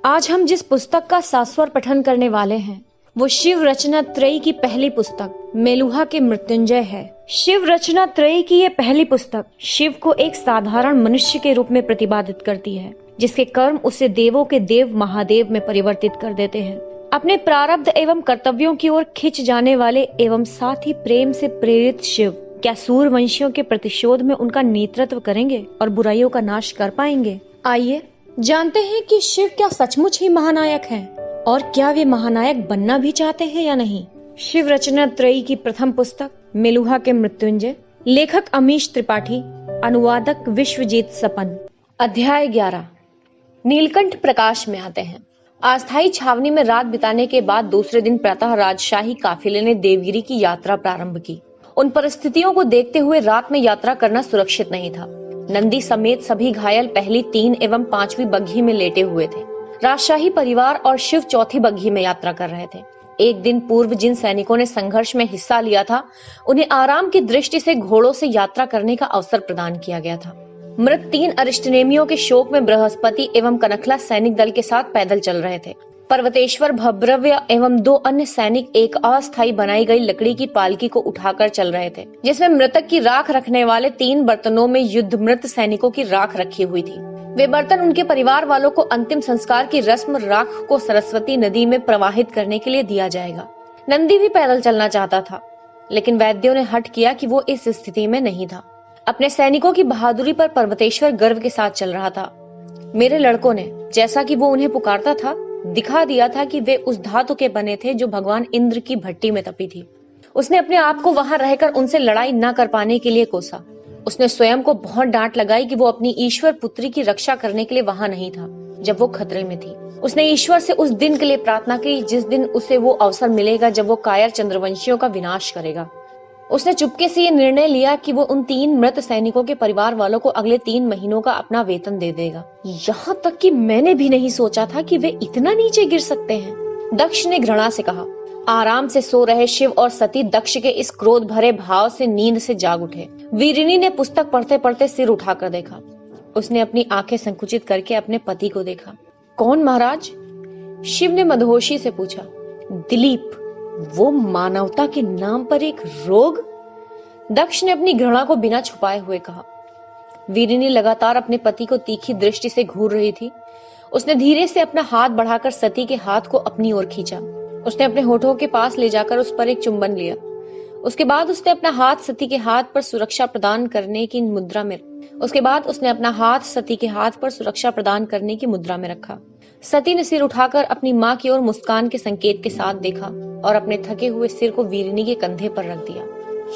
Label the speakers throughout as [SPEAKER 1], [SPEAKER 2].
[SPEAKER 1] आज हम जिस पुस्तक का सास्वर पठन करने वाले हैं वो शिव रचना त्रयी की पहली पुस्तक मेलुहा के मृत्युंजय है। शिव रचना त्रयी की ये पहली पुस्तक शिव को एक साधारण मनुष्य के रूप में प्रतिपादित करती है, जिसके कर्म उसे देवों के देव महादेव में परिवर्तित कर देते हैं। अपने प्रारब्ध एवं कर्तव्यों की ओर खिंच जाने वाले एवं साथ ही प्रेम से प्रेरित शिव क्या सूर्यवंशियों के प्रतिशोध में उनका नेतृत्व करेंगे और बुराइयों का नाश कर पाएंगे? आइए जानते हैं कि शिव क्या सचमुच ही महानायक हैं और क्या वे महानायक बनना भी चाहते हैं या नहीं। शिव रचना त्रयी की प्रथम पुस्तक मेलुहा के मृत्युंजय, लेखक अमीश त्रिपाठी, अनुवादक विश्वजीत सपन। अध्याय 11। नीलकंठ प्रकाश में आते हैं। अस्थायी छावनी में रात बिताने के बाद दूसरे दिन प्रातः राजशाही काफिले ने देवगिरी की यात्रा प्रारंभ की। उन परिस्थितियों को देखते हुए रात में यात्रा करना सुरक्षित नहीं था। नंदी समेत सभी घायल पहली 3 एवं 5वीं बग्घी में लेटे हुए थे। राजशाही परिवार और शिव चौथी बग्घी में यात्रा कर रहे थे। एक दिन पूर्व जिन सैनिकों ने संघर्ष में हिस्सा लिया था, उन्हें आराम की दृष्टि से घोड़ों से यात्रा करने का अवसर प्रदान किया गया था। मृत 3 अरिष्टनेमियों के शोक में बृहस्पति एवं कनखला सैनिक दल के साथ पैदल चल रहे थे। पर्वतेश्वर, भब्रव्य एवं 2 अन्य सैनिक एक अस्थायी बनाई गई लकड़ी की पालकी को उठाकर चल रहे थे, जिसमें मृतक की राख रखने वाले 3 बर्तनों में युद्ध मृत सैनिकों की राख रखी हुई थी। वे बर्तन उनके परिवार वालों को अंतिम संस्कार की रस्म राख को सरस्वती नदी में प्रवाहित करने के लिए दिया जाएगा। नंदी भी पैदल चलना चाहता था, लेकिन वैद्यों ने हठ किया कि वो इस स्थिति में नहीं था। अपने सैनिकों की बहादुरी पर पर्वतेश्वर गर्व के साथ चल रहा था। मेरे लड़कों ने, जैसा कि वो उन्हें पुकारता था, दिखा दिया था कि वे उस धातु के बने थे जो भगवान इंद्र की भट्टी में तपी थी। उसने अपने आप को वहां रहकर उनसे लड़ाई न कर पाने के लिए कोसा। उसने स्वयं को बहुत डांट लगाई कि वो अपनी ईश्वर पुत्री की रक्षा करने के लिए वहां नहीं था जब वो खतरे में थी। उसने ईश्वर से उस दिन के लिए प्रार्थना की जिस दिन उसे वो अवसर मिलेगा जब वो कायर चंद्रवंशियों का विनाश करेगा। उसने चुपके से ये निर्णय लिया कि वो उन 3 मृत सैनिकों के परिवार वालों को अगले 3 महीनों का अपना वेतन दे देगा। यहाँ तक कि मैंने भी नहीं सोचा था कि वे इतना नीचे गिर सकते हैं। दक्ष ने घृणा से कहा। आराम से सो रहे शिव और सती दक्ष के इस क्रोध भरे भाव से नींद से जाग उठे। वीरिनी ने पुस्तक पढ़ते पढ़ते सिर उठाकर देखा। उसने अपनी आंखें संकुचित करके अपने पति को देखा। कौन महाराज? शिव ने मदहोशी से पूछा। दिलीप, वो मानवता के नाम पर एक रोग? दक्ष ने अपनी घृणा को बिना छुपाए हुए कहा। वीरिनी लगातार अपने पति को तीखी दृष्टि से घूर रही थी। उसने धीरे से अपना हाथ बढ़ाकर सती के हाथ को अपनी ओर खींचा। उसने अपने होठों के पास ले जाकर उस पर एक चुंबन लिया। उसके बाद उसने अपना हाथ सती के हाथ पर सुरक्षा प्रदान करने की मुद्रा में रखा। सती ने सिर उठाकर अपनी माँ की ओर मुस्कान के संकेत के साथ देखा और अपने थके हुए सिर को वीरिनी के कंधे पर रख दिया।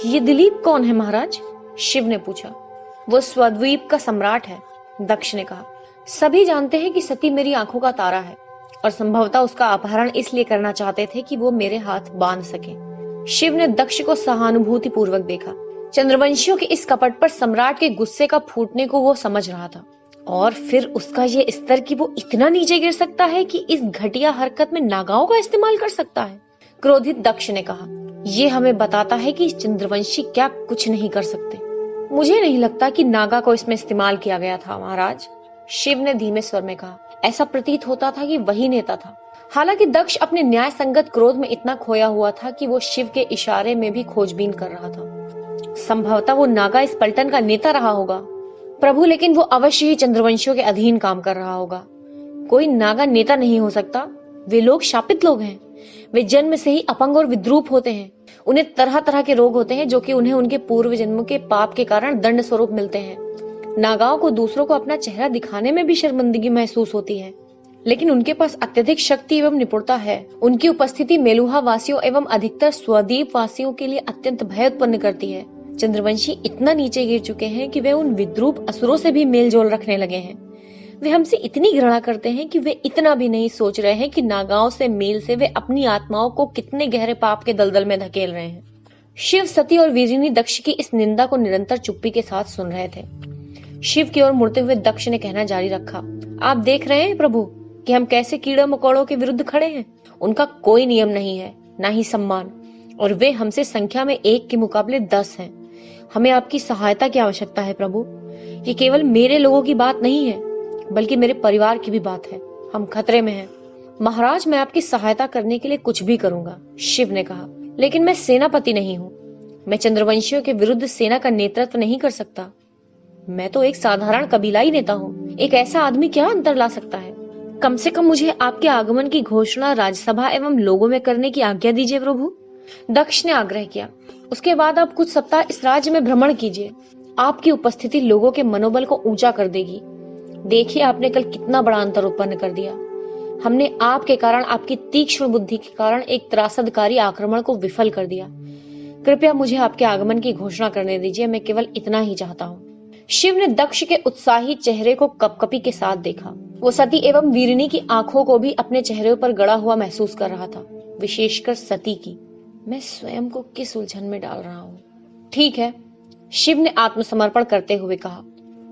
[SPEAKER 1] ये दिलीप कौन है महाराज? शिव ने पूछा। वो स्वद्वीप का सम्राट है, दक्ष ने कहा। सभी जानते हैं कि सती मेरी आंखों का तारा है और संभवतः उसका अपहरण इसलिए करना चाहते थे कि वो मेरे हाथ बांध सके। शिव ने दक्ष को सहानुभूति पूर्वक देखा। चंद्रवंशियों के इस कपट पर सम्राट के गुस्से का फूटने को वो समझ रहा था। और फिर उसका ये स्तर कि वो इतना नीचे गिर सकता है कि इस घटिया हरकत में नागाओं का इस्तेमाल कर सकता है। क्रोधित दक्ष ने कहा। ये हमें बताता है कि चंद्रवंशी क्या कुछ नहीं कर सकते। मुझे नहीं लगता कि नागा को इसमें इस्तेमाल किया गया था महाराज, शिव ने धीमे स्वर में कहा। ऐसा प्रतीत होता था कि वही नेता था। हालांकि दक्ष अपने न्याय संगत क्रोध में इतना खोया हुआ था कि वो शिव के इशारे में भी खोजबीन कर रहा था। संभवतः वो नागा इस पलटन का नेता रहा होगा प्रभु, लेकिन वो अवश्य ही चंद्रवंशियों के अधीन काम कर रहा होगा। कोई नागा नेता नहीं हो सकता। वे लोग शापित लोग हैं। वे जन्म से ही अपंग और विद्रूप होते हैं। उन्हें तरह तरह के रोग होते हैं जो कि उन्हें उनके पूर्व जन्मों के पाप के कारण दंड स्वरूप मिलते हैं। नागाओं को दूसरों को अपना चेहरा दिखाने में भी शर्मिंदगी महसूस होती है, लेकिन उनके पास अत्यधिक शक्ति एवं निपुणता है। उनकी उपस्थिति मेलुहा वासियों एवं अधिकतर स्वद्वीप वासियों के लिए अत्यंत भय उत्पन्न करती है। चंद्रवंशी इतना नीचे गिर चुके हैं कि वे उन विद्रूप असुरों से भी मेल जोल रखने लगे हैं। वे हमसे इतनी घृणा करते हैं कि वे इतना भी नहीं सोच रहे हैं कि नागाओं से मेल से वे अपनी आत्माओं को कितने गहरे पाप के दलदल में धकेल रहे हैं। शिव, सती और वीरिनी दक्ष की इस निंदा को निरंतर चुप्पी के साथ सुन रहे थे। शिव की ओर मुड़ते हुए दक्ष ने कहना जारी रखा। आप देख रहे हैं प्रभु कि हम कैसे कीड़े मकोड़ों के विरुद्ध खड़े हैं। उनका कोई नियम नहीं है, ना ही सम्मान, और वे हमसे संख्या में 1 के मुकाबले 10 हैं। हमें आपकी सहायता की आवश्यकता है प्रभु। ये केवल मेरे लोगों की बात नहीं है, बल्कि मेरे परिवार की भी बात है। हम खतरे में हैं। महाराज, मैं आपकी सहायता करने के लिए कुछ भी करूंगा, शिव ने कहा, लेकिन मैं सेनापति नहीं हूँ। मैं चंद्रवंशियों के विरुद्ध सेना का नेतृत्व नहीं कर सकता। मैं तो एक साधारण कबीलाई नेता हूँ। एक ऐसा आदमी क्या अंतर ला सकता है? कम से कम मुझे आपके आगमन की घोषणा राज्यसभा एवं लोगों में करने की आज्ञा दीजिए प्रभु, दक्ष ने आग्रह किया। उसके बाद आप कुछ सप्ताह इस राज्य में भ्रमण कीजिए। आपकी उपस्थिति लोगों के मनोबल को ऊंचा कर देगी। देखिए, आपने कल कितना बड़ा अंतर उत्पन्न कर दिया। हमने आपके कारण, आपकी तीक्ष्ण बुद्धि के कारण एक त्रासदकारी आक्रमण को विफल कर दिया। कृपया मुझे आपके आगमन की घोषणा करने दीजिए, मैं केवल इतना ही चाहता हूँ। शिव ने दक्ष के उत्साही चेहरे को कपकपी के साथ देखा। वो सती एवं वीरिनी की आंखों को भी अपने चेहरे पर गड़ा हुआ महसूस कर रहा था, विशेषकर सती की। मैं स्वयं को किस उलझन में डाल रहा हूँ। ठीक है, शिव ने आत्मसमर्पण करते हुए कहा।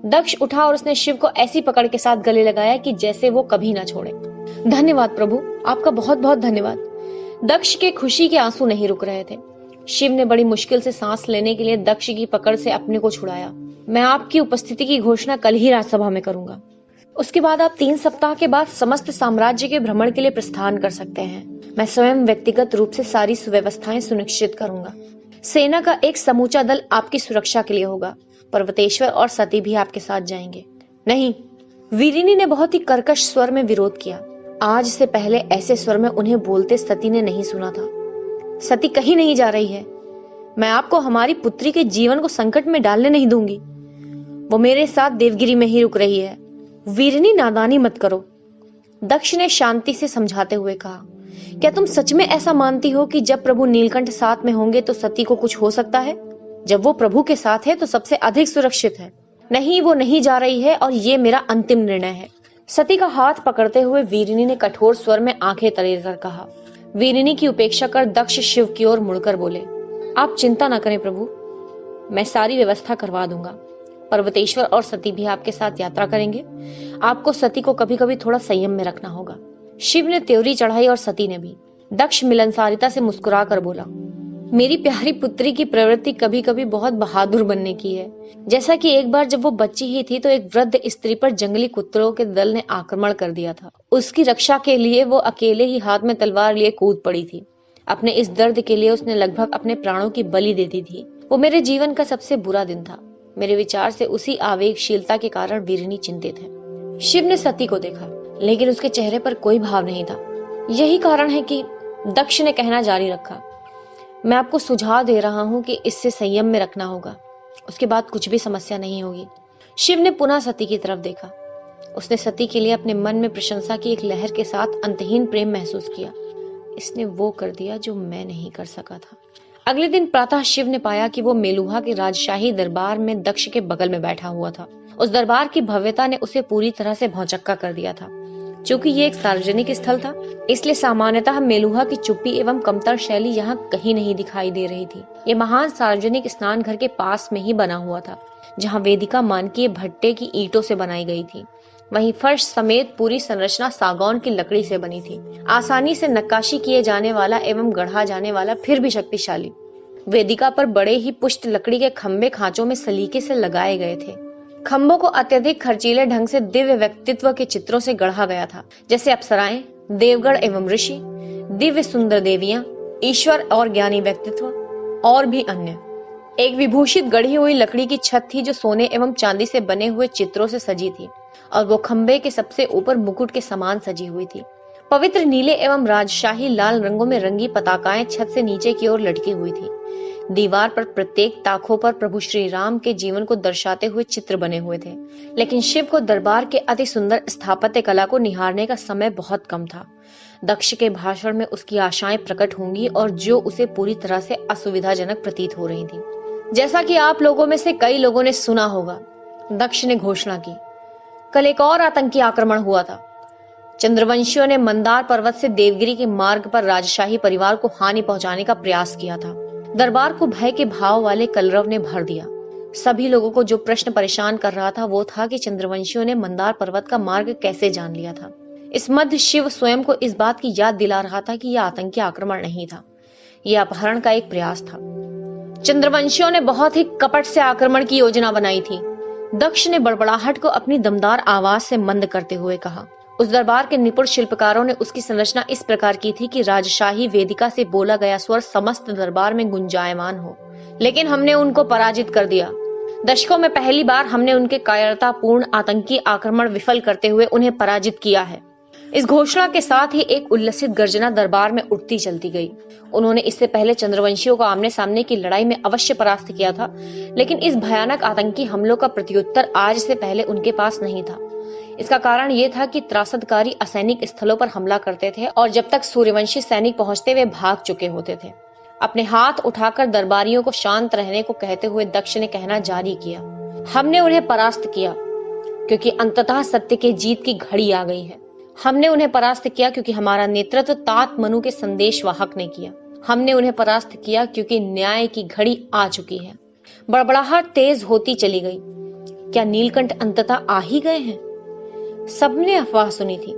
[SPEAKER 1] दक्ष उठा और उसने शिव को ऐसी पकड़ के साथ गले लगाया कि जैसे वो कभी ना छोड़े। धन्यवाद प्रभु, आपका बहुत बहुत धन्यवाद। दक्ष के खुशी के आंसू नहीं रुक रहे थे। शिव ने बड़ी मुश्किल से सांस लेने के लिए दक्ष की पकड़ से अपने को छुड़ाया। मैं आपकी उपस्थिति की घोषणा कल ही राज्यसभा में करूंगा। उसके बाद आप 3 सप्ताह के बाद समस्त साम्राज्य के भ्रमण के लिए प्रस्थान कर सकते हैं। मैं स्वयं व्यक्तिगत रूप से सारी सुव्यवस्थाएं सुनिश्चित करूंगा। सेना का एक समूचा दल आपकी सुरक्षा के लिए होगा। पर्वतेश्वर और सती भी आपके साथ जाएंगे। नहीं, वीरिनी ने बहुत ही कर्कश स्वर में विरोध किया। आज से पहले ऐसे स्वर में उन्हें बोलते सती ने नहीं सुना था। सती कहीं नहीं जा रही है। मैं आपको हमारी पुत्री के जीवन को संकट में डालने नहीं दूंगी। वो मेरे साथ देवगिरी में ही रुक रही है। वीरिनी, नादानी मत करो, दक्ष ने शांति से समझाते हुए कहा। क्या तुम सच में ऐसा मानती हो कि जब प्रभु नीलकंठ साथ में होंगे तो सती को कुछ हो सकता है? जब वो प्रभु के साथ है तो सबसे अधिक सुरक्षित है। नहीं, वो नहीं जा रही है और ये मेरा अंतिम निर्णय है। सती का हाथ पकड़ते हुए वीरिनी ने कठोर स्वर में आंखें तरेर कर कहा। वीरिनी की उपेक्षा कर दक्ष शिव की ओर मुड़कर बोले, आप चिंता न करें प्रभु, मैं सारी व्यवस्था करवा दूंगा। पर्वतेश्वर और सती भी आपके साथ यात्रा करेंगे। आपको सती को कभी कभी थोड़ा संयम में रखना होगा। शिव ने त्योरी चढ़ाई और सती ने भी। दक्ष मिलनसारिता से मुस्कुरा कर बोला, मेरी प्यारी पुत्री की प्रवृत्ति कभी कभी बहुत बहादुर बनने की है। जैसा कि एक बार जब वो बच्ची ही थी तो एक वृद्ध स्त्री पर जंगली कुत्तों के दल ने आक्रमण कर दिया था। उसकी रक्षा के लिए वो अकेले ही हाथ में तलवार लिए कूद पड़ी थी। अपने इस दर्द के लिए उसने लगभग अपने प्राणों की बलि दे दी थी। वो मेरे जीवन का सबसे बुरा दिन था। मेरे विचार से उसी आवेगशीलता के कारण वीरिनी चिंतित है। शिव ने सती को देखा, लेकिन उसके चेहरे पर कोई भाव नहीं था। यही कारण है कि दक्ष ने कहना जारी रखा, मैं आपको सुझाव दे रहा हूं कि इससे संयम में रखना होगा। उसके बाद कुछ भी समस्या नहीं होगी। शिव ने पुनः सती की तरफ देखा। उसने सती के लिए अपने मन में प्रशंसा की एक लहर के साथ अंतहीन प्रेम महसूस किया। इसने वो कर दिया जो मैं नहीं कर सका था। अगले दिन प्रातः शिव ने पाया कि वो मेलुहा के राजशाही दरबार में दक्ष के बगल में बैठा हुआ था। उस दरबार की भव्यता ने उसे पूरी तरह से भौचक्का कर दिया था। चूंकि ये एक सार्वजनिक स्थल था, इसलिए सामान्यतः मेलुहा की चुप्पी एवं कमतर शैली यहाँ कहीं नहीं दिखाई दे रही थी। ये महान सार्वजनिक स्नान घर के पास में ही बना हुआ था, जहाँ वेदिका मानकीय भट्टे की ईंटों से बनाई गई थी। वहीं फर्श समेत पूरी संरचना सागौन की लकड़ी से बनी थी। आसानी से नक्काशी किए जाने वाला एवं गढ़ा जाने वाला, फिर भी शक्तिशाली। वेदिका पर बड़े ही पुष्ट लकड़ी के खंभे खांचों में सलीके से लगाए गए थे। खंभों को अत्यधिक खर्चीले ढंग से दिव्य व्यक्तित्व के चित्रों से गढ़ा गया था, जैसे अप्सराएं, देवगण एवं ऋषि, दिव्य सुंदर देवियां, ईश्वर और ज्ञानी व्यक्तित्व और भी अन्य। एक विभूषित गढ़ी हुई लकड़ी की छत थी जो सोने एवं चांदी से बने हुए चित्रों से सजी थी, और वो खंभे के सबसे ऊपर मुकुट के समान सजी हुई थी। पवित्र नीले एवं राजशाही लाल रंगों में रंगी पताकाएं छत से नीचे की ओर लटकी हुई थी। दीवार पर प्रत्येक ताकों पर प्रभु श्री राम के जीवन को दर्शाते हुए चित्र बने हुए थे। लेकिन शिव को दरबार के अति सुंदर स्थापत्य कला को निहारने का समय बहुत कम था। दक्ष के भाषण में उसकी आशाएं प्रकट होंगी और जो उसे पूरी तरह से असुविधाजनक प्रतीत हो रही थी। जैसा कि आप लोगों में से कई लोगों ने सुना होगा, दक्ष ने घोषणा की, कल एक और आतंकी आक्रमण हुआ था। चंद्रवंशियों ने मंदार पर्वत से देवगिरी के मार्ग पर राजशाही परिवार को हानि पहुंचाने का प्रयास किया था। दरबार को भय के भाव वाले कलरव ने भर दिया। सभी लोगों को जो प्रश्न परेशान कर रहा था वो था कि चंद्रवंशियों ने मंदार पर्वत का मार्ग कैसे जान लिया था। इस मध्य शिव स्वयं को इस बात की याद दिला रहा था कि यह आतंकी आक्रमण नहीं था, यह अपहरण का एक प्रयास था। चंद्रवंशियों ने बहुत ही कपट से आक्रमण की योजना बनाई थी। दक्ष ने बड़बड़ाहट को अपनी दमदार आवाज से मंद करते हुए कहा। उस दरबार के निपुण शिल्पकारों ने उसकी संरचना इस प्रकार की थी कि राजशाही वेदिका से बोला गया स्वर समस्त दरबार में गुंजायमान हो। लेकिन हमने उनको पराजित कर दिया। दशकों में पहली बार हमने उनके कायरतापूर्ण आतंकी आक्रमण विफल करते हुए उन्हें पराजित किया है। इस घोषणा के साथ ही एक उल्लसित गर्जना दरबार में उठती चलती गई। उन्होंने इससे पहले चंद्रवंशियों को आमने सामने की लड़ाई में अवश्य परास्त किया था, लेकिन इस भयानक आतंकी हमलों का प्रत्युत्तर आज से पहले उनके पास नहीं था। इसका कारण ये था कि त्रासदकारी असैनिक स्थलों पर हमला करते थे और जब तक सूर्यवंशी सैनिक पहुंचते वे भाग चुके होते थे। अपने हाथ उठाकर दरबारियों को शांत रहने को कहते हुए दक्ष ने कहना जारी किया, हमने उन्हें परास्त किया क्योंकि अंततः सत्य के जीत की घड़ी आ गई है। हमने उन्हें परास्त किया क्योंकि हमारा नेतृत्व तात मनु के संदेश वाहक ने किया। हमने उन्हें परास्त किया क्योंकि न्याय की घड़ी आ चुकी है। बड़बड़ाहट तेज होती चली गई। क्या नीलकंठ अंततः आ ही गए हैं? सबने अफवाह सुनी थी,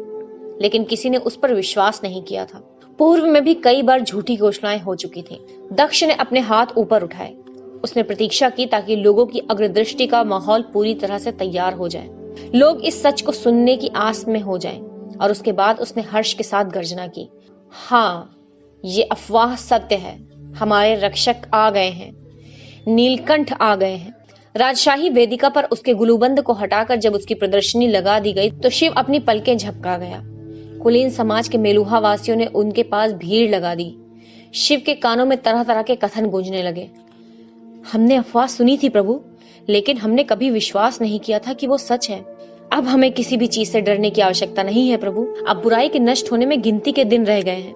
[SPEAKER 1] लेकिन किसी ने उस पर विश्वास नहीं किया था। पूर्व में भी कई बार झूठी घोषणाएं हो चुकी थी। दक्ष ने अपने हाथ ऊपर उठाए। उसने प्रतीक्षा की ताकि लोगों की अग्रदृष्टि का माहौल पूरी तरह से तैयार हो जाए, लोग इस सच को सुनने की आस में हो जाएं। और उसके बाद उसने हर्ष के साथ गर्जना की, हाँ, ये अफवाह सत्य है। हमारे रक्षक आ गए हैं, नीलकंठ आ गए हैं। राजशाही वेदिका पर उसके गुलूबंद को हटाकर जब उसकी प्रदर्शनी लगा दी गई तो शिव अपनी पलकें झपका गया। कुलीन समाज के मेलुहा वासियों ने उनके पास भीड़ लगा दी। शिव के कानों में तरह तरह के कथन गूंजने लगे। हमने अफवाह सुनी थी प्रभु, लेकिन हमने कभी विश्वास नहीं किया था कि वो सच है। अब हमें किसी भी चीज से डरने की आवश्यकता नहीं है प्रभु। अब बुराई के नष्ट होने में गिनती के दिन रह गए हैं।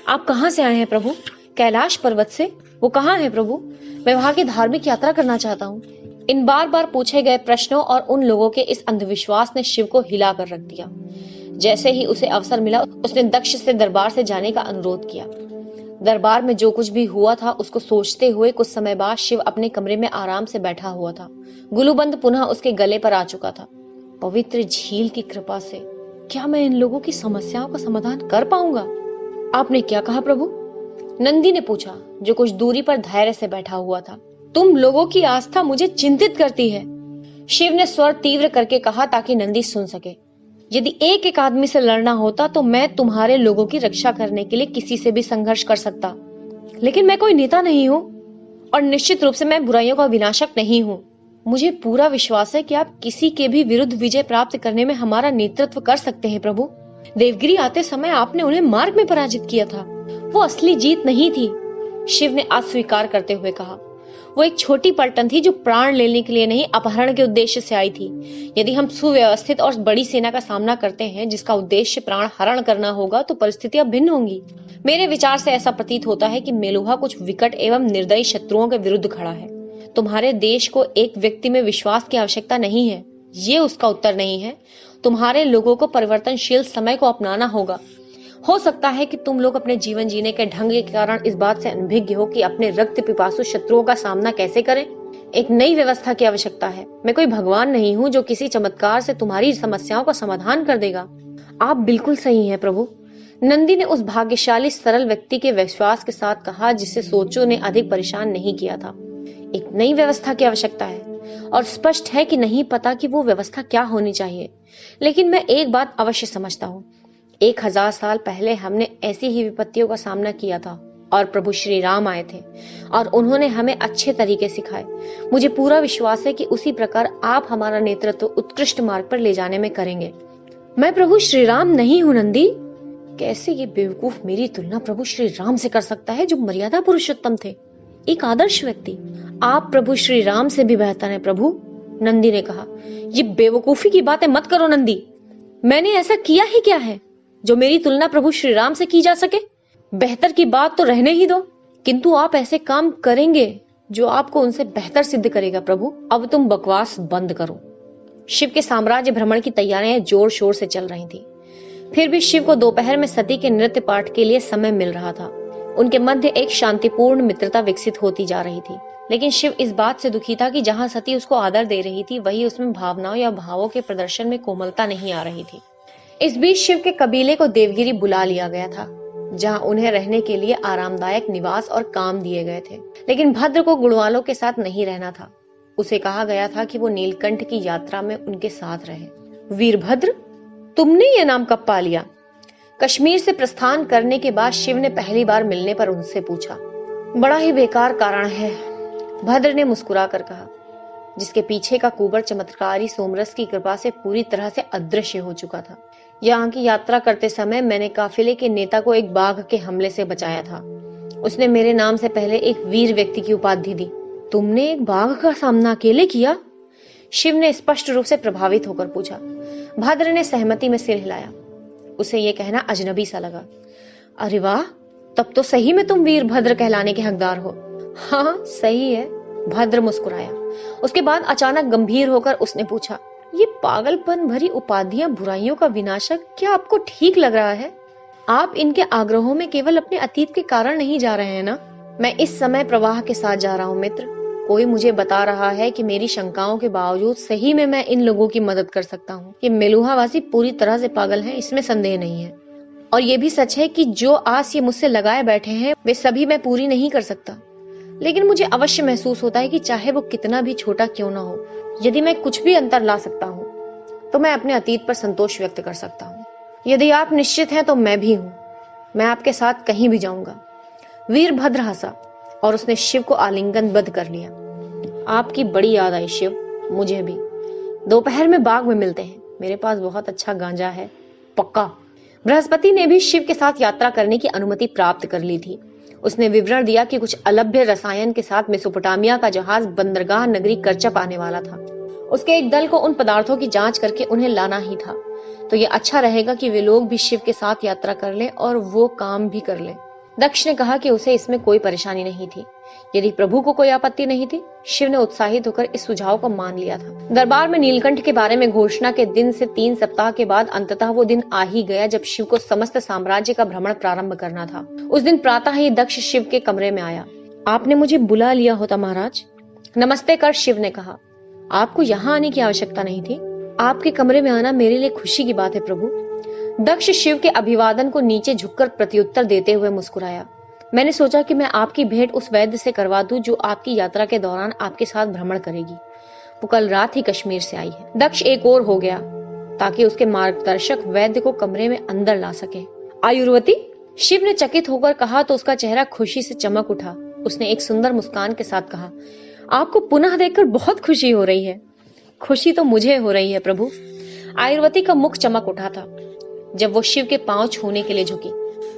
[SPEAKER 1] आप कहाँ से आए हैं प्रभु? कैलाश पर्वत से। वो कहाँ है प्रभु? मैं वहां की धार्मिक यात्रा करना चाहता हूँ। इन बार बार पूछे गए प्रश्नों और उन लोगों के इस अंधविश्वास ने शिव को हिला कर रख दिया। जैसे ही उसे अवसर मिला उसने दक्ष से दरबार से जाने का अनुरोध किया। दरबार में जो कुछ भी हुआ था उसको सोचते हुए कुछ समय बाद शिव अपने कमरे में आराम से बैठा हुआ था। गुलूबंद पुनः उसके गले पर आ चुका था। पवित्र झील की कृपा से क्या मैं इन लोगों की समस्याओं का समाधान कर पाऊंगा? आपने क्या कहा प्रभु? नंदी ने पूछा, जो कुछ दूरी पर धैर्य से बैठा हुआ था। तुम लोगों की आस्था मुझे चिंतित करती है, शिव ने स्वर तीव्र करके कहा ताकि नंदी सुन सके। यदि एक एक आदमी से लड़ना होता तो मैं तुम्हारे लोगों की रक्षा करने के लिए किसी से भी संघर्ष कर सकता, लेकिन मैं कोई नेता नहीं हूँ और निश्चित रूप से मैं बुराइयों का विनाशक नहीं हूँ। मुझे पूरा विश्वास है कि आप किसी के भी विरुद्ध विजय प्राप्त करने में हमारा नेतृत्व कर सकते हैं प्रभु। देवगिरी आते समय आपने उन्हें मार्ग में पराजित किया था। वो असली जीत नहीं थी, शिव ने अस्वीकार करते हुए कहा। वो एक छोटी पलटन थी जो प्राण लेने के लिए नहीं, अपहरण के उद्देश्य से आई थी। यदि हम सुव्यवस्थित और बड़ी सेना का सामना करते हैं जिसका उद्देश्य प्राण हरण करना होगा तो परिस्थितियां भिन्न होंगी। मेरे विचार से ऐसा प्रतीत होता है कि मेलुहा कुछ विकट एवं निर्दयी शत्रुओं के विरुद्ध खड़ा है। तुम्हारे देश को एक व्यक्ति में विश्वास की आवश्यकता नहीं है, ये उसका उत्तर नहीं है। तुम्हारे लोगों को परिवर्तनशील समय को अपनाना होगा। हो सकता है कि तुम लोग अपने जीवन जीने के ढंग के कारण इस बात से अनभिज्ञ हो कि अपने रक्त पिपासु शत्रुओं का सामना कैसे करें। एक नई व्यवस्था की आवश्यकता है। मैं कोई भगवान नहीं हूँ जो किसी चमत्कार से तुम्हारी समस्याओं का समाधान कर देगा। आप बिल्कुल सही हैं प्रभु, नंदी ने उस भाग्यशाली सरल व्यक्ति के विश्वास के साथ कहा जिसे सोचों ने अधिक परेशान नहीं किया था। एक नई व्यवस्था की आवश्यकता है और स्पष्ट है कि नहीं पता कि वो व्यवस्था क्या होनी चाहिए, लेकिन मैं एक बात अवश्य समझता हूँ। 1000 साल पहले हमने ऐसी ही विपत्तियों का सामना किया था और प्रभु श्री राम आए थे और उन्होंने हमें अच्छे तरीके सिखाए। मुझे पूरा विश्वास है कि उसी प्रकार आप हमारा नेतृत्व उत्कृष्ट मार्ग पर ले जाने में करेंगे। मैं प्रभु श्री राम नहीं हूँ नंदी। कैसे ये बेवकूफ मेरी तुलना प्रभु श्री राम से कर सकता है जो मर्यादा पुरुषोत्तम थे, एक आदर्श व्यक्ति। आप प्रभु श्री राम से भी बेहतर हैं प्रभु, नंदी ने कहा। ये बेवकूफी की बातें मत करो नंदी। मैंने ऐसा किया ही क्या है जो मेरी तुलना प्रभु श्री राम से की जा सके? बेहतर की बात तो रहने ही दो, किंतु आप ऐसे काम करेंगे जो आपको उनसे बेहतर सिद्ध करेगा प्रभु। अब तुम बकवास बंद करो। शिव के साम्राज्य भ्रमण की तैयारियां जोर शोर से चल रही थी। फिर भी शिव को दोपहर में सती के नृत्य पाठ के लिए समय मिल रहा था। उनके मध्य एक शांतिपूर्ण मित्रता विकसित होती जा रही थी, लेकिन शिव इस बात से दुखी था कि जहां सती उसको आदर दे रही थी वही उसमें भावनाओं या भावों के प्रदर्शन में कोमलता नहीं आ रही थी। इस बीच शिव के कबीले को देवगिरी बुला लिया गया था, जहां उन्हें रहने के लिए आरामदायक निवास और काम दिए गए थे। लेकिन भद्र को गुणवालों के साथ नहीं रहना था। उसे कहा गया था कि वो नीलकंठ की यात्रा में उनके साथ रहे। वीरभद्र, तुमने ये नाम कब पा लिया? कश्मीर से प्रस्थान करने के बाद शिव ने पहली बार मिलने पर उनसे पूछा। बड़ा ही बेकार कारण है, भद्र ने मुस्कुराकर कहा, जिसके पीछे का कुंवर चमत्कारी सोमरस की कृपा से पूरी तरह से अदृश्य हो चुका था। यहाँ की यात्रा करते समय मैंने काफिले के नेता को एक बाघ के हमले से बचाया था। उसने मेरे नाम से पहले एक वीर व्यक्ति की उपाधि दी। तुमने एक बाघ का सामना अकेले किया? शिव ने स्पष्ट रूप से प्रभावित होकर पूछा। भद्र ने सहमति में सिर हिलाया। उसे यह कहना अजनबी सा लगा। अरे वाह, तब तो सही में तुम वीरभद्र कहलाने के हकदार हो। हाँ सही है, भद्र मुस्कुराया। उसके बाद अचानक गंभीर होकर उसने पूछा, ये पागलपन भरी उपाधियां बुराइयों का विनाशक क्या आपको ठीक लग रहा है? आप इनके आग्रहों में केवल अपने अतीत के कारण नहीं जा रहे हैं ना? मैं इस समय प्रवाह के साथ जा रहा हूँ मित्र। कोई मुझे बता रहा है कि मेरी शंकाओं के बावजूद सही में मैं इन लोगों की मदद कर सकता हूँ। ये मेलुहावासी पूरी तरह से पागल हैं, इसमें संदेह नहीं है। और ये भी सच है कि जो आस ये मुझसे लगाए बैठे हैं वे सभी मैं पूरी नहीं कर सकता। लेकिन मुझे अवश्य महसूस होता है कि चाहे वो कितना भी छोटा क्यों ना हो, यदि मैं कुछ भी अंतर ला सकता हूँ तो मैं अपने अतीत पर संतोष व्यक्त कर सकता हूँ। यदि आप निश्चित हैं तो मैं भी हूँ। मैं आपके साथ कहीं भी जाऊंगा। वीरभद्र हंसा और उसने शिव को आलिंगनबद्ध कर लिया। आपकी बड़ी याद आई शिव, मुझे भी। दोपहर में बाग में मिलते हैं, मेरे पास बहुत अच्छा गांजा है। पक्का। बृहस्पति ने भी शिव के साथ यात्रा करने की अनुमति प्राप्त कर ली थी। उसने विवरण दिया कि कुछ अलभ्य रसायन के साथ मेसोपोटामिया का जहाज बंदरगाह नगरी करचप आने वाला था। उसके एक दल को उन पदार्थों की जांच करके उन्हें लाना ही था। तो ये अच्छा रहेगा कि वे लोग भी शिव के साथ यात्रा कर लें और वो काम भी कर लें। दक्ष ने कहा कि उसे इसमें कोई परेशानी नहीं थी। यदि प्रभु को कोई आपत्ति नहीं थी, शिव ने उत्साहित होकर इस सुझाव को मान लिया था। दरबार में नीलकंठ के बारे में घोषणा के दिन से 3 सप्ताह के बाद अंततः वो दिन आ ही गया जब शिव को समस्त साम्राज्य का भ्रमण प्रारंभ करना था। उस दिन प्रातः ही दक्ष शिव के कमरे में आया। आपने मुझे बुला लिया होता महाराज। नमस्ते कर शिव ने कहा। आपको यहाँ आने की आवश्यकता नहीं थी। आपके कमरे में आना मेरे लिए खुशी की बात है प्रभु। दक्ष शिव के अभिवादन को नीचे झुककर प्रत्युत्तर देते हुए मुस्कुराया। मैंने सोचा कि मैं आपकी भेंट उस वैद्य से करवा दूं जो आपकी यात्रा के दौरान आपके साथ भ्रमण करेगी। वो कल रात ही कश्मीर से आई है। दक्ष एक और हो गया ताकि उसके मार्गदर्शक वैद्य को कमरे में अंदर ला सके। आयुर्वती? शिव ने चकित होकर कहा तो उसका चेहरा खुशी से चमक उठा। उसने एक सुंदर मुस्कान के साथ कहा, आपको पुनः देखकर बहुत खुशी हो रही है। खुशी तो मुझे हो रही है प्रभु। आयुर्वती का मुख चमक उठा था जब वो शिव के पांव छूने के लिए झुकी।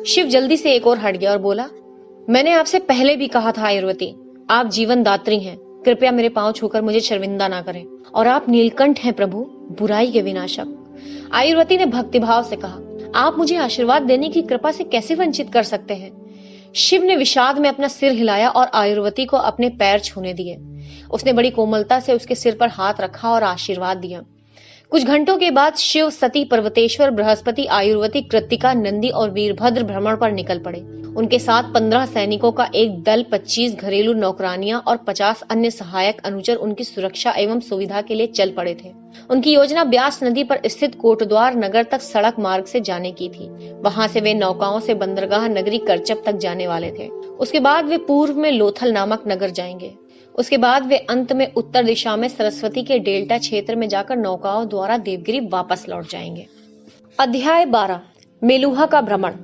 [SPEAKER 1] शिव जल्दी से एक और हट गया और बोला, मैंने आपसे पहले भी कहा था आयुर्वती, आप जीवन दात्री हैं। कृपया मेरे पांव छूकर मुझे शर्मिंदा ना करें। और आप नीलकंठ हैं प्रभु, बुराई के विनाशक। आयुर्वती ने भक्तिभाव से कहा, आप मुझे आशीर्वाद देने की कृपा से कैसे वंचित कर सकते हैं। शिव ने विषाद में अपना सिर हिलाया और आयुर्वती को अपने पैर छूने दिए। उसने बड़ी कोमलता से उसके सिर पर हाथ रखा और आशीर्वाद दिया। कुछ घंटों के बाद शिव, सती, पर्वतेश्वर, बृहस्पति, आयुर्वती, कृत्तिका, नंदी और वीरभद्र भ्रमण पर निकल पड़े। उनके साथ 15 सैनिकों का एक दल, 25 घरेलू नौकरानियां और 50 अन्य सहायक अनुचर उनकी सुरक्षा एवं सुविधा के लिए चल पड़े थे। उनकी योजना ब्यास नदी पर स्थित कोटद्वार नगर तक सड़क मार्ग से जाने की थी। वहां से वे नौकाओं से बंदरगाह नगरी करचप तक जाने वाले थे। उसके बाद वे पूर्व में लोथल नामक नगर जाएंगे। उसके बाद वे अंत में उत्तर दिशा में सरस्वती के डेल्टा क्षेत्र में जाकर नौकाओं द्वारा देवगिरी वापस लौट जाएंगे। अध्याय 12। मेलुहा का भ्रमण।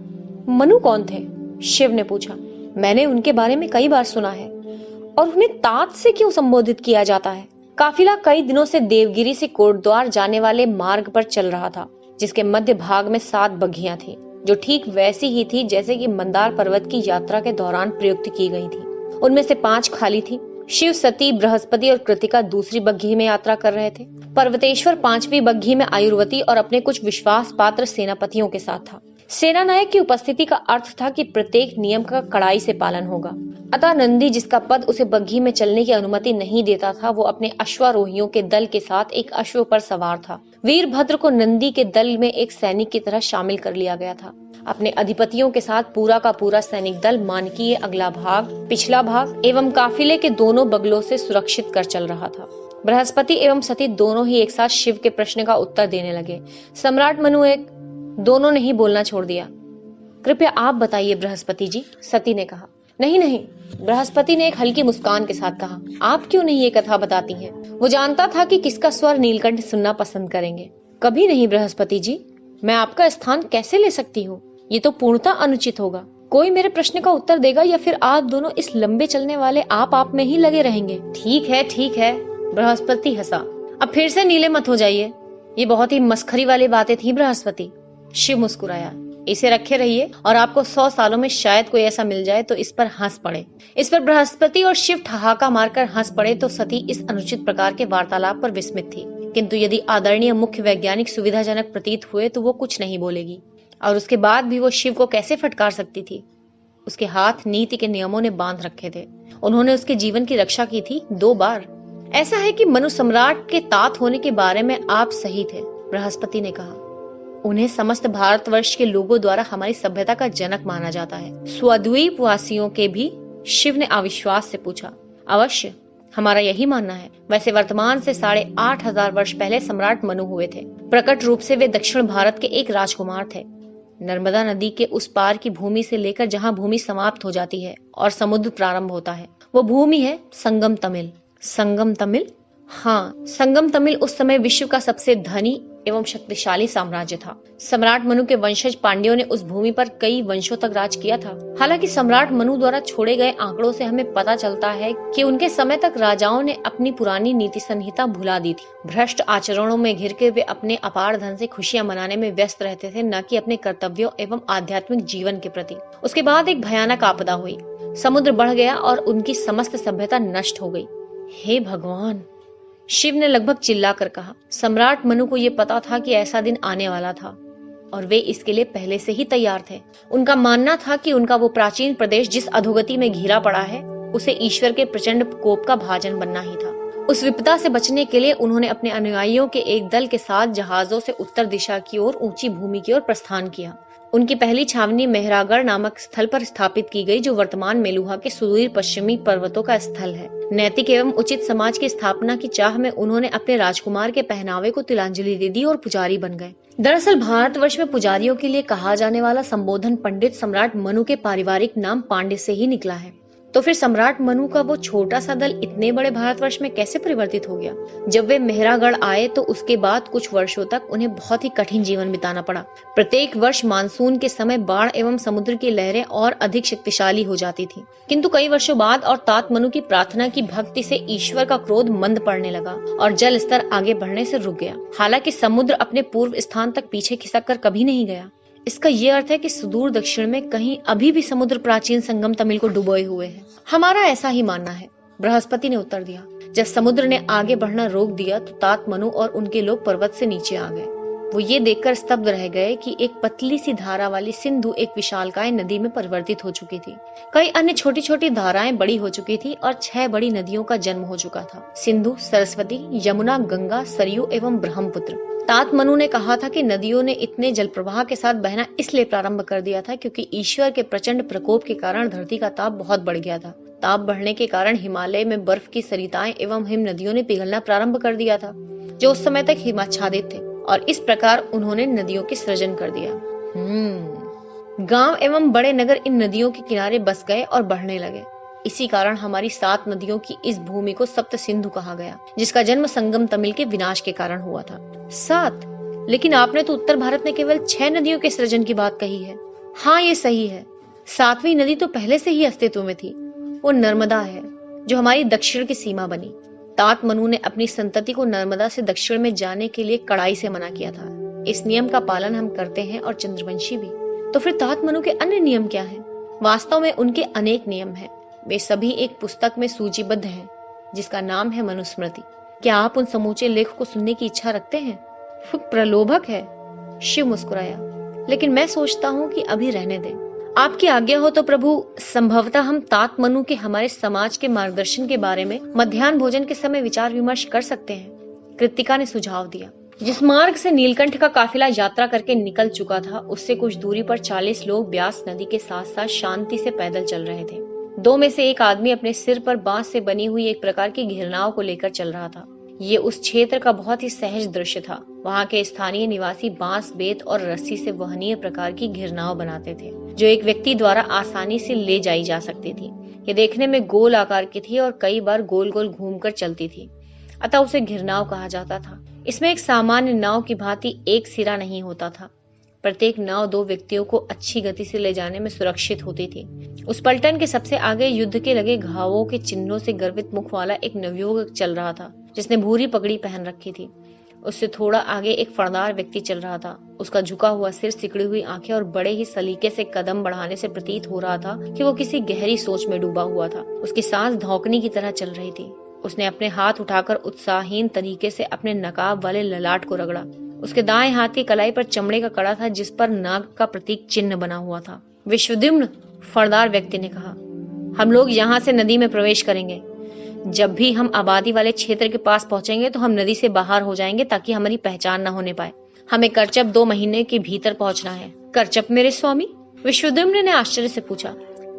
[SPEAKER 1] मनु कौन थे? शिव ने पूछा। मैंने उनके बारे में कई बार सुना है। और उन्हें तात से क्यों संबोधित किया जाता है? काफिला कई दिनों से देवगिरी से कोटद्वार जाने वाले मार्ग पर चल रहा था, जिसके मध्य भाग में 7 बग्घियां थी, जो ठीक वैसी ही थी जैसे कि मंदार पर्वत की यात्रा के दौरान प्रयुक्त की गई थी। उनमें से 5 खाली थी। शिव, सती, बृहस्पति और कृतिका दूसरी बग्घी में यात्रा कर रहे थे। पर्वतेश्वर 5वीं बग्घी में आयुर्वती और अपने कुछ विश्वास पात्र सेनापतियों के साथ था। सेना नायक की उपस्थिति का अर्थ था कि प्रत्येक नियम का कड़ाई से पालन होगा। अतः नंदी, जिसका पद उसे बग्घी में चलने की अनुमति नहीं देता था, वो अपने अश्वारोहियों के दल के साथ एक अश्व पर सवार था। वीरभद्र को नंदी के दल में एक सैनिक की तरह शामिल कर लिया गया था। अपने अधिपतियों के साथ पूरा का पूरा सैनिक दल मानकीय अगला भाग, पिछला भाग एवं काफिले के दोनों बगलों से सुरक्षित कर चल रहा था। बृहस्पति एवं सती दोनों ही एक साथ शिव के प्रश्न का उत्तर देने लगे। सम्राट मनु एक, दोनों ने ही बोलना छोड़ दिया। कृपया आप बताइए बृहस्पति जी, सती ने कहा। नहीं नहीं, बृहस्पति ने एक हल्की मुस्कान के साथ कहा, आप क्यों नहीं ये कथा बताती हैं? वो जानता था कि किसका स्वर नीलकंठ सुनना पसंद करेंगे। कभी नहीं बृहस्पति जी, मैं आपका स्थान कैसे ले सकती हूँ? ये तो पूर्णतः अनुचित होगा। कोई मेरे प्रश्न का उत्तर देगा या फिर आप दोनों इस लंबे चलने वाले आप में ही लगे रहेंगे? ठीक है। बृहस्पति हंसा। अब फिर से नीले मत हो जाइए। ये बहुत ही मस्खरी वाली बातें थी बृहस्पति। शिव मुस्कुराया। इसे रखे रहिए और आपको 100 सालों में शायद कोई ऐसा मिल जाए तो इस पर हंस पड़े। इस पर बृहस्पति और शिव ठहाका मारकर हंस पड़े तो सती इस अनुचित प्रकार के वार्तालाप पर विस्मित थी, किंतु यदि आदरणीय मुख्य वैज्ञानिक सुविधाजनक प्रतीत हुए तो वो कुछ नहीं बोलेगी। और उसके बाद भी वो शिव को कैसे फटकार सकती थी? उसके हाथ नीति के नियमों ने बांध रखे थे। उन्होंने उसके जीवन की रक्षा की थी 2 बार। ऐसा है कि मनु सम्राट के तात होने के बारे में आप सही थे, बृहस्पति ने कहा। उन्हें समस्त भारतवर्ष के लोगों द्वारा हमारी सभ्यता का जनक माना जाता है। स्वद्वीप वासियों के भी? शिव ने अविश्वास से पूछा। अवश्य, हमारा यही मानना है। वैसे वर्तमान से 8,500 वर्ष पहले सम्राट मनु हुए थे। प्रकट रूप से वे दक्षिण भारत के एक राजकुमार थे। नर्मदा नदी के उस पार की भूमि से लेकर जहाँ भूमि समाप्त हो जाती है और समुद्र प्रारंभ होता है, वो भूमि है संगम तमिल। संगम तमिल? हाँ, संगम तमिल उस समय विश्व का सबसे धनी एवं शक्तिशाली साम्राज्य था। सम्राट मनु के वंशज पांड्यों ने उस भूमि पर कई वंशों तक राज किया था। हालांकि सम्राट मनु द्वारा छोड़े गए आंकड़ों से हमें पता चलता है कि उनके समय तक राजाओं ने अपनी पुरानी नीति संहिता भुला दी थी। भ्रष्ट आचरणों में घिर के वे अपने अपार धन से खुशियां मनाने में व्यस्त रहते थे, न कि अपने कर्तव्यों एवं आध्यात्मिक जीवन के प्रति। उसके बाद एक भयानक आपदा हुई। समुद्र बढ़ गया और उनकी समस्त सभ्यता नष्ट हो गई। हे भगवान, शिव ने लगभग चिल्लाकर कहा। सम्राट मनु को यह पता था कि ऐसा दिन आने वाला था और वे इसके लिए पहले से ही तैयार थे। उनका मानना था कि उनका वो प्राचीन प्रदेश जिस अधोगति में घिरा पड़ा है, उसे ईश्वर के प्रचंड कोप का भाजन बनना ही था। उस विपदा से बचने के लिए उन्होंने अपने अनुयायियों के एक दल के साथ जहाजों से उत्तर दिशा की ओर ऊंची भूमि की ओर प्रस्थान किया। उनकी पहली छावनी मेहरागढ़ नामक स्थल पर स्थापित की गई, जो वर्तमान मेलुहा के सुदूर पश्चिमी पर्वतों का स्थल है। नैतिक एवं उचित समाज की स्थापना की चाह में उन्होंने अपने राजकुमार के पहनावे को तिलांजलि दे दी और पुजारी बन गए। दरअसल भारतवर्ष में पुजारियों के लिए कहा जाने वाला संबोधन पंडित सम्राट मनु के पारिवारिक नाम पांड्य से ही निकला है। तो फिर सम्राट मनु का वो छोटा सा दल इतने बड़े भारतवर्ष में कैसे परिवर्तित हो गया? जब वे मेहरागढ़ आए तो उसके बाद कुछ वर्षों तक उन्हें बहुत ही कठिन जीवन बिताना पड़ा। प्रत्येक वर्ष मानसून के समय बाढ़ एवं समुद्र की लहरें और अधिक शक्तिशाली हो जाती थी। किंतु कई वर्षों बाद और तात मनु की प्रार्थना की भक्ति से ईश्वर का क्रोध मंद पड़ने लगा और जल स्तर आगे बढ़ने से रुक गया। हालांकि समुद्र अपने पूर्व स्थान तक पीछे खिसक कर कभी नहीं गया। इसका ये अर्थ है कि सुदूर दक्षिण में कहीं अभी भी समुद्र प्राचीन संगम तमिल को डुबोए हुए है। हमारा ऐसा ही मानना है, बृहस्पति ने उत्तर दिया। जब समुद्र ने आगे बढ़ना रोक दिया तो तात मनु और उनके लोग पर्वत से नीचे आ गए। वो ये देखकर स्तब्ध रह गए कि एक पतली सी धारा वाली सिंधु एक विशालकाय नदी में परिवर्तित हो चुकी थी। कई अन्य छोटी छोटी धाराएं बड़ी हो चुकी थी और 6 बड़ी नदियों का जन्म हो चुका था। सिंधु, सरस्वती, यमुना, गंगा, सरयू एवं ब्रह्मपुत्र। तात मनु ने कहा था कि नदियों ने इतने जल प्रवाह के साथ बहना इसलिए प्रारंभ कर दिया था क्योंकि ईश्वर के प्रचंड प्रकोप के कारण धरती का ताप बहुत बढ़ गया था। ताप बढ़ने के कारण हिमालय में बर्फ की सरिताएं एवं हिम नदियों ने पिघलना प्रारंभ कर दिया था, जो उस समय तक हिमाच्छादित थे, और इस प्रकार उन्होंने नदियों के सृजन कर दिया। गांव एवं बड़े नगर इन नदियों के किनारे बस गए और बढ़ने लगे। इसी कारण हमारी 7 नदियों की इस भूमि को सप्त सिंधु कहा गया, जिसका जन्म संगम तमिल के विनाश के कारण हुआ था। 7? लेकिन आपने तो उत्तर भारत में केवल 6 नदियों के सृजन की बात कही है। हाँ, ये सही है। 7वीं नदी तो पहले से ही अस्तित्व में थी। वो नर्मदा है, जो हमारी दक्षिण की सीमा बनी। तात मनु ने अपनी संतति को नर्मदा से दक्षिण में जाने के लिए कड़ाई से मना किया था। इस नियम का पालन हम करते हैं और चंद्रवंशी भी। तो फिर तात मनु के अन्य नियम क्या हैं? वास्तव में उनके अनेक नियम हैं। वे सभी एक पुस्तक में सूचीबद्ध हैं, जिसका नाम है मनुस्मृति। क्या आप उन समूचे लेख को सुनने की इच्छा रखते हैं? प्रलोभक है। शिव मुस्कुराया। लेकिन मैं सोचता हूँ कि अभी रहने दें। आपकी आज्ञा हो तो प्रभु, संभवतः हम तात मनु के हमारे समाज के मार्गदर्शन के बारे में मध्याह्न भोजन के समय विचार विमर्श कर सकते हैं, कृतिका ने सुझाव दिया। जिस मार्ग से नीलकंठ का काफिला यात्रा करके निकल चुका था, उससे कुछ दूरी पर 40 लोग ब्यास नदी के साथ साथ शांति से पैदल चल रहे थे। 2 में से एक आदमी अपने सिर पर बांस से बनी हुई एक प्रकार की घिरनाव को लेकर चल रहा था। ये उस क्षेत्र का बहुत ही सहज दृश्य था। वहाँ के स्थानीय निवासी बांस, बेत और रस्सी से वहनीय प्रकार की घिरनाव बनाते थे, जो एक व्यक्ति द्वारा आसानी से ले जाई जा सकती थी। ये देखने में गोल आकार की थी और कई बार गोल गोल घूमकर चलती थी, अतः उसे घिरनाव कहा जाता था। इसमें एक सामान्य नाव की भांति एक सिरा नहीं होता था। प्रत्येक नाव 2 व्यक्तियों को अच्छी गति से ले जाने में सुरक्षित होती थी। उस पलटन के सबसे आगे युद्ध के लगे घावों के चिन्हों से गर्वित मुख वाला एक नवयुवक चल रहा था, जिसने भूरी पगड़ी पहन रखी थी। उससे थोड़ा आगे एक फरदार व्यक्ति चल रहा था। उसका झुका हुआ सिर, सिकड़ी हुई आंखें और बड़े ही सलीके से कदम बढ़ाने से प्रतीत हो रहा था कि वो किसी गहरी सोच में डूबा हुआ था। उसकी सांस धौंकनी की तरह चल रही थी। उसने अपने हाथ उठाकर उत्साहहीन तरीके से अपने नकाब वाले ललाट को रगड़ा। उसके दाएं हाथ की कलाई पर चमड़े का कड़ा था, जिस पर नाग का प्रतीक चिन्ह बना हुआ था। विश्वद्युम्न, फरदार व्यक्ति ने कहा, हम लोग यहाँ से नदी में प्रवेश करेंगे। जब भी हम आबादी वाले क्षेत्र के पास पहुंचेंगे तो हम नदी से बाहर हो जाएंगे, ताकि हमारी पहचान न होने पाए। हमें करचप 2 महीने के भीतर पहुंचना है। करचप मेरे स्वामी? विश्वद्युम्न ने आश्चर्य से पूछा।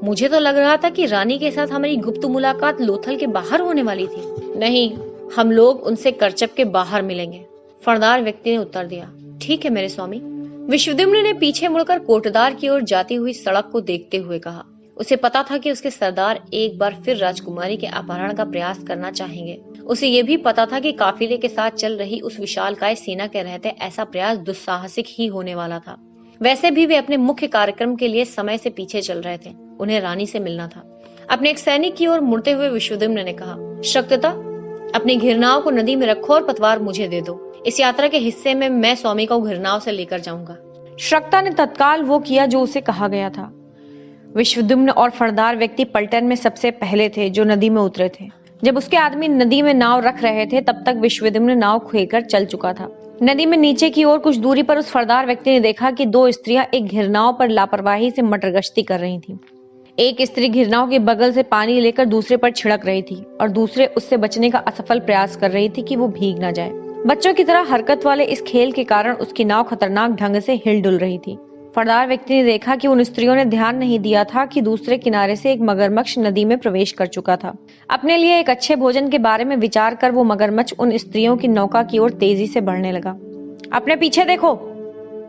[SPEAKER 1] मुझे तो लग रहा था कि रानी के साथ हमारी गुप्त मुलाकात लोथल के बाहर होने वाली थी। नहीं, हम लोग उनसे करचप के बाहर मिलेंगे, फरदार व्यक्ति ने उत्तर दिया। ठीक है मेरे स्वामी। विश्वद्युम्न ने पीछे मुड़कर कोटदार की ओर जाती हुई सड़क को देखते हुए कहा। उसे पता था कि उसके सरदार एक बार फिर राजकुमारी के अपहरण का प्रयास करना चाहेंगे। उसे ये भी पता था कि काफिले के साथ चल रही उस विशालकाय सेना के रहते ऐसा प्रयास दुस्साहसिक ही होने वाला था। वैसे भी वे अपने मुख्य कार्यक्रम के लिए समय से पीछे चल रहे थे। उन्हें रानी से मिलना था। अपने एक सैनिक की ओर मुड़ते हुए विश्वद्युम्न ने कहा, शक्तता, अपनी घिरनाओं को नदी में रखो और पतवार मुझे दे दो। इस यात्रा के हिस्से में मैं स्वामी को घिरनाओं से लेकर जाऊंगा। श्रक्ता ने तत्काल वो किया जो उसे कहा गया था। विश्वद्युम्न और फरदार व्यक्ति पलटन में सबसे पहले थे जो नदी में उतरे थे। जब उसके आदमी नदी में नाव रख रहे थे, तब तक विश्वद्युम्न नाव खोकर चल चुका था। नदी में नीचे की ओर कुछ दूरी पर उस फरदार व्यक्ति ने देखा कि 2 स्त्रियां एक घिरनाव पर लापरवाही से मटरगश्ती कर रही थीं। एक स्त्री घिरनाव के बगल से पानी लेकर दूसरे पर छिड़क रही थी और दूसरे उससे बचने का असफल प्रयास कर रही थी कि वो भीग न जाए। बच्चों की तरह हरकत वाले इस खेल के कारण उसकी नाव खतरनाक ढंग से हिल डुल रही थी। फरदार व्यक्ति ने देखा कि उन स्त्रियों ने ध्यान नहीं दिया था कि दूसरे किनारे से एक मगरमच्छ नदी में प्रवेश कर चुका था। अपने लिए एक अच्छे भोजन के बारे में विचार कर वो मगरमच्छ उन स्त्रियों की नौका की ओर तेजी से बढ़ने लगा। अपने पीछे देखो,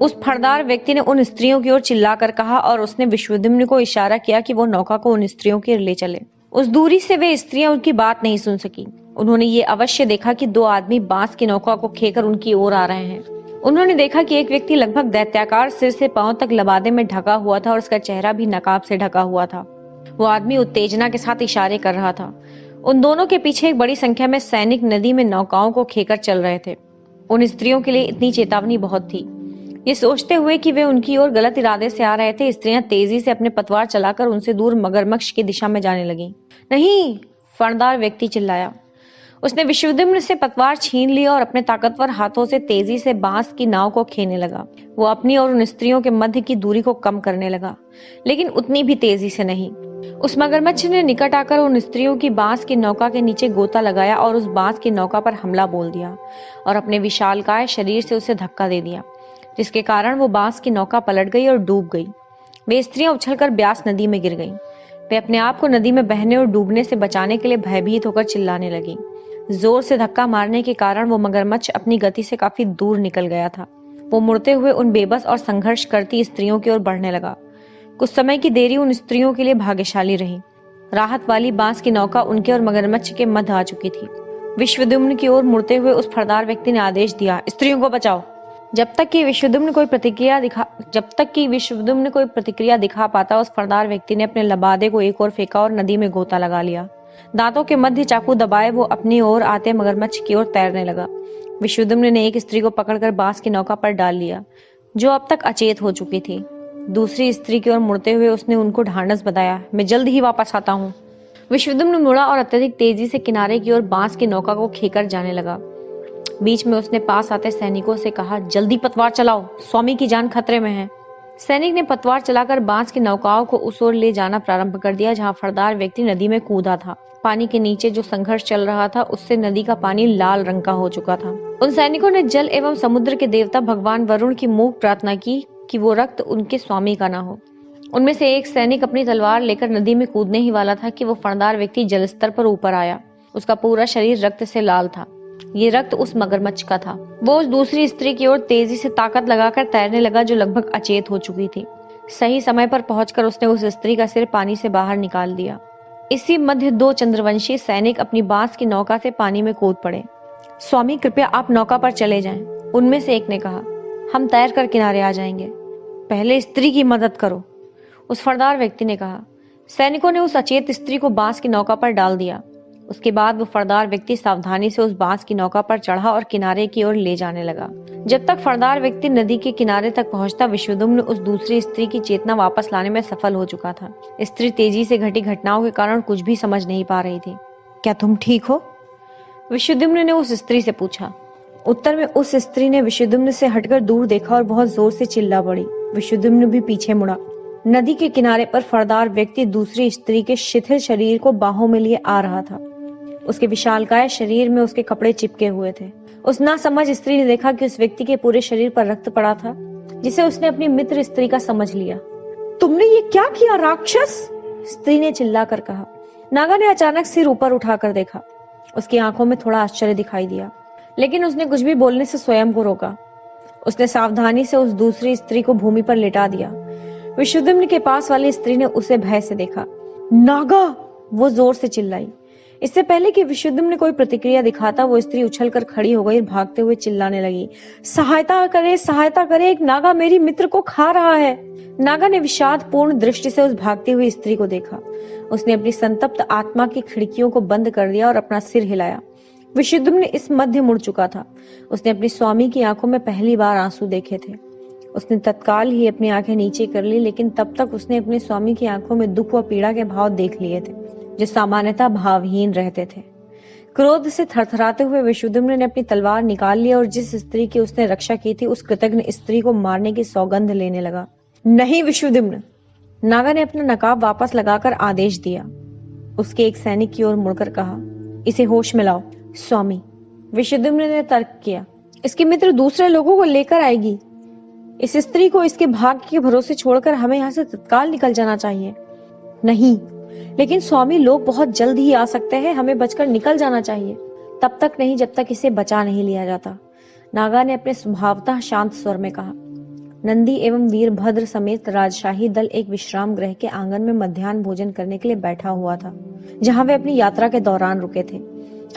[SPEAKER 1] उस फरदार व्यक्ति ने उन स्त्रियों की ओर चिल्लाकर कहा और उसने विश्वद्युम्न को इशारा किया कि वो नौका को उन स्त्रियों की ओर ले चले। उस दूरी से वे स्त्रियां उनकी बात नहीं सुन सकी। उन्होंने ये अवश्य देखा कि 2 आदमी बांस की नौका को खेकर उनकी ओर आ रहे हैं। उन्होंने देखा कि एक व्यक्ति लगभग दैत्याकार सिर से पांव तक लबादे में ढका हुआ था और उसका चेहरा भी नकाब से ढका हुआ था। वो आदमी उत्तेजना के साथ इशारे कर रहा था। उन दोनों के पीछे एक बड़ी संख्या में सैनिक नदी में नौकाओं को खेकर चल रहे थे। उन स्त्रियों के लिए इतनी चेतावनी बहुत थी। ये सोचते हुए कि वे उनकी ओर गलत इरादे से आ रहे थे, स्त्रियां तेजी से अपने पतवार चलाकर उनसे दूर मगरमच्छ की दिशा में जाने लगीं। नहीं, फरदार व्यक्ति चिल्लाया। उसने विश्वद्युम्न से पतवार छीन लिया और अपने ताकतवर हाथों से तेजी से बांस की नाव को खेने लगा। वो अपनी और उन स्त्रियों के मध्य की दूरी को कम करने लगा, लेकिन उतनी भी तेजी से नहीं। उस मगरमच्छ ने निकट आकर उन स्त्रियों की बांस की नौका के नीचे गोता लगाया और उस बांस की नौका पर हमला बोल दिया और अपने विशालकाय शरीर से उसे धक्का दे दिया, जिसके कारण वो बांस की नौका पलट गई और डूब गई। वे स्त्रियां उछलकर ब्यास नदी में गिर गईं। वे अपने आप को नदी में बहने और डूबने से बचाने के लिए भयभीत होकर चिल्लाने लगीं। जोर से धक्का मारने के कारण वो मगरमच्छ अपनी गति से काफी दूर निकल गया था। वो मुड़ते हुए उन बेबस और संघर्ष करती स्त्रियों की ओर बढ़ने लगा। कुछ समय की देरी उन स्त्रियों के लिए भाग्यशाली रही। राहत वाली बांस की नौका उनके और मगरमच्छ के मध्य आ चुकी थी। विश्वद्युम्न की ओर मुड़ते हुए उस फरदार व्यक्ति ने आदेश दिया, स्त्रियों को बचाओ। जब तक कि विश्वद्युम्न कोई प्रतिक्रिया दिखा पाता, उस फरदार व्यक्ति ने अपने लबादे को एक ओर फेंका और नदी में गोता लगा लिया। दांतों के मध्य चाकू दबाए वो अपनी ओर आते मगरमच्छ की ओर तैरने लगा। विश्वद्युम्न ने एक स्त्री को पकड़कर बांस की नौका पर डाल लिया, जो अब तक अचेत हो चुकी थी। दूसरी स्त्री की ओर मुड़ते हुए उसने उनको ढांढस बताया, मैं जल्द ही वापस आता हूँ। विश्वद्युम्न मुड़ा और अत्यधिक तेजी से किनारे की ओर बांस की नौका को खेकर जाने लगा। बीच में उसने पास आते सैनिकों से कहा, जल्दी पतवार चलाओ, स्वामी की जान खतरे में है। सैनिक ने पतवार चलाकर बांस की नौकाओं को उस ओर ले जाना प्रारंभ कर दिया जहां फरदार व्यक्ति नदी में कूदा था। पानी के नीचे जो संघर्ष चल रहा था, उससे नदी का पानी लाल रंग का हो चुका था। उन सैनिकों ने जल एवं समुद्र के देवता भगवान वरुण की मूक प्रार्थना की कि वो रक्त उनके स्वामी का ना हो। उनमें से एक सैनिक अपनी तलवार लेकर नदी में कूदने ही वाला था कि वो फरदार व्यक्ति जलस्तर पर ऊपर आया। उसका पूरा शरीर रक्त से लाल था। ये रक्त उस मगरमच्छ का था। वो उस दूसरी स्त्री की ओर तेजी से ताकत लगाकर तैरने लगा जो लगभग अचेत हो चुकी थी। सही समय पर पहुंचकर उसने उस स्त्री का सिर पानी से बाहर निकाल दिया। इसी मध्य 2 चंद्रवंशी सैनिक अपनी बांस की नौका से पानी में कूद पड़े। स्वामी, कृपया आप नौका पर चले जाएं, उनमें से एक ने कहा। हम तैर कर किनारे आ जाएंगे। पहले स्त्री की मदद करो, उस फरदार व्यक्ति ने कहा। सैनिकों ने उस अचेत स्त्री को बांस की नौका पर डाल दिया। उसके बाद वो फरदार व्यक्ति सावधानी से उस बांस की नौका पर चढ़ा और किनारे की ओर ले जाने लगा। जब तक फरदार व्यक्ति नदी के किनारे तक पहुंचता, विश्वदुम्न उस दूसरी स्त्री की चेतना वापस लाने में सफल हो चुका था। स्त्री तेजी से घटी घटनाओं के कारण कुछ भी समझ नहीं पा रही थी। क्या तुम ठीक हो? विश्वदुम्न ने उस स्त्री से पूछा। उत्तर में उस स्त्री ने विश्वदुम्न से हटकर दूर देखा और बहुत जोर से चिल्ला पड़ी। विश्वदुम्न भी पीछे मुड़ा। नदी के किनारे पर फरदार व्यक्ति दूसरी स्त्री के शिथिल शरीर को बाहों में लिए आ रहा था। उसके विशालकाय शरीर में उसके कपड़े चिपके हुए थे। उस नासमझ स्त्री ने देखा कि उस व्यक्ति के पूरे शरीर पर रक्त पड़ा था, जिसे उसने अपनी मित्र स्त्री का समझ लिया। तुमने ये क्या किया राक्षस? स्त्री ने चिल्लाकर कहा। नागा ने अचानक सिर ऊपर उठाकर देखा। उसकी आंखों में थोड़ा आश्चर्य दिखाई दिया, लेकिन उसने कुछ भी बोलने से स्वयं को रोका। उसने सावधानी से उस दूसरी स्त्री को भूमि पर लेटा दिया। विश्वदुम्न के पास वाली स्त्री ने उसे भय से देखा। नागा! वो जोर से चिल्लाई। इससे पहले कि विश्वदुम्न ने कोई प्रतिक्रिया दिखाता, वो स्त्री उछलकर खड़ी हो गई और भागते हुए चिल्लाने लगी, सहायता करे, एक नागा मेरी मित्र को खा रहा है। नागा ने विषाद पूर्ण दृष्टि से उस भागती हुई स्त्री को देखा। उसने अपनी संतप्त आत्मा की खिड़कियों को बंद कर दिया और अपना सिर हिलाया। विश्वदुम्न इस मध्य मुड़ चुका था। उसने अपने स्वामी की आंखों में पहली बार आंसू देखे थे। उसने तत्काल ही अपनी आंखें नीचे कर ली, लेकिन तब तक उसने अपने स्वामी की आंखों में दुख व पीड़ा के भाव देख लिए थे, जो सामान्यतः भावहीन रहते थे। क्रोध से थरथराते हुए विश्वदुम्न ने अपनी तलवार निकाल ली और जिस स्त्री की उसने रक्षा की थी, उस कृतज्ञ स्त्री को मारने की सौगंध लेने लगा। नहीं विश्वदुम्न! नागा ने अपना नकाब वापस लगाकर आदेश दिया। उसके एक सैनिक की ओर मुड़कर कहा, इसे होश में लाओ। स्वामी, विश्वदुम्न ने तर्क किया, इसकी मित्र दूसरे लोगों को लेकर आएगी। इस स्त्री को इसके भाग्य के भरोसे छोड़कर हमें यहाँ से तत्काल निकल जाना चाहिए। नहीं, लेकिन स्वामी, लोग बहुत जल्द ही आ सकते हैं, हमें बचकर निकल जाना चाहिए। तब तक नहीं जब तक इसे बचा नहीं लिया जाता, नागा ने अपने स्वभावतः शांत स्वर में कहा। नंदी एवं वीरभद्र समेत राजशाही दल एक विश्राम गृह के आंगन में मध्याह्न भोजन करने के लिए बैठा हुआ था, जहां वे अपनी यात्रा के दौरान रुके थे।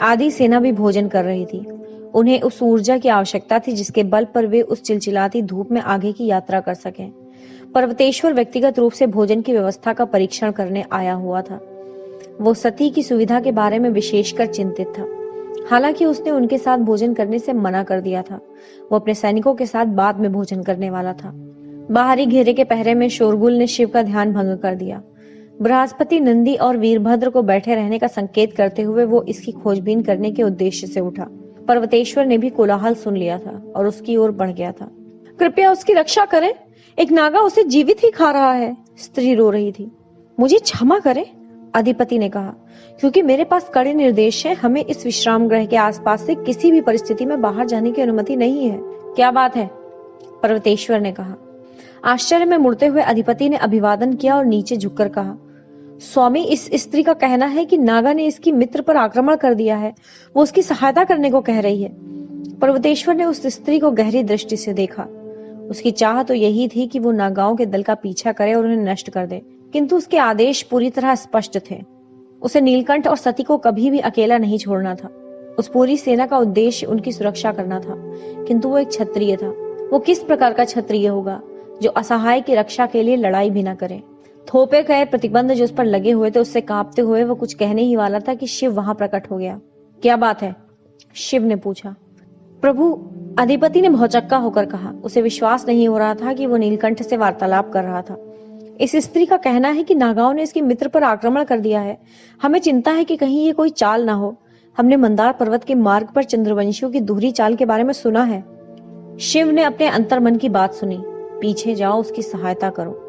[SPEAKER 1] आदि सेना भी भोजन कर रही थी। उन्हें उस ऊर्जा की आवश्यकता थी जिसके बल पर वे उस चिलचिलाती धूप में आगे की यात्रा कर सकें। पर्वतेश्वर व्यक्तिगत रूप से भोजन की व्यवस्था का परीक्षण करने आया हुआ था। वो सती की सुविधा के बारे में विशेषकर चिंतित था। हालांकि उसने उनके साथ भोजन करने से मना कर दिया था। वो अपने सैनिकों के साथ बाद में भोजन करने वाला था। बाहरी घेरे के पहरे में शोरगुल ने शिव का ध्यान भंग कर दिया। बृहस्पति, नंदी और वीरभद्र को बैठे रहने का संकेत करते हुए वो इसकी खोजबीन करने के उद्देश्य से उठा। पर्वतेश्वर ने भी कोलाहल सुन लिया था और उसकी ओर बढ़ गया था। कृपया उसकी रक्षा करें, एक नागा उसे जीवित ही खा रहा है। स्त्री रो रही थी। मुझे क्षमा करें, अधिपति ने कहा, क्योंकि मेरे पास कड़े निर्देश हैं। हमें इस विश्राम गृह के आसपास से किसी भी परिस्थिति में बाहर जाने की अनुमति नहीं है। क्या बात है? पर्वतेश्वर ने कहा। आश्चर्य में मुड़ते हुए अधिपति ने अभिवादन किया और नीचे झुककर कहा, स्वामी, इस स्त्री का कहना है कि नागा ने इसकी मित्र पर आक्रमण कर दिया है। वो उसकी सहायता करने को कह रही है। पर्वतेश्वर ने उस स्त्री को गहरी दृष्टि से देखा। उसकी चाह तो यही थी कि वो नागाओं के दल का पीछा करे और उन्हें नष्ट कर दे, किंतु उसके आदेश पूरी तरह स्पष्ट थे। उसे नीलकंठ और सती को कभी भी अकेला नहीं छोड़ना था। उस पूरी सेना का उद्देश्य उनकी सुरक्षा करना था, किंतु वो एक क्षत्रिय था। वो किस प्रकार का क्षत्रिय होगा जो असहाय की रक्षा के लिए लड़ाई भी न करे? थोपे गए प्रतिबंध जो उस पर लगे हुए थे, उससे कांपते हुए वो कुछ कहने ही वाला था कि शिव वहां प्रकट हो गया। क्या बात है? शिव ने पूछा। प्रभु, अधिपति ने भौचक्का होकर कहा। उसे विश्वास नहीं हो रहा था कि वो नीलकंठ से वार्तालाप कर रहा था। इस स्त्री का कहना है कि नागाओं ने इसके मित्र पर आक्रमण कर दिया है। हमें चिंता है कि कहीं ये कोई चाल ना हो। हमने मंदार पर्वत के मार्ग पर चंद्रवंशियों की दोहरी चाल के बारे में सुना है। शिव ने अपने अंतर्मन की बात सुनी। पीछे जाओ, उसकी सहायता करो।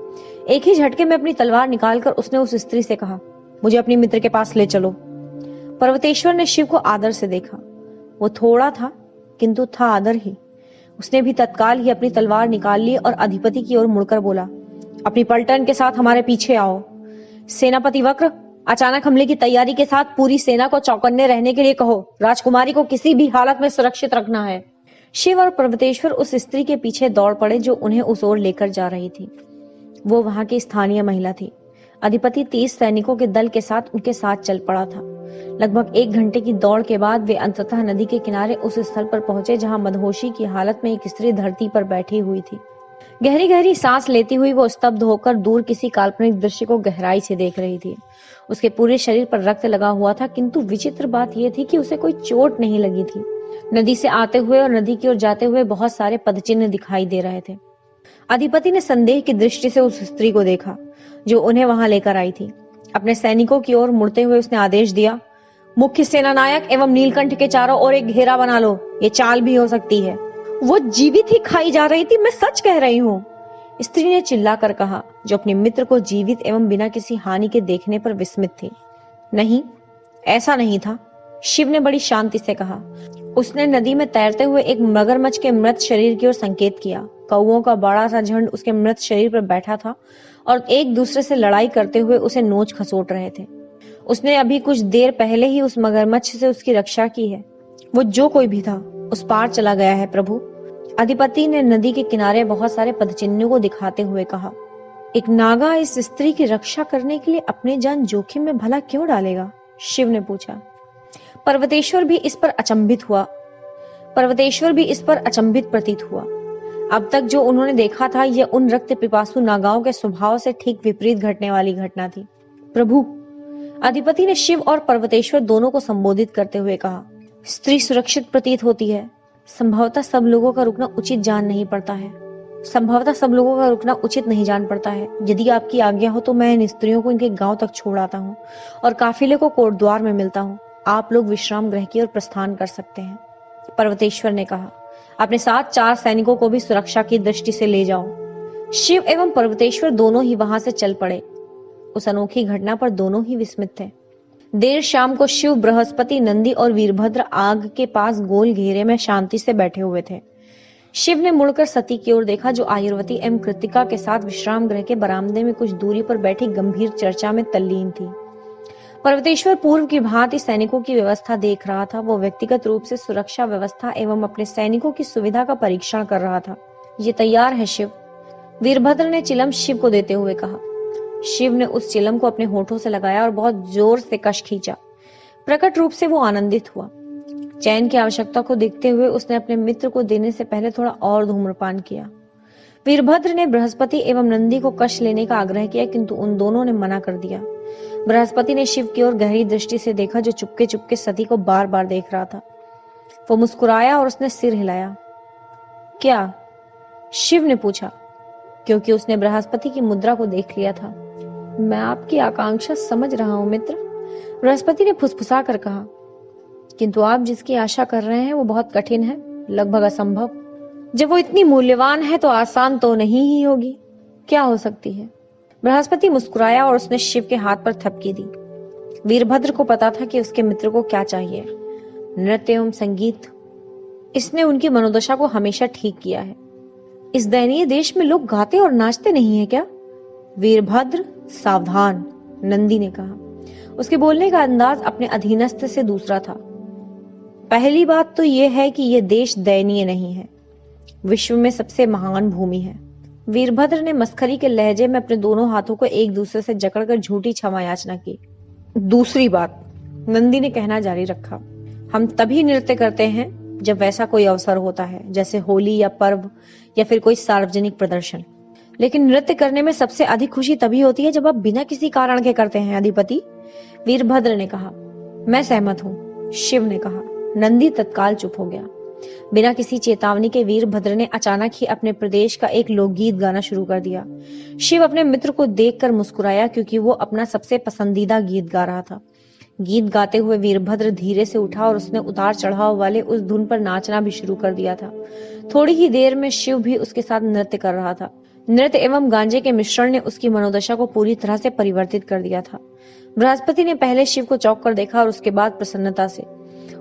[SPEAKER 1] एक ही झटके में अपनी तलवार निकालकर उसने उस स्त्री से कहा, मुझे अपनी मित्र के पास ले चलो। पर्वतेश्वर ने शिव को आदर से देखा। वो थोड़ा था, किंतु था आदर ही। उसने भी तत्काल ही अपनी तलवार निकाल ली और अधिपति की ओर मुड़कर बोला, अपनी पलटन के साथ हमारे पीछे आओ। सेनापति वक्र, अचानक हमले की तैयारी के साथ पूरी सेना को चौकन्ने रहने के लिए कहो। राजकुमारी को किसी भी हालत में सुरक्षित रखना है। शिव और पर्वतेश्वर उस स्त्री के पीछे दौड़ पड़े जो उन्हें उस ओर लेकर जा रही थी। वो वहां की स्थानीय महिला थी। अधिपति 30 सैनिकों के दल के साथ उनके साथ चल पड़ा था। लगभग 1 घंटे की दौड़ के बाद वे अंततः नदी के किनारे उस स्थल पर पहुंचे जहां मदहोशी की हालत में एक स्त्री धरती पर बैठी हुई थी। गहरी गहरी सांस लेती हुई वो स्तब्ध होकर दूर किसी काल्पनिक दृश्य को गहराई से देख रही थी। उसके पूरे शरीर पर रक्त लगा हुआ था, किंतु विचित्र बात यह थी कि उसे कोई चोट नहीं लगी थी। नदी से आते हुए और नदी की ओर जाते हुए बहुत सारे पदचिन्ह दिखाई दे रहे थे। अधिपति ने संदेह की दृष्टि से उस स्त्री को देखा जो उन्हें वहां लेकर आई थी। अपने सैनिकों की ओर मुड़ते हुए उसने आदेश दिया, मुख्य सेनानायक एवं नीलकंठ के चारों ओर एक घेरा बना लो, ये चाल भी हो सकती है। वो जीवित ही खाई जा रही थी, मैं सच कह रही हूँ, स्त्री ने चिल्लाकर कहा, जो अपने मित्र को जीवित एवं बिना किसी हानि के देखने पर विस्मित थी। नहीं, ऐसा नहीं था, शिव ने बड़ी शांति से कहा। उसने नदी में तैरते हुए एक मगरमच्छ के मृत शरीर की ओर संकेत किया। कौओं का बड़ा सा झुंड उसके मृत शरीर पर बैठा था और एक दूसरे से लड़ाई करते हुए उसे नोच खसोट रहे थे। उसने अभी कुछ देर पहले ही उस मगरमच्छ से उसकी रक्षा की है। वो जो कोई भी था उस पार चला गया है प्रभु। अधिपति ने नदी के किनारे बहुत सारे पदचिन्हों को दिखाते हुए कहा। एक नागा इस स्त्री की रक्षा करने के लिए अपनी जान जोखिम में भला क्यों डालेगा? शिव ने पूछा। पर्वतेश्वर भी इस पर अचंभित प्रतीत हुआ। अब तक जो उन्होंने देखा था यह उन रक्त पिपासु नागाओं के स्वभाव से ठीक विपरीत घटने वाली घटना थी। प्रभु, अधिपति ने शिव और पर्वतेश्वर दोनों को संबोधित करते हुए कहा, स्त्री सुरक्षित प्रतीत होती है। संभवतः सब लोगों का रुकना उचित नहीं जान पड़ता है। यदि आपकी आज्ञा हो तो मैं इन स्त्रियों को इनके गांव तक छोड़ आता हूँ और काफिले को कोटद्वार में मिलता हूँ। आप लोग विश्राम गृह की ओर प्रस्थान कर सकते हैं। पर्वतेश्वर ने कहा, अपने साथ 4 सैनिकों को भी सुरक्षा की दृष्टि से ले जाओ। शिव एवं पर्वतेश्वर दोनों ही वहां से चल पड़े। उस अनोखी घटना पर दोनों ही विस्मित थे। देर शाम को शिव, बृहस्पति, नंदी और वीरभद्र आग के पास गोल घेरे में शांति से बैठे हुए थे। शिव ने मुड़कर सती की ओर देखा, जो आयुर्वती एवं कृतिका के साथ विश्राम गृह के बरामदे में कुछ दूरी पर बैठी गंभीर चर्चा में तल्लीन थी। पर्वतेश्वर पूर्व की भांति सैनिकों की व्यवस्था देख रहा था। वो व्यक्तिगत रूप से सुरक्षा व्यवस्था एवं अपने सैनिकों की सुविधा का परीक्षण कर रहा था। ये तैयार है शिव, वीरभद्र ने चिलम शिव को देते हुए कहा। शिव ने उस चिलम को अपने होठों से लगाया और बहुत जोर से कश खींचा। प्रकट रूप से वो आनंदित हुआ। चैन की आवश्यकता को देखते हुए उसने अपने मित्र को देने से पहले थोड़ा और धूम्रपान किया। वीरभद्र ने बृहस्पति एवं नंदी को कश लेने का आग्रह किया, किंतु उन दोनों ने मना कर दिया। बृहस्पति ने शिव की ओर गहरी दृष्टि से देखा, जो चुपके चुपके सती को बार बार देख रहा था। वो मुस्कुराया और उसने सिर हिलाया। क्या? शिव ने पूछा, क्योंकि उसने बृहस्पति की मुद्रा को देख लिया था। मैं आपकी आकांक्षा समझ रहा हूं मित्र, बृहस्पति ने फुसफुसा कर कहा, किंतु आप जिसकी आशा कर रहे हैं वो बहुत कठिन है, लगभग असंभव। जब वो इतनी मूल्यवान है तो आसान तो नहीं ही होगी। क्या हो सकती है? बृहस्पति मुस्कुराया और उसने शिव के हाथ पर थपकी दी। वीरभद्र को पता था कि उसके मित्र को क्या चाहिए। नृत्य एवं संगीत, इसने उनकी मनोदशा को हमेशा ठीक किया है। इस दयनीय देश में लोग गाते और नाचते नहीं है क्या? वीरभद्र सावधान, नंदी ने कहा। उसके बोलने का अंदाज अपने अधीनस्थ से दूसरा था। पहली बात तो यह है कि यह देश दयनीय नहीं है, विश्व में सबसे महान भूमि है। वीरभद्र ने मस्खरी के लहजे में अपने दोनों हाथों को एक दूसरे से जकड़कर झूठी क्षमा याचना की। दूसरी बात, नंदी ने कहना जारी रखा, हम तभी नृत्य करते हैं जब वैसा कोई अवसर होता है, जैसे होली या पर्व या फिर कोई सार्वजनिक प्रदर्शन। लेकिन नृत्य करने में सबसे अधिक खुशी तभी होती है जब आप बिना किसी कारण के करते हैं अधिपति, वीरभद्र ने कहा। मैं सहमत हूँ, शिव ने कहा। नंदी तत्काल चुप हो गया। बिना किसी चेतावनी के वीरभद्र ने अचानक ही अपने प्रदेश का एक लोकगीत गाना शुरू कर दिया। शिव अपने मित्र को देखकर मुस्कुराया, क्योंकि वो अपना सबसे पसंदीदा गीत गा रहा था। गीत गाते हुए वीरभद्र धीरे से उठा और उसने उतार चढ़ाव वाले उस धुन पर नाचना भी शुरू कर दिया था। थोड़ी ही देर में शिव भी उसके साथ नृत्य कर रहा था। नृत्य एवं गांजे के मिश्रण ने उसकी मनोदशा को पूरी तरह से परिवर्तित कर दिया था। बृहस्पति ने पहले शिव को चौंक कर देखा और उसके बाद प्रसन्नता से।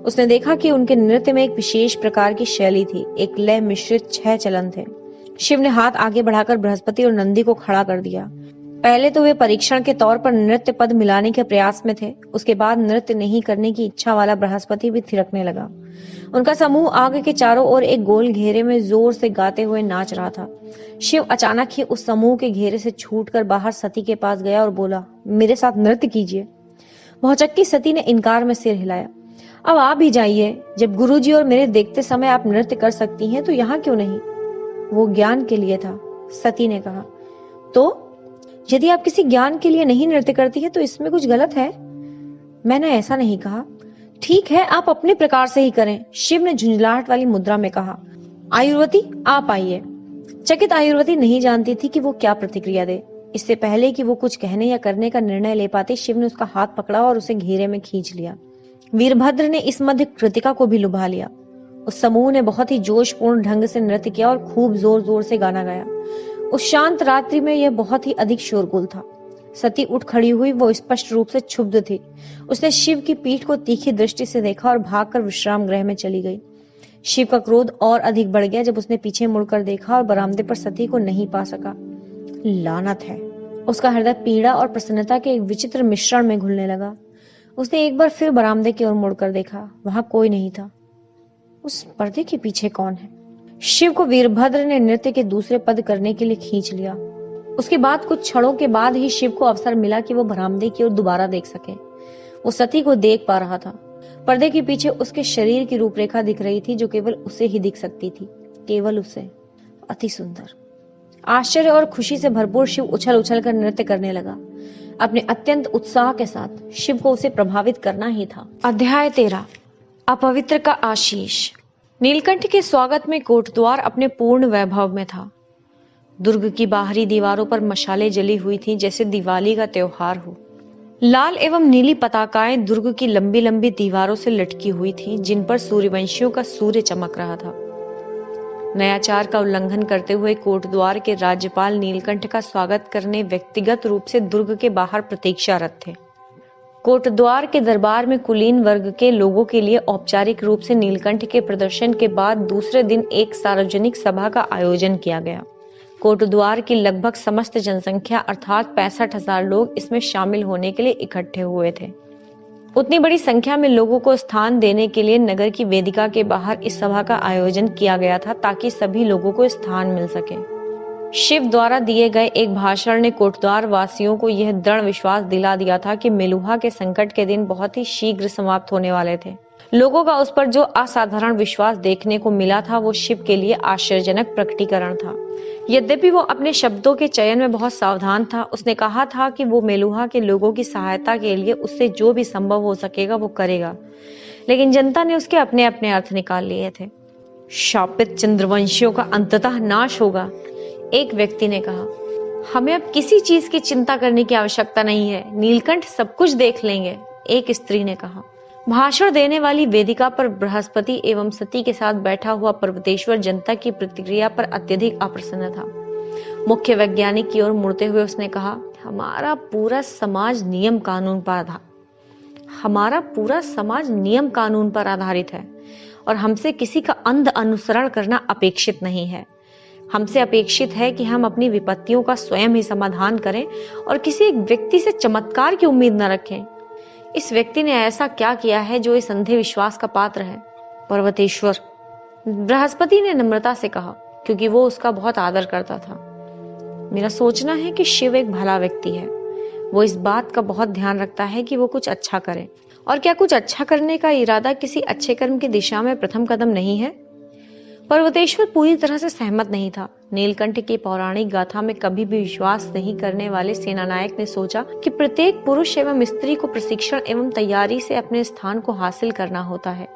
[SPEAKER 1] उसने देखा कि उनके नृत्य में एक विशेष प्रकार की शैली थी, एक लय मिश्रित 6 चलन थे। शिव ने हाथ आगे बढ़ाकर बृहस्पति और नंदी को खड़ा कर दिया। पहले तो वे परीक्षण के तौर पर नृत्य पद मिलाने के प्रयास में थे। उसके बाद नृत्य नहीं करने की इच्छा वाला बृहस्पति भी थिरकने लगा। उनका समूह आग के चारों ओर एक गोल घेरे में जोर से गाते हुए नाच रहा था। शिव अचानक ही उस समूह के घेरे से छूटकर बाहर सती के पास गया और बोला, मेरे साथ नृत्य कीजिए। भौचक्की सती ने इनकार में सिर हिलाया। अब आप भी जाइए, जब गुरुजी और मेरे देखते समय आप नृत्य कर सकती हैं तो यहाँ क्यों नहीं? वो ज्ञान के लिए था, सती ने कहा। तो यदि आप किसी ज्ञान के लिए नहीं नृत्य करती है तो इसमें कुछ गलत है? मैंने ऐसा नहीं कहा। ठीक है, आप अपने प्रकार से ही करें, शिव ने झुंझलाहट वाली मुद्रा में कहा। आयुर्वती, आप आइए। चकित आयुर्वती नहीं जानती थी कि वो क्या प्रतिक्रिया दे। इससे पहले कि वो कुछ कहने या करने का निर्णय ले पाती, शिव ने उसका हाथ पकड़ा और उसे घेरे में खींच लिया। वीरभद्र ने इस मध्य कृतिका को भी लुभा लिया। उस समूह ने बहुत ही जोशपूर्ण ढंग से नृत्य किया और खूब जोर जोर से गाना गाया। उस शांत रात्रि में यह बहुत ही अधिक शोरगुल था। सती उठ खड़ी हुई, वो स्पष्ट रूप से क्षुब्ध थी। उसने शिव की पीठ को तीखी दृष्टि से देखा और भागकर विश्राम गृह में चली गई। शिव का क्रोध और अधिक बढ़ गया जब उसने पीछे मुड़कर देखा और बरामदे पर सती को नहीं पा सका। लानत है। उसका हृदय पीड़ा और प्रसन्नता के एक विचित्र मिश्रण में घुलने लगा। उसने एक बार फिर बरामदे की ओर मुड़कर देखा। वहां कोई नहीं था। उस पर्दे के पीछे कौन है? शिव को वीरभद्र ने नृत्य के दूसरे पद करने के लिए खींच लिया। उसके बाद कुछ क्षणों के बाद ही शिव को अवसर मिला कि वो बरामदे की ओर दोबारा देख सके। वो सती को देख पा रहा था। पर्दे के पीछे उसके शरीर की रूपरेखा दिख रही थी जो केवल उसे ही दिख सकती थी, केवल उसे। अति सुंदर। आश्चर्य और खुशी से भरपूर शिव उछल उछल कर नृत्य करने लगा। अपने अत्यंत उत्साह के साथ शिव को उसे प्रभावित करना ही था। अध्याय 13। अपवित्र का आशीष। नीलकंठ के स्वागत में कोटद्वार अपने पूर्ण वैभव में था। दुर्ग की बाहरी दीवारों पर मशालें जली हुई थीं जैसे दिवाली का त्योहार हो। लाल एवं नीली पताकाएं दुर्ग की लंबी लंबी दीवारों से लटकी हुई थीं, जिन पर सूर्यवंशियों का सूर्य चमक रहा था। नयाचार का उल्लंघन करते हुए कोटद्वार के राज्यपाल नीलकंठ का स्वागत करने व्यक्तिगत रूप से दुर्ग के बाहर प्रतीक्षारत थे। कोटद्वार के दरबार में कुलीन वर्ग के लोगों के लिए औपचारिक रूप से नीलकंठ के प्रदर्शन के बाद दूसरे दिन एक सार्वजनिक सभा का आयोजन किया गया। कोटद्वार की लगभग समस्त जनसंख्या अर्थात 65,000 लोग इसमें शामिल होने के लिए इकट्ठे हुए थे। उतनी बड़ी संख्या में लोगों को स्थान देने के लिए नगर की वेदिका के बाहर इस सभा का आयोजन किया गया था ताकि सभी लोगों को स्थान मिल सके। शिव द्वारा दिए गए एक भाषण ने कोटद्वार वासियों को यह दृढ़ विश्वास दिला दिया था कि मेलुहा के संकट के दिन बहुत ही शीघ्र समाप्त होने वाले थे। लोगों का उस पर जो असाधारण विश्वास देखने को मिला था वो शिव के लिए आश्चर्यजनक प्रकटीकरण था। यद्यपि वो अपने शब्दों के चयन में बहुत सावधान था, उसने कहा था कि वो मेलुहा के लोगों की सहायता के लिए उससे जो भी संभव हो सकेगा वो करेगा, लेकिन जनता ने उसके अपने अपने अर्थ निकाल लिए थे। शापित चंद्रवंशियों का अंततः नाश होगा, एक व्यक्ति ने कहा। हमें अब किसी चीज की चिंता करने की आवश्यकता नहीं है, नीलकंठ सब कुछ देख लेंगे, एक स्त्री ने कहा। भाषण देने वाली वेदिका पर बृहस्पति एवं सती के साथ बैठा हुआ पर्वतेश्वर जनता की प्रतिक्रिया पर अत्यधिक अप्रसन्न था। मुख्य वैज्ञानिक की ओर मुड़ते हुए उसने कहा, हमारा पूरा समाज नियम कानून पर आधारित है और हमसे किसी का अंध अनुसरण करना अपेक्षित नहीं है। हमसे अपेक्षित है कि हम अपनी विपत्तियों का स्वयं ही समाधान करें और किसी एक व्यक्ति से चमत्कार की उम्मीद न रखें। इस व्यक्ति ने ऐसा क्या किया है जो इस अंधे विश्वास का पात्र है? पर्वतेश्वर, बृहस्पति ने नम्रता से कहा, क्योंकि वो उसका बहुत आदर करता था। मेरा सोचना है कि शिव एक भला व्यक्ति है। वो इस बात का बहुत ध्यान रखता है कि वो कुछ अच्छा करे। और क्या कुछ अच्छा करने का इरादा किसी अच्छे कर्म की दिशा में प्रथम कदम नहीं है? पर्वतेश्वर पूरी तरह से सहमत नहीं था। नीलकंठ की पौराणिक गाथा में कभी भी विश्वास नहीं करने वाले सेनानायक ने सोचा कि प्रत्येक पुरुष एवं स्त्री को प्रशिक्षण एवं तैयारी से अपने स्थान को हासिल करना होता है,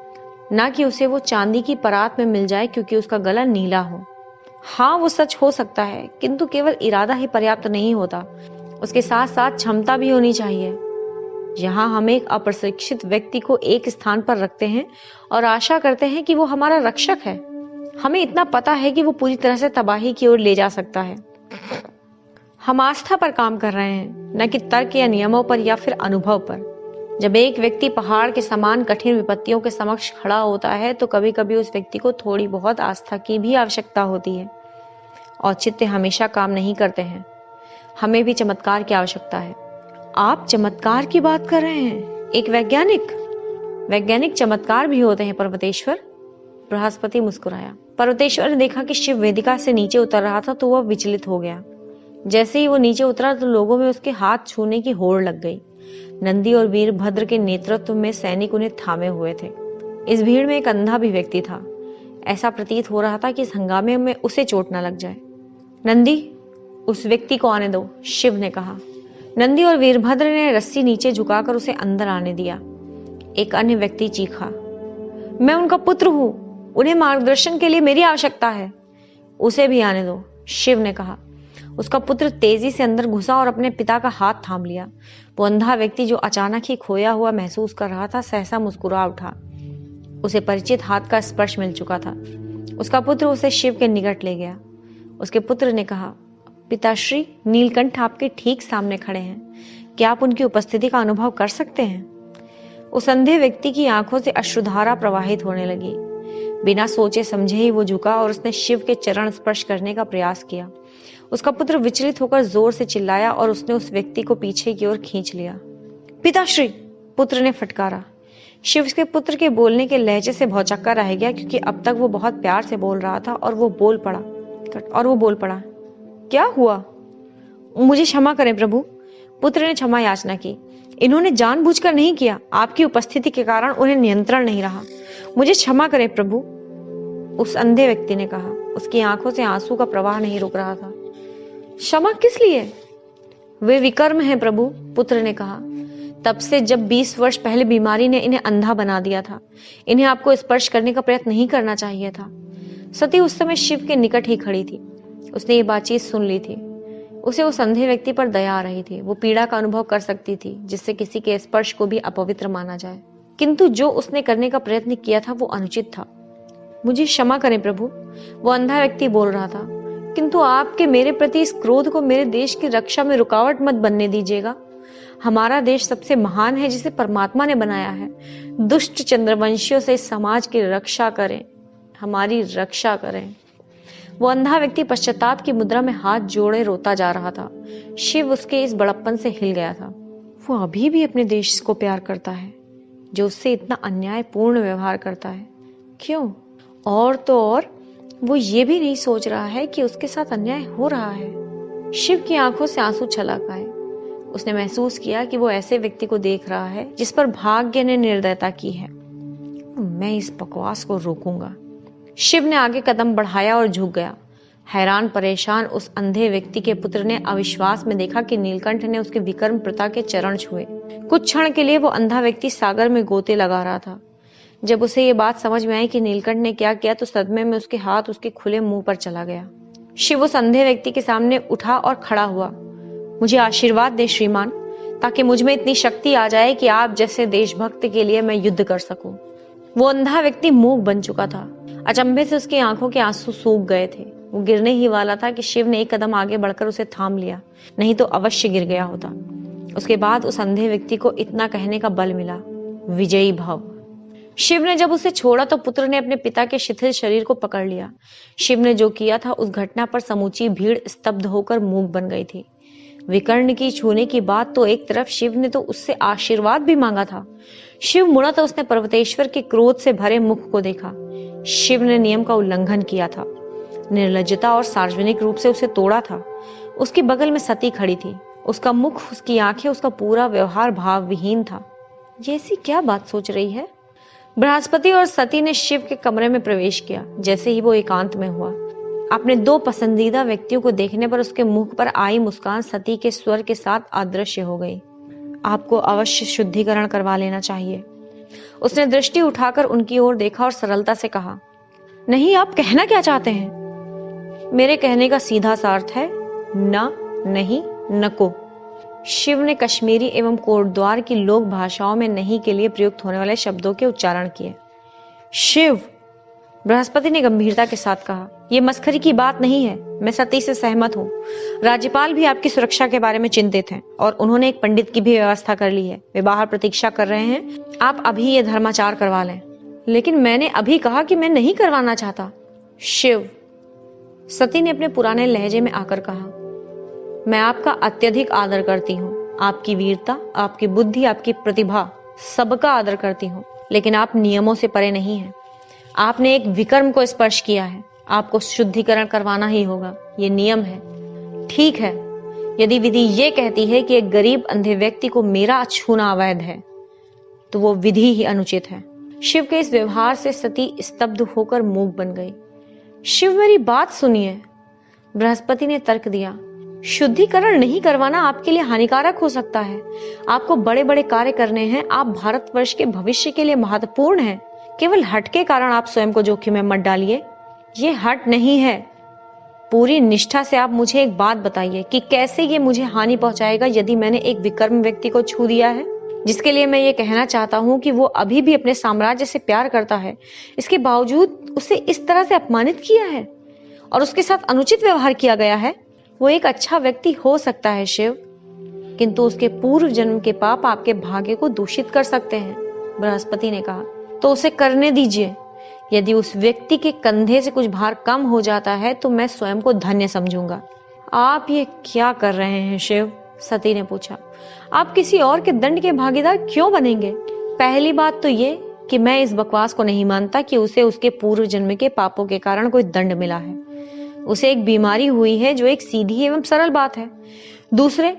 [SPEAKER 1] न कि उसे वो चांदी की परात में मिल जाए क्योंकि उसका गला नीला हो। हाँ, वो सच हो सकता है, किंतु केवल इरादा ही पर्याप्त नहीं होता, उसके साथ साथ क्षमता भी होनी चाहिए। यहाँ हम एक अप्रशिक्षित व्यक्ति को एक स्थान पर रखते हैं और आशा करते हैं कि वो हमारा रक्षक है। हमें इतना पता है कि वो पूरी तरह से तबाही की ओर ले जा सकता है। हम आस्था पर काम कर रहे हैं, न कि तर्क या नियमों पर या फिर अनुभव पर। जब एक व्यक्ति पहाड़ के समान कठिन विपत्तियों के समक्ष खड़ा होता है तो कभी कभी उस व्यक्ति को थोड़ी बहुत आस्था की भी आवश्यकता होती है। औचित्य हमेशा काम नहीं करते हैं, हमें भी चमत्कार की आवश्यकता है। आप चमत्कार की बात कर रहे हैं? एक वैज्ञानिक चमत्कार भी होते हैं पर्वतेश्वर। बृहस्पति मुस्कुराया। पर्वतेश्वर ने देखा कि शिव वेदिका से नीचे उतर रहा था तो वह विचलित हो गया। जैसे ही वो नीचे उतरा तो लोगों में उसके हाथ छूने की होड़ लग गई। नंदी और वीरभद्र के नेतृत्व में सैनिक उन्हें थामे हुए थे। इस भीड़ में एक अंधा भी व्यक्ति था। ऐसा प्रतीत हो रहा था कि इस हंगामे में उसे चोट न लग जाए। नंदी, उस व्यक्ति को आने दो, शिव ने कहा। नंदी और वीरभद्र ने रस्सी नीचे झुकाकर उसे अंदर आने दिया। एक अन्य व्यक्ति चीखा, मैं उनका पुत्र हूं, उन्हें मार्गदर्शन के लिए मेरी आवश्यकता है। उसे भी आने दो, शिव ने कहा। उसका पुत्र तेजी से अंदर घुसा और अपने पिता का हाथ थाम लिया। वो अंधा व्यक्ति, जो अचानक ही खोया हुआ महसूस कर रहा था, सहसा मुस्कुरा उठा। उसे परिचित हाथ का स्पर्श मिल चुका था। उसका पुत्र उसे शिव के निकट ले गया। उसके पुत्र ने कहा, पिताश्री, नीलकंठ आपके ठीक सामने खड़े हैं। क्या आप उनकी उपस्थिति का अनुभव कर सकते हैं? उस अंधे व्यक्ति की आंखों से अश्रुधारा प्रवाहित होने लगी। बिना सोचे समझे ही वो झुका और उसने शिव के चरण स्पर्श करने का प्रयास किया। उसका पुत्र विचलित होकर जोर से चिल्लाया और उसने उस व्यक्ति को पीछे की ओर खींच लिया। पिताश्री, पुत्र ने फटकारा। शिव के पुत्र के बोलने के लहजे से भौचक्का रह गया, क्योंकि अब तक वो बहुत प्यार से बोल रहा था और वो बोल पड़ा, क्या हुआ? मुझे क्षमा करें प्रभु, पुत्र ने क्षमा याचना की। इन्होंने जानबूझकर नहीं किया, आपकी उपस्थिति के कारण उन्हें नियंत्रण नहीं रहा। मुझे क्षमा करें प्रभु, उस अंधे व्यक्ति ने कहा। उसकी आंखों से आंसू का प्रवाह नहीं रुक रहा था। क्षमा किस लिए? वे विकर्म हैं प्रभु, पुत्र ने कहा। तब से जब 20 वर्ष पहले बीमारी ने इन्हें अंधा बना दिया था, इन्हें आपको स्पर्श करने का प्रयत्न नहीं करना चाहिए था। सती उस समय शिव के निकट ही खड़ी थी। उसने ये बातचीत सुन ली थी। उसे उस अंधे व्यक्ति पर दया आ रही थी। वो पीड़ा का अनुभव कर सकती थी, जिससे किसी के स्पर्श को भी अपवित्र माना जाए। किंतु जो उसने करने का प्रयत्न किया था वो अनुचित था। मुझे क्षमा करें प्रभु, वो अंधा व्यक्ति बोल रहा था, किंतु आपके मेरे प्रति इस क्रोध को मेरे देश की रक्षा में रुकावट मत बनने दीजिएगा। हमारा देश सबसे महान है, जिसे परमात्मा ने बनाया है। दुष्ट चंद्रवंशियों से इस समाज की रक्षा करें, हमारी रक्षा करें। वो अंधा व्यक्ति पश्चाताप की मुद्रा में हाथ जोड़े रोता जा रहा था। शिव उसके इस बड़प्पन से हिल गया था। वो अभी भी अपने देश को प्यार करता है, जो उससे इतना अन्यायपूर्ण व्यवहार करता है। क्यों? और तो और वो ये भी नहीं सोच रहा है कि उसके साथ अन्याय हो रहा है। शिव की आंखों से आंसू छलक आए। उसने महसूस किया कि वो ऐसे व्यक्ति को देख रहा है जिस पर भाग्य ने निर्दयता की है। मैं इस बकवास को रोकूंगा। शिव ने आगे कदम बढ़ाया और झुक गया। हैरान परेशान उस अंधे व्यक्ति के पुत्र ने अविश्वास में देखा कि नीलकंठ ने उसके विकर्म पिता के चरण छुए। कुछ क्षण के लिए वो अंधा व्यक्ति सागर में गोते लगा रहा था। जब उसे ये बात समझ में आई कि नीलकंठ ने क्या किया, तो सदमे में उसके हाथ उसके खुले मुंह पर चला गया। शिव उस अंधे व्यक्ति के सामने उठा और खड़ा हुआ। मुझे आशीर्वाद दे श्रीमान, ताकि मुझ में इतनी शक्ति आ जाए कि आप जैसे देशभक्त के लिए मैं युद्ध कर सकूं। वो अंधा व्यक्ति मूक बन चुका था। अचंभे से उसकी आंखों के आंसू सूख गए थे। वो गिरने ही वाला था कि शिव ने एक कदम आगे बढ़कर उसे थाम लिया, नहीं तो अवश्य गिर गया होता। उसके बाद उस अंधे व्यक्ति को इतना कहने का बल मिला, विजयी भव। शिव ने जब उसे छोड़ा तो पुत्र ने अपने पिता के शिथिल शरीर को पकड़ लिया। शिव ने जो किया था, उस घटना पर समूची भीड़ स्तब्ध होकर मूक बन गई थी। विकर्ण की छूने की बात तो एक तरफ, शिव ने तो उससे आशीर्वाद भी मांगा था। शिव मुड़ा तो उसने पर्वतेश्वर के क्रोध से भरे मुख को देखा। शिव ने नियम का उल्लंघन किया था, निर्लज्जता और सार्वजनिक रूप से उसे तोड़ा था। उसके बगल में सती खड़ी थी। उसका मुख, उसकी आंखें, उसका पूरा व्यवहार भाव विहीन था। ये ऐसी क्या बात सोच रही है? बृहस्पति और सती ने शिव के कमरे में प्रवेश किया। जैसे ही वो एकांत में हुआ, अपने दो पसंदीदा व्यक्तियों को देखने पर उसके मुख पर आई मुस्कान सती के स्वर के साथ अदृश्य हो गई। आपको अवश्य शुद्धिकरण करवा लेना चाहिए। उसने दृष्टि उठाकर उनकी ओर देखा और सरलता से कहा, नहीं, आप कहना क्या चाहते हैं? मेरे कहने का सीधा सा अर्थ है न, नहीं, नको। शिव ने कश्मीरी एवं कोटद्वार की लोक भाषाओं में नहीं के लिए प्रयुक्त होने वाले शब्दों के उच्चारण किए। शिव, बृहस्पति ने गंभीरता के साथ कहा, यह मस्खरी की बात नहीं है। मैं सती से सहमत हूँ। राज्यपाल भी आपकी सुरक्षा के बारे में चिंतित हैं और उन्होंने एक पंडित की भी व्यवस्था कर ली है। वे बाहर प्रतीक्षा कर रहे हैं। आप अभी ये धर्माचार करवा लें। लेकिन मैंने अभी कहा कि मैं नहीं करवाना चाहता। शिव, सती ने अपने पुराने लहजे में आकर कहा, मैं आपका अत्यधिक आदर करती हूँ। आपकी वीरता, आपकी बुद्धि, आपकी प्रतिभा, सबका आदर करती हूँ। लेकिन आप नियमों से परे नहीं हैं। आपने एक विकर्म को स्पर्श किया है। आपको शुद्धिकरण करवाना ही होगा। ये नियम है। ठीक है, यदि विधि ये कहती है कि एक गरीब अंधे व्यक्ति को मेरा छूना अवैध है, तो वो विधि ही अनुचित है। शिव के इस व्यवहार से सती स्तब्ध होकर मूक बन गई। शिव, मेरी बात सुनिए। बृहस्पति ने तर्क दिया, शुद्धिकरण नहीं करवाना आपके लिए हानिकारक हो सकता है। आपको बड़े बड़े कार्य करने हैं। आप भारतवर्ष के भविष्य के लिए महत्वपूर्ण हैं। केवल हट के कारण आप स्वयं को जोखिम में मत डालिए। ये हट नहीं है। पूरी निष्ठा से आप मुझे एक बात बताइए कि कैसे ये मुझे हानि पहुंचाएगा यदि मैंने एक विकर्म व्यक्ति को छू दिया है, जिसके लिए मैं ये कहना चाहता हूँ कि वो अभी भी अपने साम्राज्य से प्यार करता है। इसके बावजूद उसे इस तरह से अपमानित किया है और उसके साथ अनुचित व्यवहार किया गया है। वो एक अच्छा व्यक्ति हो सकता है शिव, किंतु उसके पूर्व जन्म के पाप आपके भाग्य को दूषित कर सकते हैं। बृहस्पति ने कहा, तो उसे करने दीजिए। यदि उस व्यक्ति के कंधे से कुछ भार कम हो जाता है तो मैं स्वयं को धन्य समझूंगा। आप ये क्या कर रहे हैं शिव? सती ने पूछा। आप किसी और के दंड के भागीदार क्यों बनेंगे? पहली बात तो ये कि मैं इस बकवास को नहीं मानता कि उसे उसके पूर्व जन्म के पापों के कारण कोई दंड मिला है। उसे एक बीमारी हुई है जो एक सीधी एवं सरल बात है। दूसरे,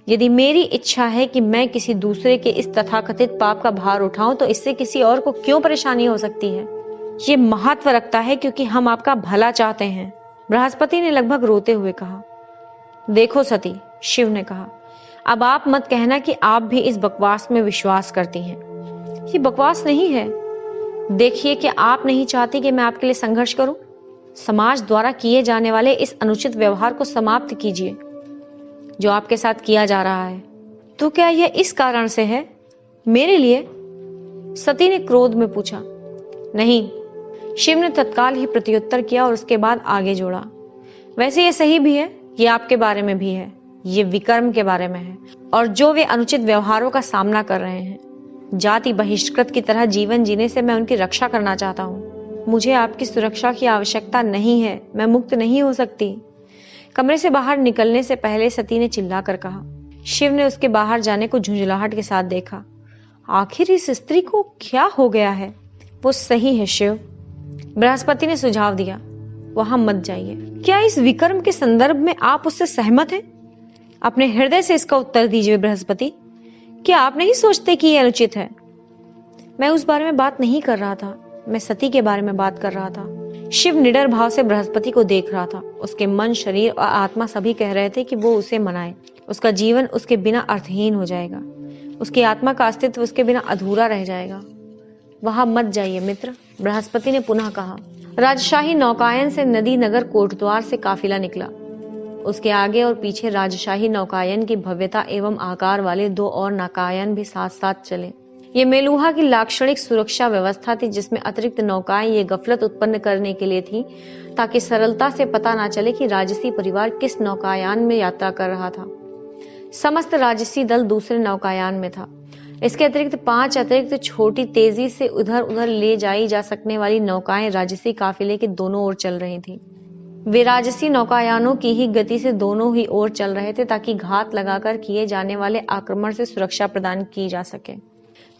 [SPEAKER 1] यदि मेरी इच्छा है कि मैं किसी दूसरे के इस तथाकथित पाप का भार उठाऊं तो इससे किसी और को क्यों परेशानी हो सकती है? ये महत्व रखता है क्योंकि हम आपका भला चाहते हैं। बृहस्पति ने लगभग रोते हुए कहा। देखो सती, शिव ने कहा, अब आप मत कहना कि आप भी इस बकवास में विश्वास करती हैं। ये बकवास नहीं है। देखिए कि आप नहीं चाहती कि मैं आपके लिए संघर्ष करूं। समाज द्वारा किए जाने वाले इस अनुचित व्यवहार को समाप्त कीजिए जो आपके साथ किया जा रहा है। तो क्या यह इस कारण से है? मेरे लिए? सती ने क्रोध में पूछा। नहीं, शिव ने तत्काल ही प्रत्युत्तर किया और उसके बाद आगे जोड़ा। वैसे ये सही भी है, ये आपके बारे में भी है, ये विकर्म के बारे में है और जो वे अनुचित व्यवहारों का सामना कर रहे हैं। जाति बहिष्कृत की तरह जीवन जीने से मैं उनकी रक्षा करना चाहता हूँ। मुझे आपकी सुरक्षा की आवश्यकता नहीं है। मैं मुक्त नहीं हो सकती। कमरे से बाहर निकलने से पहले सती ने चिल्लाकर कहा। शिव ने उसके बाहर जाने को झुंझलाहट के साथ देखा। आखिर इस स्त्री को क्या हो गया है? वो सही है शिव, बृहस्पति ने सुझाव दिया। वहां मत जाइए। क्या इस विकर्म के संदर्भ में आप उससे सहमत हैं? अपने हृदय से इसका उत्तर दीजिए बृहस्पति। क्या आप नहीं सोचते कि यह अनुचित है? मैं उस बारे में बात नहीं कर रहा था, मैं सती के बारे में बात कर रहा था। शिव निडर भाव से बृहस्पति को देख रहा था। उसके मन, शरीर और आत्मा सभी कह रहे थे कि वो उसे मनाए। उसका जीवन उसके बिना अर्थहीन हो जाएगा। उसकी आत्मा का अस्तित्व उसके बिना अधूरा रह जाएगा। वहां मत जाइए मित्र, बृहस्पति ने पुनः कहा। राजशाही नौकायन से नदी नगर कोटद्वार से काफिला निकला। उसके आगे और पीछे राजशाही नौकायन की भव्यता एवं आकार वाले दो और नौकायन भी साथ साथ चले। ये मेलुहा की लाक्षणिक सुरक्षा व्यवस्था थी, जिसमें अतिरिक्त नौकाएं ये गफलत उत्पन्न करने के लिए थी ताकि सरलता से पता ना चले कि राजसी परिवार किस नौकायान में यात्रा कर रहा था। समस्त राजसी दल दूसरे नौकायान में था। इसके अतिरिक्त 5 अतिरिक्त छोटी, तेजी से उधर उधर ले जाई जा सकने वाली नौकाएं राजसी काफिले के दोनों ओर चल रही थीं। वे राजसी नौकायानों की ही गति से दोनों ही ओर चल रहे थे ताकि घात लगाकर किए जाने वाले आक्रमण से सुरक्षा प्रदान की जा सके।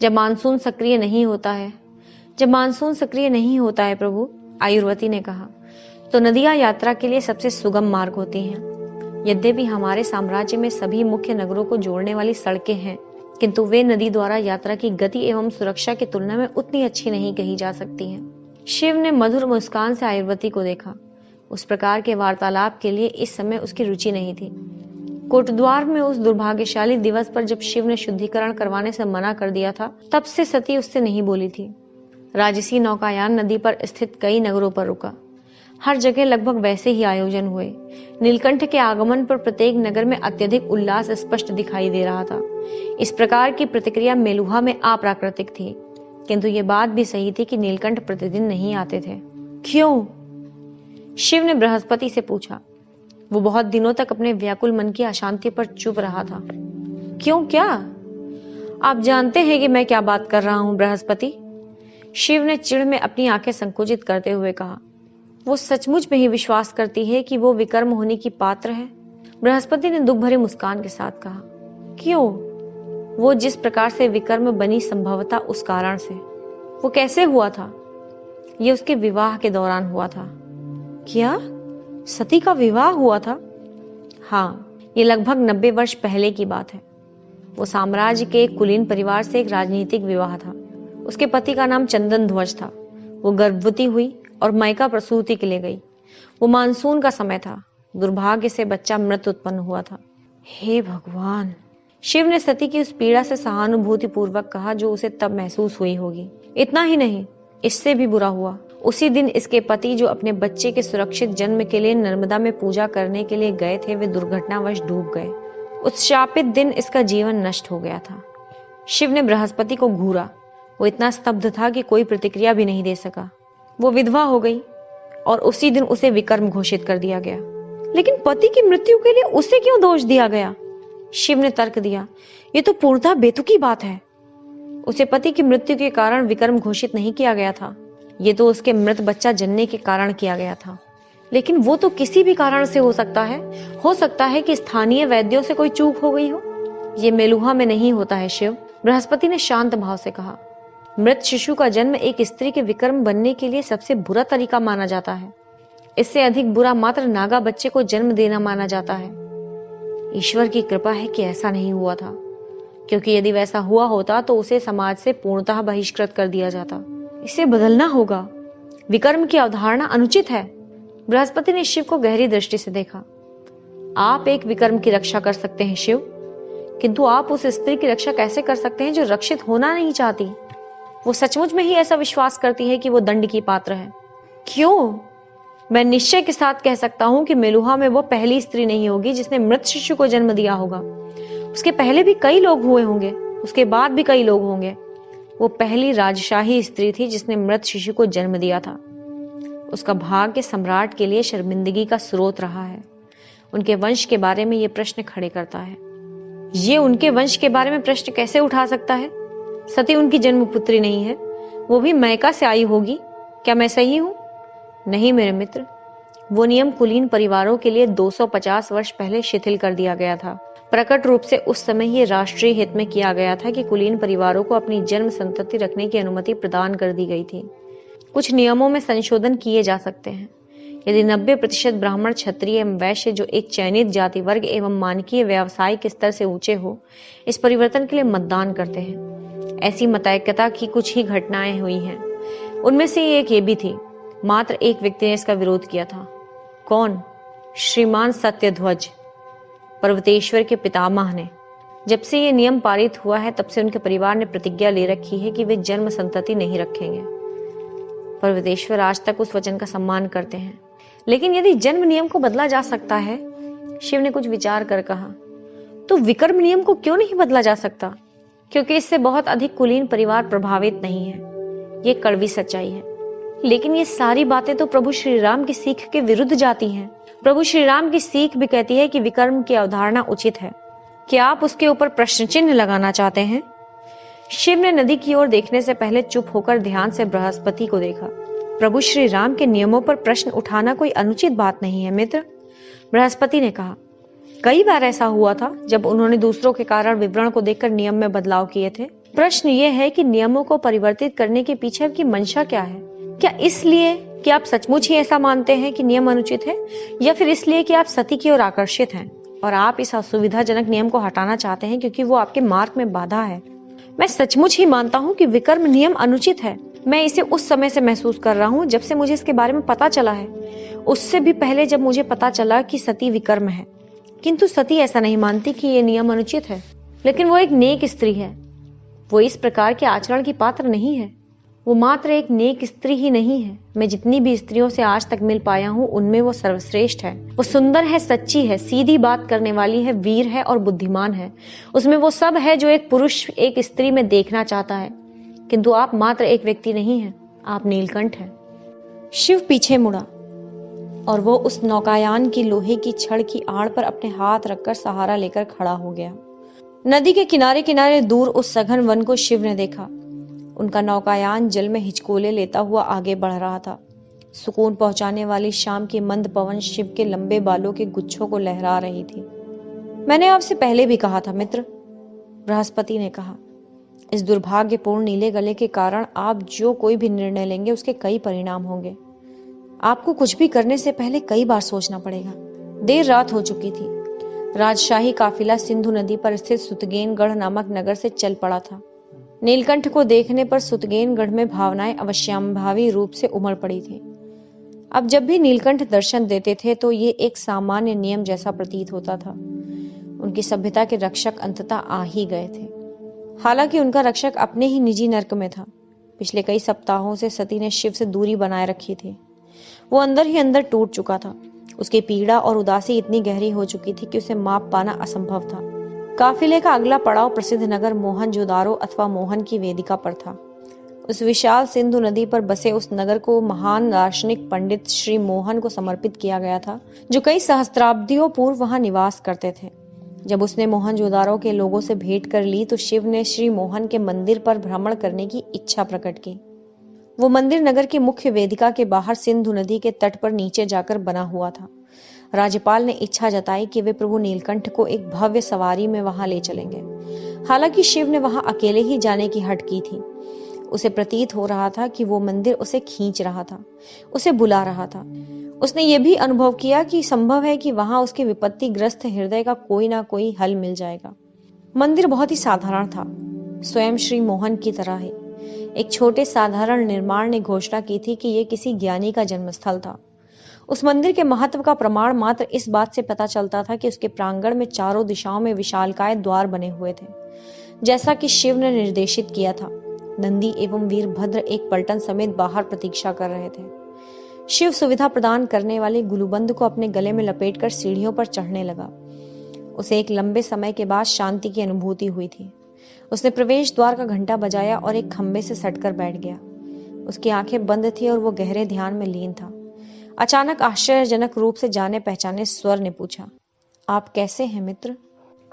[SPEAKER 1] जब मानसून सक्रिय नहीं होता है प्रभु, आयुर्वती ने कहा, तो नदियां यात्रा के लिए सबसे सुगम मार्ग होती हैं। यद्यपि हमारे साम्राज्य में सभी मुख्य नगरों को जोड़ने वाली सड़कें हैं, किंतु वे नदी द्वारा यात्रा की गति एवं सुरक्षा की तुलना में उतनी अच्छी नहीं कही जा सकती हैं। शिव ने मधुर मुस्कान से आयुर्वती को देखा। उस प्रकार के वार्तालाप के लिए इस समय उसकी रुचि नहीं थी। कोटद्वार में उस दुर्भाग्यशाली दिवस पर जब शिव ने शुद्धिकरण करवाने से मना कर दिया था, तब से सती उससे नहीं बोली थी। राजसी नौकायान नदी पर स्थित कई नगरों पर रुका। हर जगह लगभग वैसे ही आयोजन हुए। नीलकंठ के आगमन पर प्रत्येक नगर में अत्यधिक उल्लास स्पष्ट दिखाई दे रहा था। इस प्रकार की प्रतिक्रिया मेलुहा में अप्राकृतिक थी, किंतु ये बात भी सही थी कि नीलकंठ प्रतिदिन नहीं आते थे। क्यों? शिव ने बृहस्पति से पूछा। वो बहुत दिनों तक अपने व्याकुल मन की अशांति पर चुप रहा था। क्यों? क्या? आप जानते हैं कि मैं क्या बात कर रहा हूं बृहस्पति? शिव ने चिढ़ में अपनी आंखें संकुचित करते हुए कहा। वो सचमुच में ही विश्वास करती है कि वो विकर्म होने की पात्र है? बृहस्पति ने दुख भरी मुस्कान के साथ कहा। क्यों? वो जिस प्रकार से विकर्म बनी संभवतः उस कारण से। वो कैसे हुआ था? ये उसके विवाह के दौरान हुआ था। क्या? सती का विवाह हुआ था? हाँ, ये लगभग 90 वर्ष पहले की बात है। वो साम्राज्य के एक कुलीन परिवार से एक राजनीतिक विवाह था। उसके पति का नाम चंदन ध्वज था। वो गर्भवती हुई और मायका प्रसूति के लिए गई। वो मानसून का समय था। दुर्भाग्य से बच्चा मृत उत्पन्न हुआ था। हे भगवान, शिव ने सती की उस पीड़ा से सहानुभूति पूर्वक कहा जो उसे तब महसूस हुई होगी। इतना ही नहीं, इससे भी बुरा हुआ। उसी दिन इसके पति जो अपने बच्चे के सुरक्षित जन्म के लिए नर्मदा में पूजा करने के लिए गए थे, वे दुर्घटनावश डूब गए। उस शापित दिन इसका जीवन नष्ट हो गया था। शिव ने बृहस्पति को घूरा। वो इतना स्तब्ध था कि कोई प्रतिक्रिया भी नहीं दे सका। वो विधवा हो गई और उसी दिन उसे विकर्म घोषित कर दिया गया। लेकिन पति की मृत्यु के लिए उसे क्यों दोष दिया गया? शिव ने तर्क दिया, ये तो पूर्णतः बेतुकी बात है। उसे पति की मृत्यु के कारण विकर्म घोषित नहीं किया गया था। ये तो उसके मृत बच्चा जनने के कारण किया गया था। लेकिन वो तो किसी भी कारण से हो सकता है। हो सकता है कि स्थानीय वैद्यों से कोई चूक हो गई हो। ये मेलुहा में नहीं होता है शिव, बृहस्पति ने शांत भाव से कहा। मृत शिशु का जन्म एक स्त्री के विकर्म बनने के लिए सबसे बुरा तरीका माना जाता है। इससे अधिक बुरा मात्र नागा बच्चे को जन्म देना माना जाता है। ईश्वर की कृपा है कि ऐसा नहीं हुआ था, क्योंकि यदि वैसा हुआ होता तो उसे समाज से पूर्णतः बहिष्कृत कर दिया जाता। इसे बदलना होगा। विकर्म की अवधारणा अनुचित है। बृहस्पति ने शिव को गहरी दृष्टि से देखा। आप एक विकर्म की रक्षा कर सकते हैं शिव, किंतु आप उस स्त्री की रक्षा कैसे कर सकते हैं जो रक्षित होना नहीं चाहती? वो सचमुच में ही ऐसा विश्वास करती है कि वो दंड की पात्र है। क्यों? मैं निश्चय के साथ कह सकता हूं कि मेलुहा में वो पहली स्त्री नहीं होगी जिसने मृत शिशु को जन्म दिया होगा। उसके पहले भी कई लोग हुए होंगे, उसके बाद भी कई लोग होंगे। वो पहली राजशाही स्त्री थी जिसने मृत शिशु को जन्म दिया था। उसका भाग्य सम्राट के लिए शर्मिंदगी का स्रोत रहा है। उनके वंश के बारे में ये प्रश्न खड़े करता है। ये उनके वंश के बारे में प्रश्न कैसे उठा सकता है? सती उनकी जन्मपुत्री नहीं है, वो भी मैका से आई होगी। क्या मैं सही हूं? नहीं मेरे मित्र, वो नियम कुलीन परिवारों के लिए 250 वर्ष पहले शिथिल कर दिया गया था। प्रकट रूप से उस समय ये राष्ट्रीय हित में किया गया था कि कुलीन परिवारों को अपनी जन्म संतति रखने की अनुमति प्रदान कर दी गई थी। कुछ नियमों में संशोधन किए जा सकते हैं। यदि 90% ब्राह्मण, क्षत्रिय एवं वैश्य जो एक चयनित जाति वर्ग एवं मानकीय व्यावसायिक स्तर से ऊंचे हो, इस परिवर्तन के लिए मतदान करते हैं। ऐसी मतैक्यता की कुछ ही घटनाएं हुई हैं। उनमें से एक ये भी थी। मात्र एक व्यक्ति ने इसका विरोध किया था। कौन? श्रीमान सत्यध्वज, पर्वतेश्वर के पितामह ने। जब से ये नियम पारित हुआ है तब से उनके परिवार ने प्रतिज्ञा ले रखी है कि वे जन्म संतति नहीं रखेंगे। पर्वतेश्वर आज तक उस वचन का सम्मान करते हैं। लेकिन यदि जन्म नियम को बदला जा सकता है, शिव ने कुछ विचार कर कहा, तो विकर्म नियम को क्यों नहीं बदला जा सकता? क्योंकि इससे बहुत अधिक कुलीन परिवार प्रभावित नहीं है। ये कड़वी सच्चाई है। लेकिन ये सारी बातें तो प्रभु श्री राम की सीख के विरुद्ध जाती हैं। प्रभु श्री राम की सीख भी कहती है कि विकर्म की अवधारणा उचित है। क्या आप उसके ऊपर प्रश्न चिन्ह लगाना चाहते हैं? शिव ने नदी की ओर देखने से पहले चुप होकर ध्यान से बृहस्पति को देखा। प्रभु श्री राम के नियमों पर प्रश्न उठाना कोई अनुचित बात नहीं है मित्र, बृहस्पति ने कहा। कई बार ऐसा हुआ था जब उन्होंने दूसरों के कारण विवरण को देखकर नियम में बदलाव किए थे। प्रश्न ये है कि नियमों को परिवर्तित करने के पीछे आपकी मंशा क्या है? क्या इसलिए कि आप सचमुच ही ऐसा मानते हैं कि नियम अनुचित है, या फिर इसलिए कि आप सती की ओर आकर्षित हैं और आप इस असुविधाजनक नियम को हटाना चाहते हैं क्योंकि वो आपके मार्ग में बाधा है? मैं सचमुच ही मानता हूँ कि विकर्म नियम अनुचित है। मैं इसे उस समय से महसूस कर रहा हूँ जब से मुझे इसके बारे में पता चला है। उससे भी पहले जब मुझे पता चला कि सती विकर्म है। किंतु सती ऐसा नहीं मानती कि ये नियम अनुचित है। लेकिन वो एक नेक स्त्री है। वो इस प्रकार के आचरण की पात्र नहीं है। वो मात्र एक नेक स्त्री ही नहीं है। मैं जितनी भी स्त्रियों से आज तक मिल पाया हूँ उनमें वो सर्वश्रेष्ठ है। वो सुंदर है, सच्ची है, सीधी बात करने वाली है, वीर है और बुद्धिमान है। उसमें वो सब है जो एक पुरुष एक स्त्री में देखना चाहता है। किंतु आप मात्र एक व्यक्ति नहीं हैं, आप नीलकंठ हैं। शिव पीछे मुड़ा और वो उस नौकायान की लोहे की छड़ की आड़ पर अपने हाथ रखकर सहारा लेकर खड़ा हो गया। नदी के किनारे किनारे दूर उस सघन वन को शिव ने देखा। उनका नौकायान जल में हिचकोले लेता हुआ आगे बढ़ रहा था। सुकून पहुंचाने वाली शाम की मंद पवन शिव के लंबे बालों के गुच्छों को लहरा रही थी। मैंने आपसे पहले भी कहा था मित्र, बृहस्पति ने कहा, इस दुर्भाग्यपूर्ण नीले गले के कारण आप जो कोई भी निर्णय लेंगे उसके कई परिणाम होंगे। आपको कुछ भी करने से पहले कई बार सोचना पड़ेगा। देर रात हो चुकी थी। राजशाही काफिला सिंधु नदी पर स्थित सुतगेनगढ़ नामक नगर से चल पड़ा था। नीलकंठ को देखने पर सुतगेनगढ़ में भावनाएं अवश्यंभावी रूप से उमड़ पड़ी थी। अब जब भी नीलकंठ दर्शन देते थे तो ये एक सामान्य नियम जैसा प्रतीत होता था। उनकी सभ्यता के रक्षक अंततः आ ही गए थे। हालांकि उनका रक्षक अपने ही निजी नर्क में था। पिछले कई सप्ताहों से सती ने शिव से दूरी बनाए रखी थी। वो अंदर ही अंदर टूट चुका था। उसकी पीड़ा और उदासी इतनी गहरी हो चुकी थी कि उसे माप पाना असंभव था। काफिले का अगला पड़ाव प्रसिद्ध नगर मोहनजोदारो अथवा मोहन की वेदिका पर था। उस विशाल सिंधु नदी पर बसे उस नगर को महान दार्शनिक पंडित श्री मोहन को समर्पित किया गया था, जो कई सहस्त्राब्दियों पूर्व वहां निवास करते थे। जब उसने मोहनजोदारो के लोगों से भेंट कर ली तो शिव ने श्री मोहन के मंदिर पर भ्रमण करने की इच्छा प्रकट की। वो मंदिर नगर की मुख्य वेदिका के बाहर सिंधु नदी के तट पर नीचे जाकर बना हुआ था। राज्यपाल ने इच्छा जताई कि वे प्रभु नीलकंठ को एक भव्य सवारी में वहां ले चलेंगे। हालांकि शिव ने वहां अकेले ही जाने की हट की थी। उसे प्रतीत हो रहा था कि वो मंदिर उसे खींच रहा था, उसे बुला रहा था। उसने ये भी अनुभव किया कि संभव है कि वहां उसके विपत्तिग्रस्त हृदय का कोई ना कोई हल मिल जाएगा। मंदिर बहुत ही साधारण था, स्वयं श्री मोहन की तरह ही। एक छोटे साधारण निर्माण ने घोषणा की थी कि यह किसी ज्ञानी का जन्मस्थल था। उस मंदिर के महत्व का प्रमाण मात्र इस बात से पता चलता था कि उसके प्रांगण में चारों दिशाओं में विशालकाय द्वार बने हुए थे, जैसा कि शिव ने निर्देशित किया था। नंदी एवं वीरभद्र एक पलटन समेत बाहर प्रतीक्षा कर रहे थे। शिव सुविधा प्रदान करने वाले गुलूबंद को अपने गले में लपेटकर सीढ़ियों पर चढ़ने लगा। उसे एक लंबे समय के बाद शांति की अनुभूति हुई थी। उसने प्रवेश द्वार का घंटा बजाया और एक खंबे से सटकर बैठ गया। उसकी आंखें बंद थी और वो गहरे ध्यान में लीन था। अचानक आश्चर्यजनक रूप से जाने पहचाने स्वर ने पूछा, आप कैसे हैं मित्र?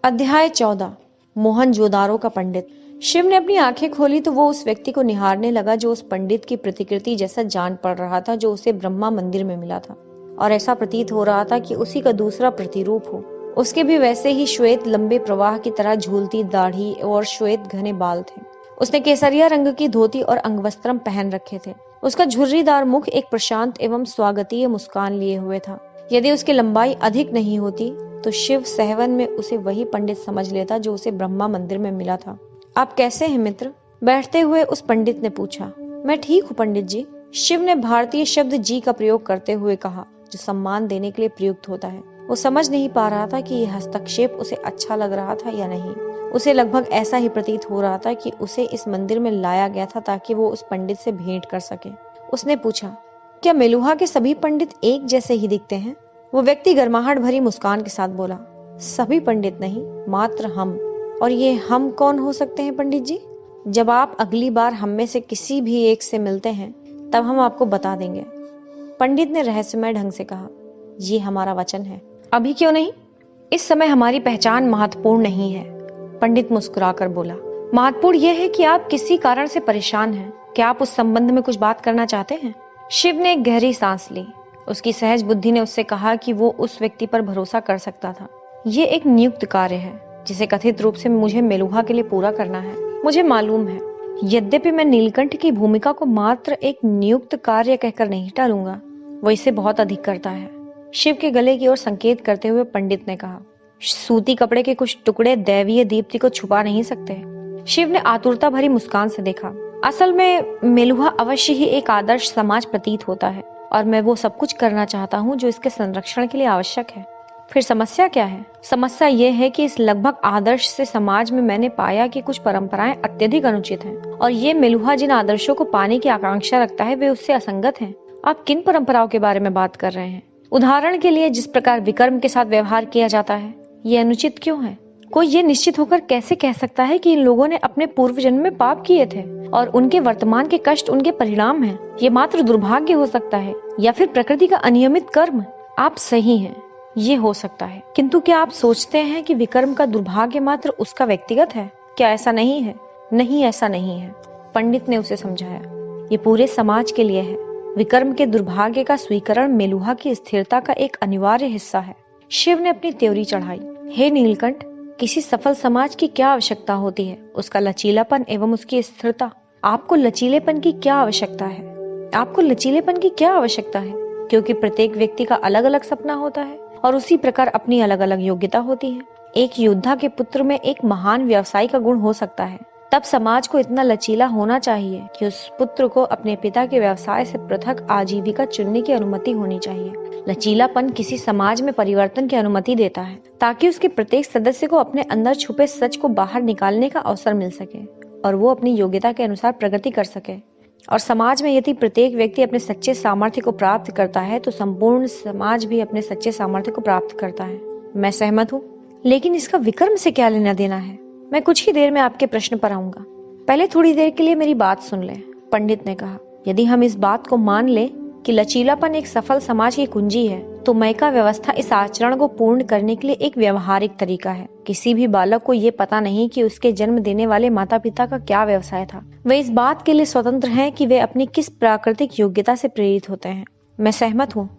[SPEAKER 1] अध्याय 14, मोहनजोदारो का पंडित। शिव ने अपनी आंखें खोली तो वो उस व्यक्ति को निहारने लगा जो उस पंडित की प्रतिकृति जैसा जान पड़ रहा था, जो उसे ब्रह्मा मंदिर में मिला था। और ऐसा प्रतीत हो रहा था कि उसी का दूसरा प्रतिरूप हो। उसके भी वैसे ही श्वेत लंबे प्रवाह की तरह झूलती दाढ़ी और श्वेत घने बाल थे। उसने केसरिया रंग की धोती और अंगवस्त्रम पहन रखे थे। उसका झुर्रीदार मुख एक प्रशांत एवं स्वागतीय मुस्कान लिए हुए था। यदि उसकी लंबाई अधिक नहीं होती तो शिव सहवन में उसे वही पंडित समझ लेता जो उसे ब्रह्मा मंदिर में मिला था। आप कैसे हैं मित्र? बैठते हुए उस पंडित ने पूछा। मैं ठीक हूँ पंडित जी, शिव ने भारतीय शब्द जी का प्रयोग करते हुए कहा, जो सम्मान देने के लिए प्रयुक्त होता है। वो समझ नहीं पा रहा था कि यह हस्तक्षेप उसे अच्छा लग रहा था या नहीं। उसे लगभग ऐसा ही प्रतीत हो रहा था कि उसे इस मंदिर में लाया गया था ताकि वो उस पंडित से भेंट कर सके। उसने पूछा, क्या मेलुहा के सभी पंडित एक जैसे ही दिखते हैं? वो व्यक्ति गर्माहट भरी मुस्कान के साथ बोला, सभी पंडित नहीं, मात्र हम। और ये हम कौन हो सकते हैं पंडित जी? जब आप अगली बार हम में से किसी भी एक से मिलते हैं तब हम आपको बता देंगे, पंडित ने रहस्यमय ढंग से कहा। ये हमारा वचन है। अभी क्यों नहीं? इस समय हमारी पहचान महत्वपूर्ण नहीं है, पंडित मुस्कुराकर बोला। महत्वपूर्ण यह है कि आप किसी कारण से परेशान हैं। क्या आप उस संबंध में कुछ बात करना चाहते हैं? शिव ने एक गहरी सांस ली। उसकी सहज बुद्धि ने उससे कहा कि वो उस व्यक्ति पर भरोसा कर सकता था। ये एक नियुक्त कार्य है जिसे कथित रूप से मुझे मेलुहा के लिए पूरा करना है। मुझे मालूम है, यद्यपि मैं नीलकंठ की भूमिका को मात्र एक नियुक्त कार्य कहकर नहीं टालूंगा, वो इसे बहुत अधिक करता है। शिव के गले की ओर संकेत करते हुए पंडित ने कहा, सूती कपड़े के कुछ टुकड़े दैवीय दीप्ति को छुपा नहीं सकते। शिव ने आतुरता भरी मुस्कान से देखा। असल में मेलुहा अवश्य ही एक आदर्श समाज प्रतीत होता है और मैं वो सब कुछ करना चाहता हूँ जो इसके संरक्षण के लिए आवश्यक है। फिर समस्या क्या है? समस्या ये है कि इस लगभग आदर्श से समाज में मैंने पाया कि कुछ परंपराएं अत्यधिक अनुचित हैं और ये मेलुहा जिन आदर्शों को पाने की आकांक्षा रखता है वे उससे असंगत हैं। आप किन परंपराओं के बारे में बात कर रहे हैं? उदाहरण के लिए जिस प्रकार विक्रम के साथ व्यवहार किया जाता है, ये अनुचित क्यों है? कोई ये निश्चित होकर कैसे कह सकता है कि इन लोगों ने अपने पूर्व जन्म में पाप किए थे और उनके वर्तमान के कष्ट उनके परिणाम हैं? ये मात्र दुर्भाग्य हो सकता है या फिर प्रकृति का अनियमित कर्म। आप सही हैं, ये हो सकता है, किंतु क्या आप सोचते हैं कि विक्रम का दुर्भाग्य मात्र उसका व्यक्तिगत है? क्या ऐसा नहीं है? नहीं, ऐसा नहीं है, पंडित ने उसे समझाया। ये पूरे समाज के लिए है। विक्रम के दुर्भाग्य का स्वीकरण मेलुहा की स्थिरता का एक अनिवार्य हिस्सा है। शिव ने अपनी त्योरी चढ़ाई। हे नीलकंठ, किसी सफल समाज की क्या आवश्यकता होती है? उसका लचीलापन एवं उसकी स्थिरता। आपको लचीलेपन की क्या आवश्यकता है? आपको लचीलेपन की क्या आवश्यकता है? क्योंकि प्रत्येक व्यक्ति का अलग अलग सपना होता है और उसी प्रकार अपनी अलग अलग योग्यता होती है। एक योद्धा के पुत्र में एक महान व्यवसायी का गुण हो सकता है, तब समाज को इतना लचीला होना चाहिए कि उस पुत्र को अपने पिता के व्यवसाय से पृथक आजीविका चुनने की अनुमति होनी चाहिए। लचीलापन किसी समाज में परिवर्तन की अनुमति देता है ताकि उसके प्रत्येक सदस्य को अपने अंदर छुपे सच को बाहर निकालने का अवसर मिल सके और वो अपनी योग्यता के अनुसार प्रगति कर सके। और समाज में यदि प्रत्येक व्यक्ति अपने सच्चे सामर्थ्य को प्राप्त करता है तो संपूर्ण समाज भी अपने सच्चे सामर्थ्य को प्राप्त करता है। मैं सहमत हूँ, लेकिन इसका विक्रम से क्या लेना देना है? मैं कुछ ही देर में आपके प्रश्न पर आऊंगा, पहले थोड़ी देर के लिए मेरी बात सुन ले। पंडित ने कहा, यदि हम इस बात को मान ले कि लचीलापन एक सफल समाज की कुंजी है, तो मैका व्यवस्था इस आचरण को पूर्ण करने के लिए एक व्यवहारिक तरीका है। किसी भी बालक को ये पता नहीं कि उसके जन्म देने वाले माता पिता का क्या व्यवसाय था। वे इस बात के लिए स्वतंत्र हैं कि वे अपनी किस प्राकृतिक योग्यता से प्रेरित होते हैं। मैं सहमत हूँ,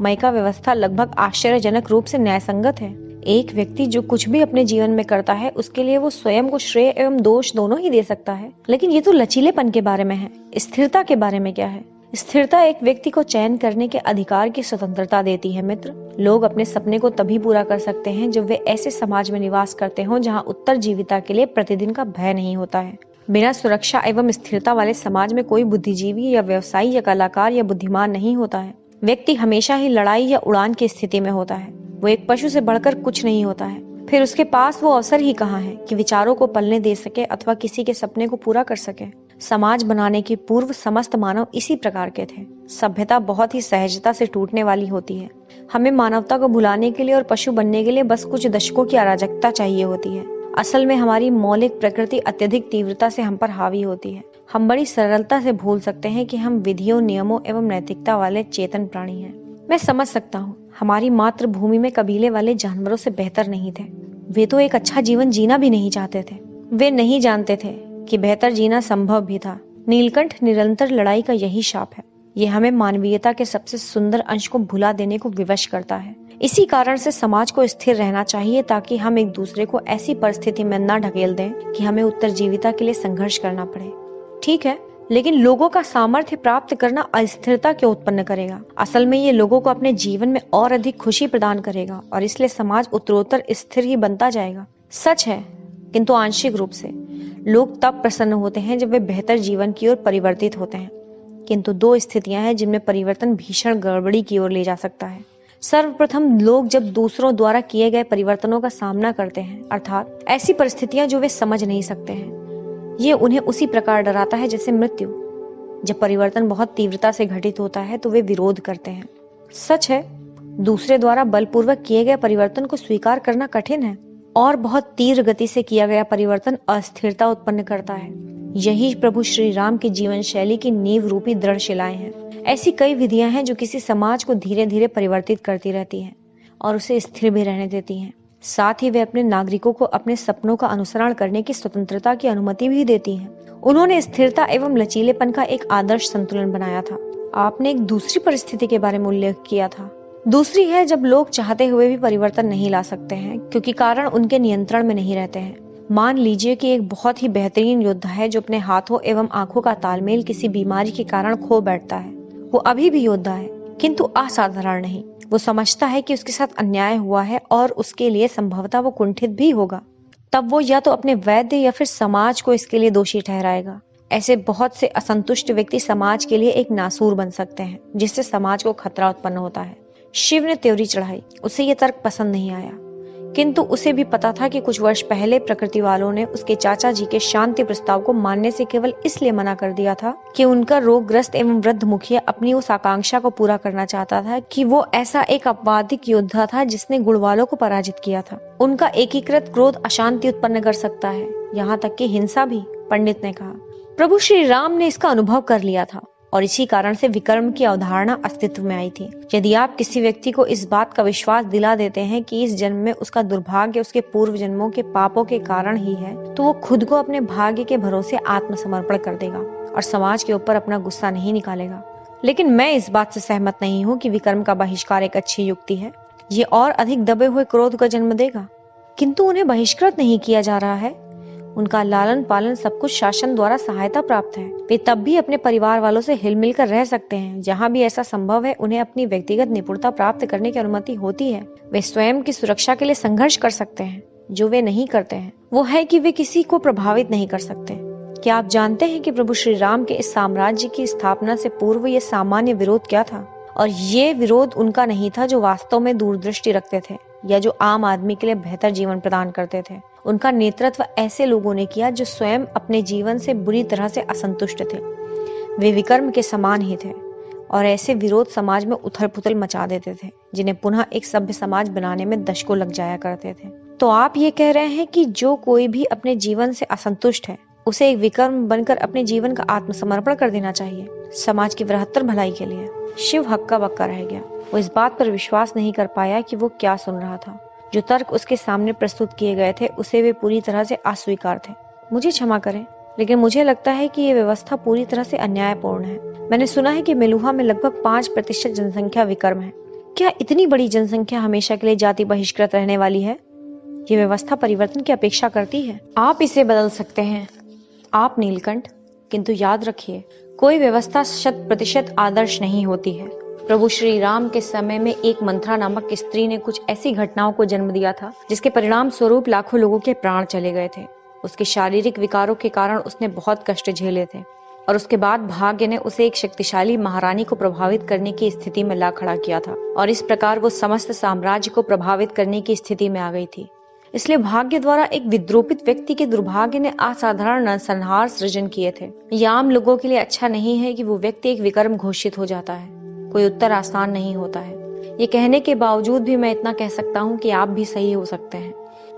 [SPEAKER 1] मैका व्यवस्था लगभग आश्चर्यजनक रूप से न्यायसंगत है। एक व्यक्ति जो कुछ भी अपने जीवन में करता है उसके लिए वो स्वयं को श्रेय एवं दोष दोनों ही दे सकता है। लेकिन ये तो लचीलेपन के बारे में है। स्थिरता के बारे में क्या है? स्थिरता एक व्यक्ति को चयन करने के अधिकार की स्वतंत्रता देती है। मित्र, लोग अपने सपने को तभी पूरा कर सकते हैं जब वे ऐसे समाज में निवास करते हों जहां उत्तरजीविता के लिए प्रतिदिन का भय नहीं होता है। बिना सुरक्षा एवं स्थिरता वाले समाज में कोई बुद्धिजीवी या व्यवसायी या कलाकार या बुद्धिमान नहीं होता है। व्यक्ति हमेशा ही लड़ाई या उड़ान की स्थिति में होता है। वो एक पशु से बढ़कर कुछ नहीं होता है। फिर उसके पास वो अवसर ही कहाँ है कि विचारों को पलने दे सके अथवा किसी के सपने को पूरा कर सके। समाज बनाने के पूर्व समस्त मानव इसी प्रकार के थे। सभ्यता बहुत ही सहजता से टूटने वाली होती है। हमें मानवता को भुलाने के लिए और पशु बनने के लिए बस कुछ दशकों की अराजकता चाहिए होती है। असल में हमारी मौलिक प्रकृति अत्यधिक तीव्रता से हम पर हावी होती है। हम बड़ी सरलता से भूल सकते हैं कि हम विधियों, नियमों एवं नैतिकता वाले चेतन प्राणी हैं। मैं समझ सकता हूँ, हमारी मातृभूमि में कबीले वाले जानवरों से बेहतर नहीं थे। वे तो एक अच्छा जीवन जीना भी नहीं चाहते थे। वे नहीं जानते थे कि बेहतर जीना संभव भी था। नीलकंठ निरंतर लड़ाई का यही शाप है। ये हमें मानवीयता के सबसे सुंदर अंश को भुला देने को विवश करता है। इसी कारण से समाज को स्थिर रहना चाहिए ताकि हम एक दूसरे को ऐसी परिस्थिति में न ढकेल दें कि हमें उत्तरजीविता के लिए संघर्ष करना पड़े। ठीक है, लेकिन लोगों का सामर्थ्य प्राप्त करना अस्थिरता क्यों उत्पन्न करेगा? असल में ये लोगों को अपने जीवन में और अधिक खुशी प्रदान करेगा और इसलिए समाज उत्तरोत्तर स्थिर ही बनता जाएगा। सच है, किंतु आंशिक रूप से। लोग तब प्रसन्न होते हैं जब वे बेहतर जीवन की ओर परिवर्तित होते हैं। किंतु दो स्थितियां हैं जिनमें परिवर्तन भीषण गड़बड़ी की ओर ले जा सकता है। सर्वप्रथम, लोग जब दूसरों द्वारा किए गए परिवर्तनों का सामना करते हैं, अर्थात ऐसी परिस्थितियां जो वे समझ नहीं सकते हैं, ये उन्हें उसी प्रकार डराता है जैसे मृत्यु। जब परिवर्तन बहुत तीव्रता से घटित होता है तो वे विरोध करते हैं। सच है, दूसरे द्वारा बलपूर्वक किए गए परिवर्तन को स्वीकार करना कठिन है और बहुत तीव्र गति से किया गया परिवर्तन अस्थिरता उत्पन्न करता है। यही प्रभु श्री राम की जीवन शैली की नींव रूपी दृढ़ शिलाएं हैं। ऐसी कई विधियां हैं जो किसी समाज को धीरे धीरे परिवर्तित करती रहती हैं और उसे स्थिर भी रहने देती हैं। साथ ही वे अपने नागरिकों को अपने सपनों का अनुसरण करने की स्वतंत्रता की अनुमति भी देती हैं। उन्होंने स्थिरता एवं लचीलेपन का एक आदर्श संतुलन बनाया था। आपने एक दूसरी परिस्थिति के बारे में उल्लेख किया था। दूसरी है जब लोग चाहते हुए भी परिवर्तन नहीं ला सकते हैं क्योंकि कारण उनके नियंत्रण में नहीं रहते हैं। मान लीजिए कि एक बहुत ही बेहतरीन योद्धा है जो अपने हाथों एवं आंखों का तालमेल किसी बीमारी के कारण खो बैठता है। वो अभी भी योद्धा है किंतु असाधारण नहीं। वो समझता है कि उसके साथ अन्याय हुआ है और उसके लिए संभवतः वो कुंठित भी होगा। तब वो या तो अपने वैद्य या फिर समाज को इसके लिए दोषी ठहराएगा। ऐसे बहुत से असंतुष्ट व्यक्ति समाज के लिए एक नासूर बन सकते हैं जिससे समाज को खतरा उत्पन्न होता है। शिव ने त्योरी चढ़ाई। उसे ये तर्क पसंद नहीं आया, किंतु उसे भी पता था कि कुछ वर्ष पहले प्रकृति वालों ने उसके चाचा जी के शांति प्रस्ताव को मानने से केवल इसलिए मना कर दिया था कि उनका रोगग्रस्त एवं वृद्ध मुखिया अपनी उस आकांक्षा को पूरा करना चाहता था कि वो ऐसा एक अपवादिक योद्धा था जिसने गुण वालों को पराजित किया था। उनका एकीकृत क्रोध अशांति उत्पन्न कर सकता है, यहाँ तक कि हिंसा भी, पंडित ने कहा। प्रभु श्री राम ने इसका अनुभव कर लिया था और इसी कारण से विक्रम की अवधारणा अस्तित्व में आई थी। यदि आप किसी व्यक्ति को इस बात का विश्वास दिला देते हैं कि इस जन्म में उसका दुर्भाग्य उसके पूर्व जन्मों के पापों के कारण ही है, तो वो खुद को अपने भाग्य के भरोसे आत्मसमर्पण कर देगा और समाज के ऊपर अपना गुस्सा नहीं निकालेगा। लेकिन मैं इस बात से सहमत नहीं हूँ कि विक्रम का बहिष्कार एक अच्छी युक्ति है। ये और अधिक दबे हुए क्रोध का जन्म देगा। किंतु उन्हें बहिष्कृत नहीं किया जा रहा है। उनका लालन पालन सब कुछ शासन द्वारा सहायता प्राप्त है। वे तब भी अपने परिवार वालों से हिल मिल कर रह सकते हैं। जहाँ भी ऐसा संभव है उन्हें अपनी व्यक्तिगत निपुणता प्राप्त करने की अनुमति होती है। वे स्वयं की सुरक्षा के लिए संघर्ष कर सकते हैं। जो वे नहीं करते हैं वो है कि वे किसी को प्रभावित नहीं कर सकते। क्या आप जानते हैं कि प्रभु श्री राम के इस साम्राज्य की स्थापना से पूर्व ये सामान्य विरोध क्या था? और ये विरोध उनका नहीं था जो वास्तव में दूरदृष्टि रखते थे या जो आम आदमी के लिए बेहतर जीवन प्रदान करते थे। उनका नेतृत्व ऐसे लोगों ने किया जो स्वयं अपने जीवन से बुरी तरह से असंतुष्ट थे। वे विकर्म के समान ही थे और ऐसे विरोध समाज में उथल पुथल मचा देते थे जिन्हें पुनः एक सभ्य समाज बनाने में दशकों लग जाया करते थे। तो आप ये कह रहे हैं कि जो कोई भी अपने जीवन से असंतुष्ट है उसे एक विकर्म बनकर अपने जीवन का आत्मसमर्पण कर देना चाहिए समाज की बृहत्तर भलाई के लिए। शिव हक्का बक्का रह गया। वो इस बात पर विश्वास नहीं कर पाया कि वो क्या सुन रहा था। जो तर्क उसके सामने प्रस्तुत किए गए थे उसे वे पूरी तरह से अस्वीकार थे। मुझे क्षमा करें, लेकिन मुझे लगता है कि ये व्यवस्था पूरी तरह से अन्यायपूर्ण है। मैंने सुना है कि मेलुहा में लगभग 5% जनसंख्या विकर्म है। क्या इतनी बड़ी जनसंख्या हमेशा के लिए जाति बहिष्कृत रहने वाली है? ये व्यवस्था परिवर्तन की अपेक्षा करती है। आप इसे बदल सकते हैं, आप नीलकंठ, किंतु याद रखिए कोई व्यवस्था 100% आदर्श नहीं होती है। प्रभु श्री राम के समय में एक मंथरा नामक स्त्री ने कुछ ऐसी घटनाओं को जन्म दिया था जिसके परिणाम स्वरूप लाखों लोगों के प्राण चले गए थे। उसके शारीरिक विकारों के कारण उसने बहुत कष्ट झेले थे और उसके बाद भाग्य ने उसे एक शक्तिशाली महारानी को प्रभावित करने की स्थिति में ला खड़ा किया था और इस प्रकार वो समस्त साम्राज्य को प्रभावित करने की स्थिति में आ गई थी। इसलिए भाग्य द्वारा एक विद्रोपित व्यक्ति के दुर्भाग्य ने असाधारण नरसंहार सृजन किए थे। यह आम लोगों के लिए अच्छा नहीं है कि वो व्यक्ति एक विकर्म घोषित हो जाता है। कोई उत्तर आसान नहीं होता है। ये कहने के बावजूद भी मैं इतना कह सकता हूँ कि आप भी सही हो सकते हैं।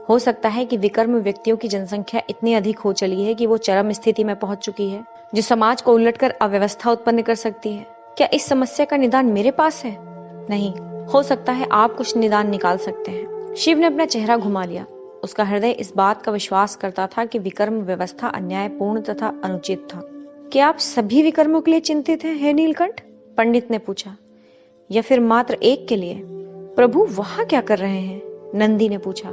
[SPEAKER 1] हो सकता है कि विकर्म व्यक्तियों की जनसंख्या इतनी अधिक हो चली है कि वो चरम स्थिति में पहुंच चुकी है जो समाज को उलटकर अव्यवस्था उत्पन्न कर सकती है। क्या इस समस्या का निदान मेरे पास है? नहीं, हो सकता है आप कुछ निदान निकाल सकते हैं। शिव ने अपना चेहरा घुमा लिया। उसका हृदय इस बात का विश्वास करता था कि विकर्म व्यवस्था अन्यायपूर्ण तथा अनुचित था। क्या आप सभी विकर्मों के लिए चिंतित हैं, हे नीलकंठ? पंडित ने पूछा। या फिर मात्र एक के लिए? प्रभु वहां क्या कर रहे हैं? नंदी ने पूछा।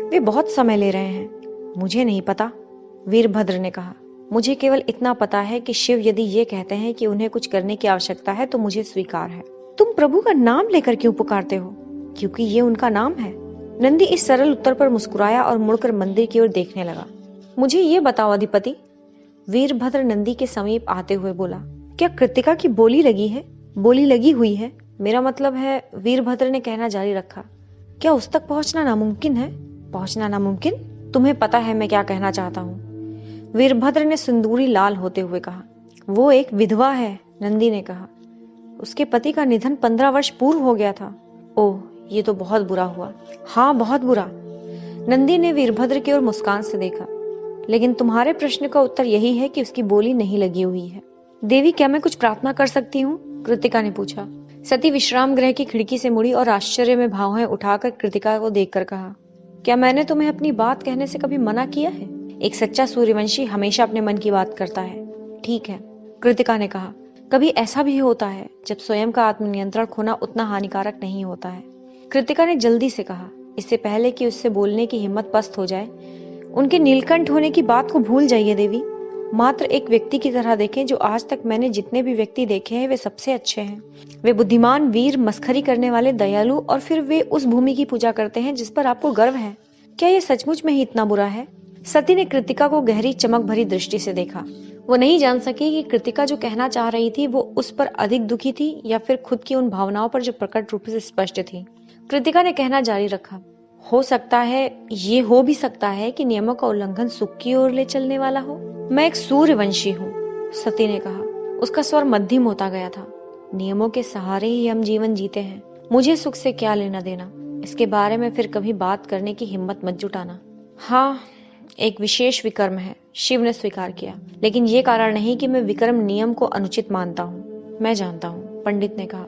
[SPEAKER 1] वे बहुत समय ले रहे हैं। मुझे नहीं पता, वीरभद्र ने कहा। मुझे केवल इतना पता है कि शिव यदि ये कहते हैं कि उन्हें कुछ करने की आवश्यकता है तो मुझे स्वीकार है। तुम प्रभु का नाम लेकर क्यों पुकारते हो? क्योंकि ये उनका नाम है। नंदी इस सरल उत्तर पर मुस्कुराया और मुड़कर मंदिर की ओर देखने लगा। मुझे ये बताओ अधिपति, वीरभद्र नंदी के समीप आते हुए बोला, क्या कृतिका की बोली लगी है? बोली लगी हुई है, मेरा मतलब है, वीरभद्र ने कहना जारी रखा। क्या उस तक पहुंचना नामुमकिन है? पहुंचना नामुमकिन? तुम्हें पता है मैं क्या कहना चाहता हूँ, वीरभद्र ने सिंदूरी लाल होते हुए कहा। वो एक विधवा है, नंदी ने कहा। उसके पति का निधन 15 वर्ष पूर्व हो गया था। ओह, ये तो बहुत बुरा हुआ। हाँ, बहुत बुरा। नंदी ने वीरभद्र की ओर मुस्कान से देखा। लेकिन तुम्हारे प्रश्न का उत्तर यही है कि उसकी बोली नहीं लगी हुई है। देवी, क्या मैं कुछ प्रार्थना कर सकती हूँ? कृतिका ने पूछा। सती विश्राम गृह की खिड़की से मुड़ी और आश्चर्य में भावें उठाकर कृतिका को देखकर कहा, क्या मैंने तुम्हें अपनी बात कहने से कभी मना किया है? एक सच्चा सूर्यवंशी हमेशा अपने मन की बात करता है। ठीक है, कृतिका ने कहा। कभी ऐसा भी होता है जब स्वयं का आत्मनियंत्रण खोना उतना हानिकारक नहीं होता है। कृतिका ने जल्दी से कहा, इससे पहले कि उससे बोलने की हिम्मत पस्त हो जाए। उनके नीलकंठ होने की बात को भूल जाइए देवी। मात्र एक व्यक्ति की तरह देखें जो आज तक मैंने जितने भी व्यक्ति देखे हैं वे सबसे अच्छे हैं। वे बुद्धिमान, वीर, मस्खरी करने वाले, दयालु, और फिर वे उस भूमि की पूजा करते हैं जिस पर आपको गर्व है। क्या यह सचमुच में ही इतना बुरा है? सती ने कृतिका को गहरी चमक भरी दृष्टि से देखा। वो नहीं जान सकी कि कृतिका जो कहना चाह रही थी वो उस पर अधिक दुखी थी या फिर खुद की उन भावनाओं पर जो प्रकट रूप से स्पष्ट थी। कृतिका ने कहना जारी रखा, हो सकता है, ये हो भी सकता है कि नियमों का उल्लंघन सुख की ओर ले चलने वाला हो। मैं एक सूर्यवंशी हूँ, सती ने कहा। उसका स्वर मध्यम होता गया था। नियमों के सहारे ही हम जीवन जीते हैं। मुझे सुख से क्या लेना देना? इसके बारे में फिर कभी बात करने की हिम्मत मत जुटाना। हाँ, एक विशेष विकर्म है, शिव ने स्वीकार किया, लेकिन ये कारण नहीं कि मैं विकर्म नियम को अनुचित मानता हूँ। मैं जानता हूँ, पंडित ने कहा,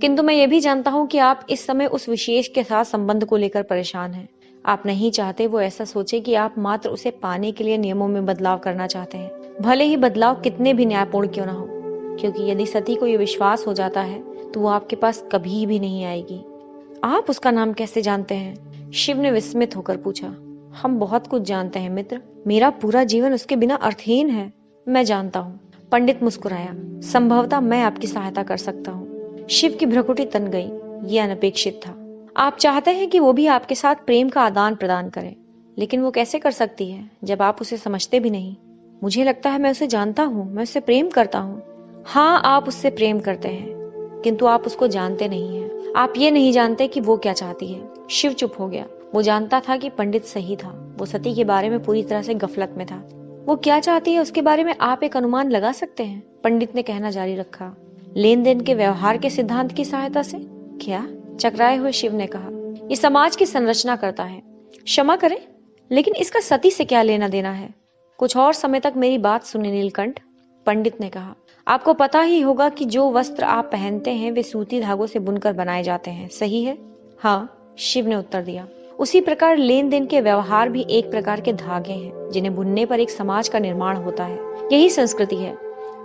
[SPEAKER 1] किंतु मैं ये भी जानता हूँ कि आप इस समय उस विशेष के साथ संबंध को लेकर परेशान हैं। आप नहीं चाहते वो ऐसा सोचे कि आप मात्र उसे पाने के लिए नियमों में बदलाव करना चाहते हैं, भले ही बदलाव कितने भी न्यायपूर्ण क्यों ना हो, क्योंकि यदि सती को ये विश्वास हो जाता है तो वो आपके पास कभी भी नहीं आएगी। आप उसका नाम कैसे जानते हैं? शिव ने विस्मित होकर पूछा। हम बहुत कुछ जानते हैं मित्र, मेरा पूरा जीवन उसके बिना अर्थहीन है। मैं जानता हूँ, पंडित मुस्कुराया। संभवतः मैं आपकी सहायता कर सकता हूँ। शिव की भ्रुकुटी तन गई। ये अनपेक्षित था। आप चाहते हैं कि वो भी आपके साथ प्रेम का आदान प्रदान करे। लेकिन वो कैसे कर सकती है जब आप उसे समझते भी नहीं? मुझे लगता है मैं उसे जानता हूँ, मैं उससे प्रेम करता हूँ। हाँ, आप उससे प्रेम करते हैं, किंतु आप उसको जानते नहीं हैं। आप ये नहीं जानते कि वो क्या चाहती है। शिव चुप हो गया। वो जानता था कि पंडित सही था। वो सती के बारे में पूरी तरह से गफलत में था। वो क्या चाहती है उसके बारे में आप एक अनुमान लगा सकते हैं? पंडित ने कहना जारी रखा। लेन देन के व्यवहार के सिद्धांत की सहायता से? क्या? चकराए हुए शिव ने कहा। ये समाज की संरचना करता है। क्षमा करें, लेकिन इसका सती से क्या लेना देना है? कुछ और समय तक मेरी बात सुने नीलकंठ, पंडित ने कहा। आपको पता ही होगा कि जो वस्त्र आप पहनते हैं वे सूती धागों से बुनकर बनाए जाते हैं, सही है? हाँ, शिव ने उत्तर दिया। उसी प्रकार लेन देन के व्यवहार भी एक प्रकार के धागे हैं जिन्हें बुनने पर एक समाज का निर्माण होता है। यही संस्कृति है,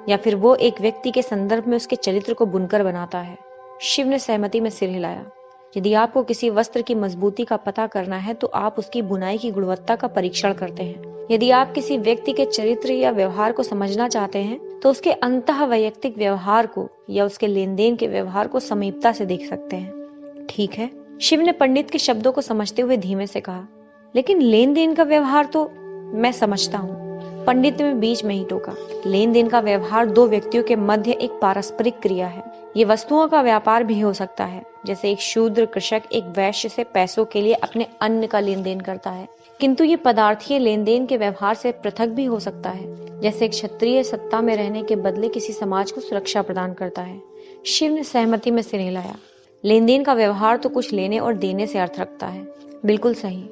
[SPEAKER 1] या फिर वो एक व्यक्ति के संदर्भ में उसके चरित्र को बुनकर बनाता है। शिव ने सहमति में सिर हिलाया। यदि आपको किसी वस्त्र की मजबूती का पता करना है तो आप उसकी बुनाई की गुणवत्ता का परीक्षण करते हैं। यदि आप किसी व्यक्ति के चरित्र या व्यवहार को समझना चाहते हैं तो उसके अंतः वैयक्तिक व्यवहार को या उसके लेन देन के व्यवहार को समीपता से देख सकते हैं। ठीक है, शिव ने पंडित के शब्दों को समझते हुए धीमे से कहा। लेकिन लेन देन का व्यवहार तो मैं समझता हूँ, पंडित ने बीच में ही टोका। लेन देन का व्यवहार दो व्यक्तियों के मध्य एक पारस्परिक क्रिया है। ये वस्तुओं का व्यापार भी हो सकता है, जैसे एक शूद्र कृषक एक वैश्य से पैसों के लिए अपने अन्न का लेन देन करता है। किंतु ये पदार्थीय लेन देन के व्यवहार से पृथक भी हो सकता है, जैसे एक क्षत्रिय सत्ता में रहने के बदले किसी समाज को सुरक्षा प्रदान करता है। शिव ने सहमति में सिर हिलाया। लेन देन का व्यवहार तो कुछ लेने और देने से अर्थ रखता है। बिल्कुल सही।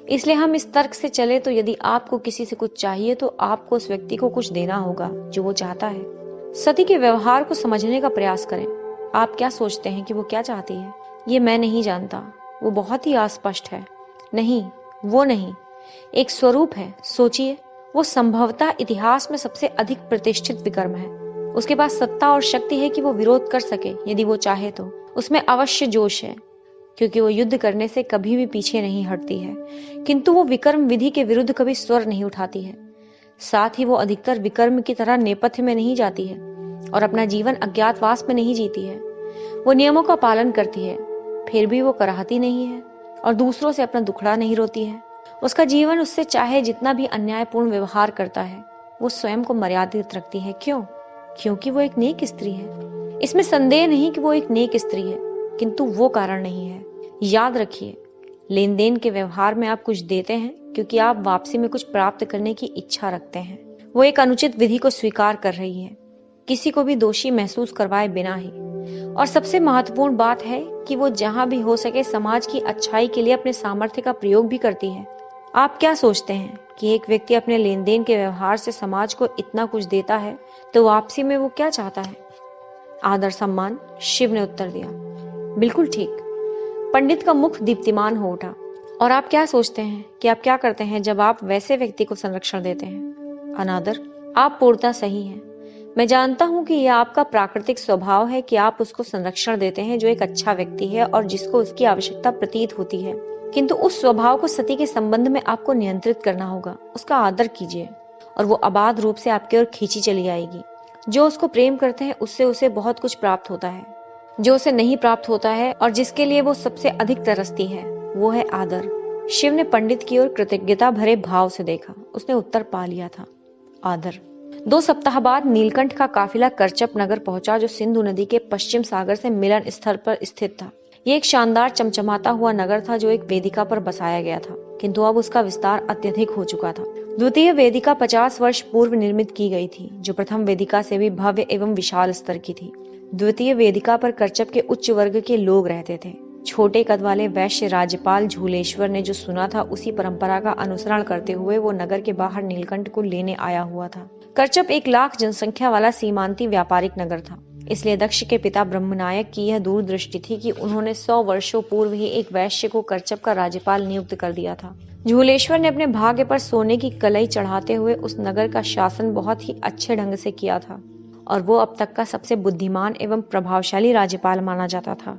[SPEAKER 1] इसलिए हम इस तर्क से चले तो यदि आपको किसी से कुछ चाहिए तो आपको उस व्यक्ति को कुछ देना होगा जो वो चाहता है। सती के व्यवहार को समझने का प्रयास करें। आप क्या सोचते हैं कि वो क्या चाहती है? ये मैं नहीं जानता। वो बहुत ही अस्पष्ट है। नहीं, वो नहीं, एक स्वरूप है। सोचिए, वो संभवतः इतिहास में सबसे अधिक प्रतिष्ठित विक्रम है। उसके पास सत्ता और शक्ति है कि वो विरोध कर सके यदि वो चाहे तो। उसमें अवश्य जोश है, क्योंकि वो युद्ध करने से कभी भी पीछे नहीं हटती है। किंतु वो विक्रम विधि के विरुद्ध कभी स्वर नहीं उठाती है। साथ ही वो अधिकतर विक्रम की तरह नेपथ्य में नहीं जाती है और अपना जीवन अज्ञातवास में नहीं जीती है। वो नियमों का पालन करती है, फिर भी वो कराहती नहीं है और दूसरों से अपना दुखड़ा नहीं रोती है। उसका जीवन उससे चाहे जितना भी अन्यायपूर्ण व्यवहार करता है, वो स्वयं को मर्यादित रखती है। क्यों? क्योंकि वो एक नेक स्त्री है। इसमें संदेह नहीं कि वो एक नेक स्त्री है, किंतु वो कारण नहीं है। याद रखिए, लेन देन के व्यवहार में आप कुछ देते हैं क्योंकि आप वापसी में कुछ प्राप्त करने की इच्छा रखते हैं। वो एक अनुचित विधि को स्वीकार कर रही है, किसी को भी दोषी महसूस करवाए बिना ही। और सबसे महत्वपूर्ण बात है कि वो जहां भी हो सके समाज की अच्छाई के लिए अपने सामर्थ्य का प्रयोग भी करती है। आप क्या सोचते हैं कि एक व्यक्ति अपने लेन देन के व्यवहार से समाज को इतना कुछ देता है तो वापसी में वो क्या चाहता है? आदर सम्मान, शिव ने उत्तर दिया। बिल्कुल ठीक। पंडित का मुख दीप्तिमान हो उठा। और आप क्या सोचते हैं कि आप क्या करते हैं जब आप वैसे व्यक्ति को संरक्षण देते हैं? अनादर, आप पूर्णतः सही हैं। मैं जानता हूं कि यह आपका प्राकृतिक स्वभाव है कि आप उसको संरक्षण देते हैं जो एक अच्छा व्यक्ति है और जिसको उसकी आवश्यकता प्रतीत होती है। किंतु उस स्वभाव को सती के संबंध में आपको नियंत्रित करना होगा। उसका आदर कीजिए और वो अबाध रूप से आपकी ओर खींची चली आएगी। जो उसको प्रेम करते हैं उससे उसे बहुत कुछ प्राप्त होता है। जो उसे नहीं प्राप्त होता है और जिसके लिए वो सबसे अधिक तरसती है, वो है आदर। शिव ने पंडित की ओर कृतज्ञता भरे भाव से देखा। उसने उत्तर पा लिया था, आदर। 2 सप्ताह बाद नीलकंठ का काफिला करचप नगर पहुंचा, जो सिंधु नदी के पश्चिम सागर से मिलन स्थल पर स्थित था। ये एक शानदार चमचमाता हुआ नगर था जो एक वेदिका पर बसाया गया था, किंतु अब उसका विस्तार अत्यधिक हो चुका था। द्वितीय वेदिका 50 वर्ष पूर्व निर्मित की गई थी, जो प्रथम वेदिका से भी भव्य एवं विशाल स्तर की थी। द्वितीय वेदिका पर करचप के उच्च वर्ग के लोग रहते थे। छोटे कद वाले वैश्य राज्यपाल झूलेश्वर ने जो सुना था, उसी परंपरा का अनुसरण करते हुए वो नगर के बाहर नीलकंठ को लेने आया हुआ था। करचप 1 लाख जनसंख्या वाला सीमांती व्यापारिक नगर था, इसलिए दक्ष के पिता ब्रह्मनायक की यह दूरदृष्टि थी कि उन्होंने 100 वर्षों पूर्व ही एक वैश्य को करचप का राज्यपाल नियुक्त कर दिया था। झूलेश्वर ने अपने भाग्य पर सोने की कलई चढ़ाते हुए उस नगर का शासन बहुत ही अच्छे ढंग से किया था और वो अब तक का सबसे बुद्धिमान एवं प्रभावशाली राज्यपाल माना जाता था।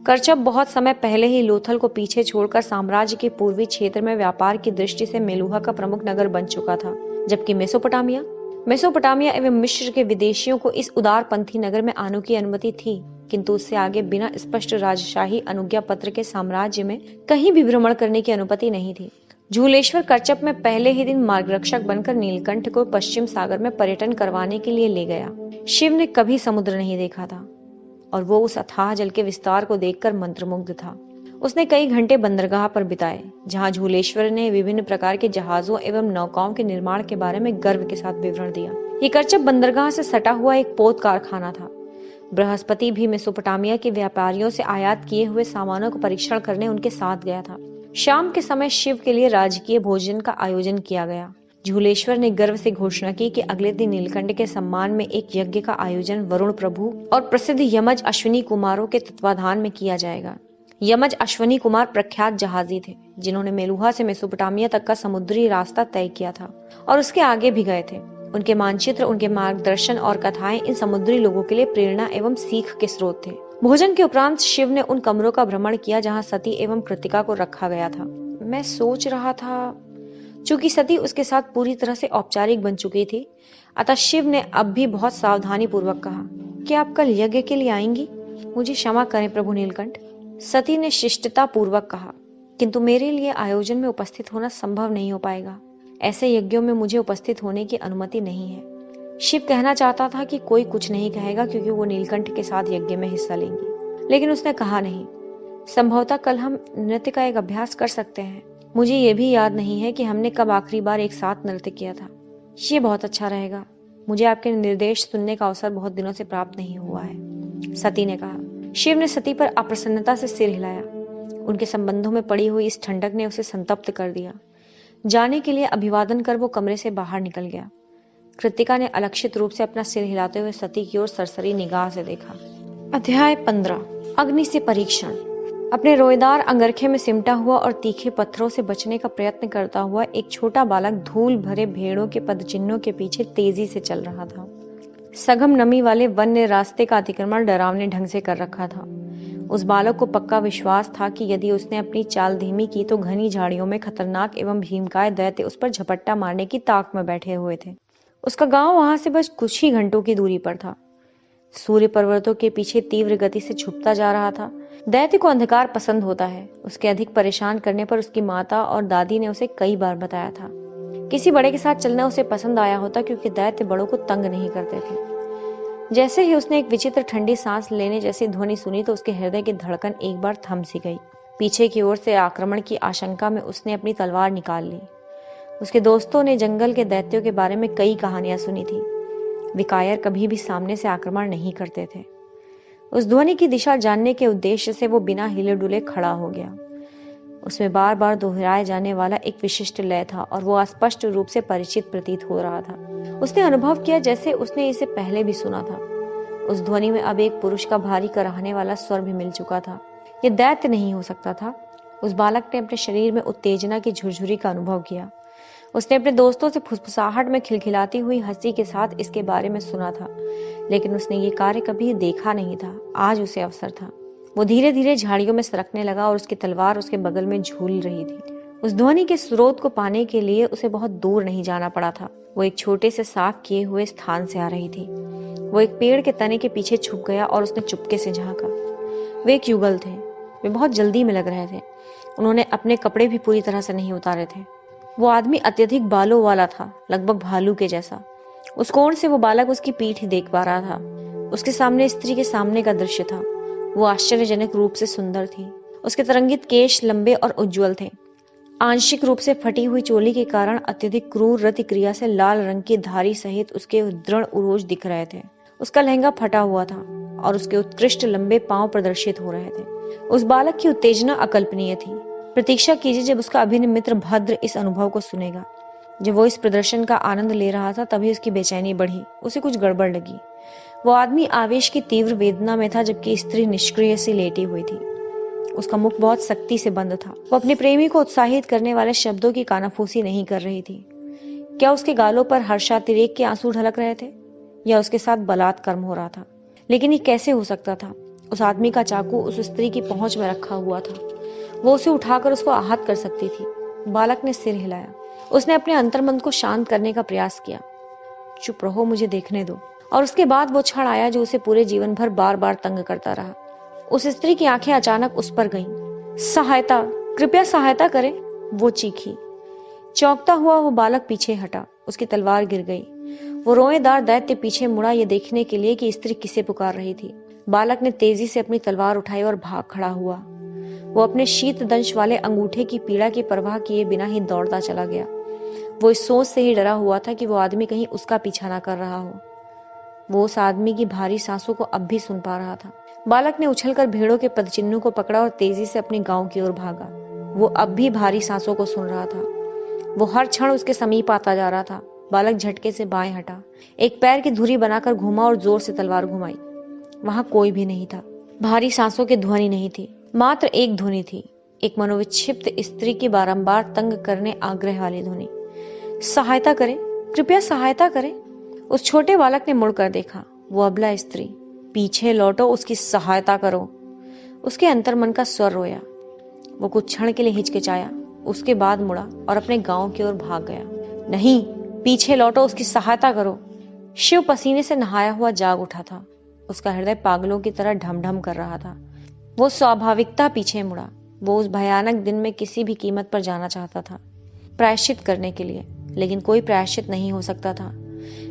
[SPEAKER 1] करचप बहुत समय पहले ही लोथल को पीछे छोड़कर साम्राज्य के पूर्वी क्षेत्र में व्यापार की दृष्टि से मेलुहा का प्रमुख नगर बन चुका था, जबकि मेसोपोटामिया एवं मिस्र के विदेशियों को इस उदारपंथी नगर में आने की अनुमति थी, किंतु उससे आगे बिना स्पष्ट राजशाही अनुज्ञा पत्र के साम्राज्य में कहीं भी भ्रमण करने की अनुमति नहीं थी। झूलेश्वर करचप में पहले ही दिन मार्गरक्षक बनकर नीलकंठ को पश्चिम सागर में पर्यटन करवाने के लिए ले गया। शिव ने कभी समुद्र नहीं देखा था और वो उस अथाह जल के विस्तार को देखकर मंत्रमुग्ध था। उसने कई घंटे बंदरगाह पर बिताए, जहां झूलेश्वर ने विभिन्न प्रकार के जहाजों एवं नौकाओं के निर्माण के बारे में गर्व के साथ विवरण दिया। ये करचप बंदरगाह से सटा हुआ एक पोत कारखाना था। बृहस्पति भी मेसोपोटामिया के व्यापारियों से आयात किए हुए सामानों का परीक्षण करने उनके साथ गया था। शाम के समय शिव के लिए राजकीय भोजन का आयोजन किया गया। झूलेश्वर ने गर्व से घोषणा की कि अगले दिन नीलकंठ के सम्मान में एक यज्ञ का आयोजन वरुण प्रभु और प्रसिद्ध यमज अश्विनी कुमारों के तत्वाधान में किया जाएगा। यमज अश्विनी कुमार प्रख्यात जहाजी थे, जिन्होंने मेलुहा से मेसोपोटामिया तक का समुद्री रास्ता तय किया था और उसके आगे भी गए थे। उनके मानचित्र, उनके मार्गदर्शन और कथाएं इन समुद्री लोगों के लिए प्रेरणा एवं सीख के स्रोत थे। भोजन के उपरांत शिव ने उन कमरों का भ्रमण किया जहां सती एवं कृतिका को रखा गया था। मैं सोच रहा था, चूंकि सती उसके साथ पूरी तरह से औपचारिक बन चुकी थी, अतः शिव ने अब भी बहुत सावधानी पूर्वक कहा, क्या आप कल यज्ञ के लिए आएंगी? मुझे क्षमा करें प्रभु नीलकंठ, सती ने शिष्टता पूर्वक कहा, किंतु मेरे लिए आयोजन में उपस्थित होना संभव नहीं हो पाएगा। ऐसे यज्ञों में मुझे उपस्थित होने की अनुमति नहीं है। शिव कहना चाहता था कि कोई कुछ नहीं कहेगा क्योंकि वो नीलकंठ के साथ यज्ञ में हिस्सा लेंगी, लेकिन उसने कहा नहीं। संभवतः कल हम नृत्य का एक अभ्यास कर सकते हैं। मुझे ये भी याद नहीं है कि हमने कब आखिरी बार एक साथ नृत्य किया था। ये बहुत अच्छा रहेगा। मुझे आपके निर्देश सुनने का अवसर बहुत दिनों से प्राप्त नहीं हुआ है, सती ने कहा। शिव ने सती पर अप्रसन्नता से सिर हिलाया। उनके संबंधों में पड़ी हुई इस ठंडक ने उसे संतप्त कर दिया। जाने के लिए अभिवादन कर वो कमरे से बाहर निकल गया। कृतिका ने अलक्षित रूप से अपना सिर हिलाते हुए सती की ओर सरसरी निगाह से देखा। अध्याय 15। अग्नि से परीक्षण। अपने रोएदार अंगरखे में सिमटा हुआ और तीखे पत्थरों से बचने का प्रयत्न करता हुआ एक छोटा बालक धूल भरे भेड़ों के पदचिन्हों के पीछे तेजी से चल रहा था। सघम नमी वाले वन्य रास्ते का अतिक्रमण डरावने ढंग से कर रखा था। उस बालक को पक्का विश्वास था कि यदि उसने अपनी चाल धीमी की तो घनी झाड़ियों में खतरनाक एवं भीमकाय दैत्य उस पर झपट्टा मारने की ताक में बैठे हुए थे। उसका गांव वहां से बस कुछ ही घंटों की दूरी पर था। सूर्य पर्वतों के पीछे तीव्र गति से छुपता जा रहा था। दैत्य को अंधकार पसंद होता है। उसके अधिक परेशान करने पर उसकी माता और दादी ने उसे कई बार बताया था। किसी बड़े के साथ चलना उसे पसंद आया होता क्योंकि दैत्य बड़ों को तंग नहीं करते थे। जैसे ही उसने एक विचित्र ठंडी सांस लेने जैसी ध्वनि सुनी तो उसके हृदय की धड़कन एक बार थम सी गई। पीछे की ओर से आक्रमण की आशंका में उसने अपनी तलवार निकाल ली। उसके दोस्तों ने जंगल के दैत्यों के बारे में कई कहानियां सुनी थी। विकायर कभी भी सामने से आक्रमण नहीं करते थे। उस ध्वनि की दिशा जानने के उद्देश्य से वो बिना हिले डुले खड़ा हो गया। उसमें बार बार दोहराए जाने वाला एक विशिष्ट लय था और वो अस्पष्ट रूप से परिचित प्रतीत हो रहा था। उसने अनुभव किया जैसे उसने इसे पहले भी सुना था। उस ध्वनि में अब एक पुरुष का भारी कराहने वाला स्वर भी मिल चुका था। ये दैत्य नहीं हो सकता था। उस बालक ने अपने शरीर में उत्तेजना की झुरझुरी का अनुभव किया। उसने अपने दोस्तों से फुसफुसाहट में खिलखिलाती हुई हंसी के साथ इसके बारे में सुना था, लेकिन उसने ये कार्य कभी देखा नहीं था। आज उसे अवसर था। वो धीरे धीरे झाड़ियों में सरकने लगा और उसकी तलवार उसके बगल में झूल रही थी। उस ध्वनि के स्रोत को पाने के लिए उसे बहुत दूर नहीं जाना पड़ा था। वो एक छोटे से साफ किए हुए स्थान से आ रही थी। वो एक पेड़ के तने के पीछे छुप गया और उसने चुपके से झांका। वे एक युगल थे। वे बहुत जल्दी में लग रहे थे। उन्होंने अपने कपड़े भी पूरी तरह से नहीं उतारे थे। वो आदमी अत्यधिक बालों वाला था, लगभग भालू के जैसा। उस कोण से वो बालक उसकी पीठ देख पा रहा था। उसके सामने स्त्री के सामने का दृश्य था। वो आश्चर्यजनक रूप से सुंदर थी। उसके तरंगित केश लंबे और उज्जवल थे। आंशिक रूप से फटी हुई चोली के कारण अत्यधिक क्रूर रति क्रिया से लाल रंग की धारी सहित उसके दृढ़ उरोज दिख रहे थे। उसका लहंगा फटा हुआ था और उसके उत्कृष्ट लंबे पांव प्रदर्शित हो रहे थे। उस बालक की उत्तेजना अकल्पनीय थी। प्रतीक्षा कीजिए जब उसका अभिन्न मित्र भद्र इस अनुभव को सुनेगा। जब वो इस प्रदर्शन का आनंद ले रहा था तभी उसकी बेचैनी बढ़ी। उसे कुछ गड़बड़ लगी। वो आदमी आवेश की तीव्र वेदना में था जबकि स्त्री निष्क्रिय सी लेटी हुई थी। उसका मुख बहुत सख्ती से बंद था। वो अपने प्रेमी को उत्साहित करने वाले शब्दों की कानाफूसी नहीं कर रही थी। क्या उसके गालों पर हर्षातिरेक के आंसू ढलक रहे थे या उसके साथ बलात्कर्म हो रहा था? लेकिन ये कैसे हो सकता था? उस आदमी का चाकू उस स्त्री की पहुंच में रखा हुआ था। वो उसे उठाकर उसको आहत कर सकती थी। बालक ने सिर हिलाया। उसने अपने अंतर्मन को शांत करने का प्रयास किया। चुप रहो, मुझे देखने दो। और उसके बाद वो क्षण आया जो उसे पूरे जीवन भर बार बार तंग करता रहा। उस स्त्री की आंखें अचानक उस पर गईं। सहायता, कृपया सहायता करें, वो चीखी। चौंकता हुआ वो बालक पीछे हटा, उसकी तलवार गिर गई। वो रोएदार दैत्य पीछे मुड़ा ये देखने के लिए कि स्त्री किसे पुकार रही थी। बालक ने तेजी से अपनी तलवार उठाई और भाग खड़ा हुआ। वो अपने शीत दंश वाले अंगूठे की पीड़ा की परवाह किए बिना ही दौड़ता चला गया। वो इस सोच से ही डरा हुआ था कि वो आदमी कहीं उसका पीछा ना कर रहा हो। वो उस आदमी की भारी सांसों को अब भी सुन पा रहा था। बालक ने उछलकर भेड़ों के पदचिन्हों को पकड़ा और तेजी से अपने गांव की ओर भागा। वो अब भी भारी सांसों को सुन रहा था। वो हर क्षण उसके समीप आता जा रहा था। बालक झटके से बाएं हटा, एक पैर की धुरी बनाकर घुमा और जोर से तलवार घुमाई। वहां कोई भी नहीं था। भारी सांसों की ध्वनि नहीं थी, मात्र एक ध्वनि थी, एक मनोविक्षिप्त स्त्री की बारंबार तंग करने आग्रह वाली ध्वनि। सहायता करें, कृपया सहायता करें। उस छोटे बालक ने मुड़कर देखा। वो अबला स्त्री, पीछे लौटो, उसकी सहायता करो। उसके अंतर्मन का स्वर रोया। वो कुछ क्षण के लिए हिचकिचाया, उसके बाद मुड़ा और अपने गांव की ओर भाग गया। नहीं, पीछे लौटो, उसकी सहायता करो। शिव पसीने से नहाया हुआ जाग उठा था। उसका हृदय पागलों की तरह ढमढम कर रहा था। वो स्वाभाविकता पीछे मुड़ा। वो उस भयानक दिन में किसी भी कीमत पर जाना चाहता था, प्रायश्चित करने के लिए, लेकिन कोई प्रायश्चित नहीं हो सकता था।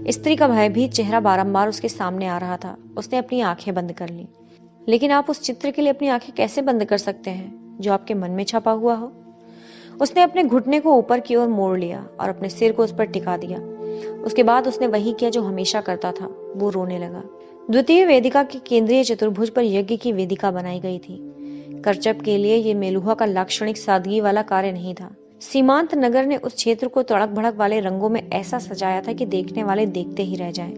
[SPEAKER 1] स्त्री का भयभीत चेहरा बारंबार उसके सामने आ रहा था। उसने अपनी आंखें बंद कर ली। लेकिन आप उस चित्र के लिए अपनी आंखें कैसे बंद कर सकते हैं जो आपके मन में छपा हुआ हो? उसने अपने घुटने को ऊपर की ओर मोड़ लिया और अपने सिर को उस पर टिका दिया। उसके बाद उसने वही किया जो हमेशा करता था, वो रोने लगा। द्वितीय वेदिका के केंद्रीय चतुर्भुज पर यज्ञ की वेदिका बनाई गई थी। करचप के लिए ये मेलुहा का लाक्षणिक सादगी वाला कार्य नहीं था। सीमांत नगर ने उस क्षेत्र को तड़क भड़क वाले रंगों में ऐसा सजाया था कि देखने वाले देखते ही रह जाएं।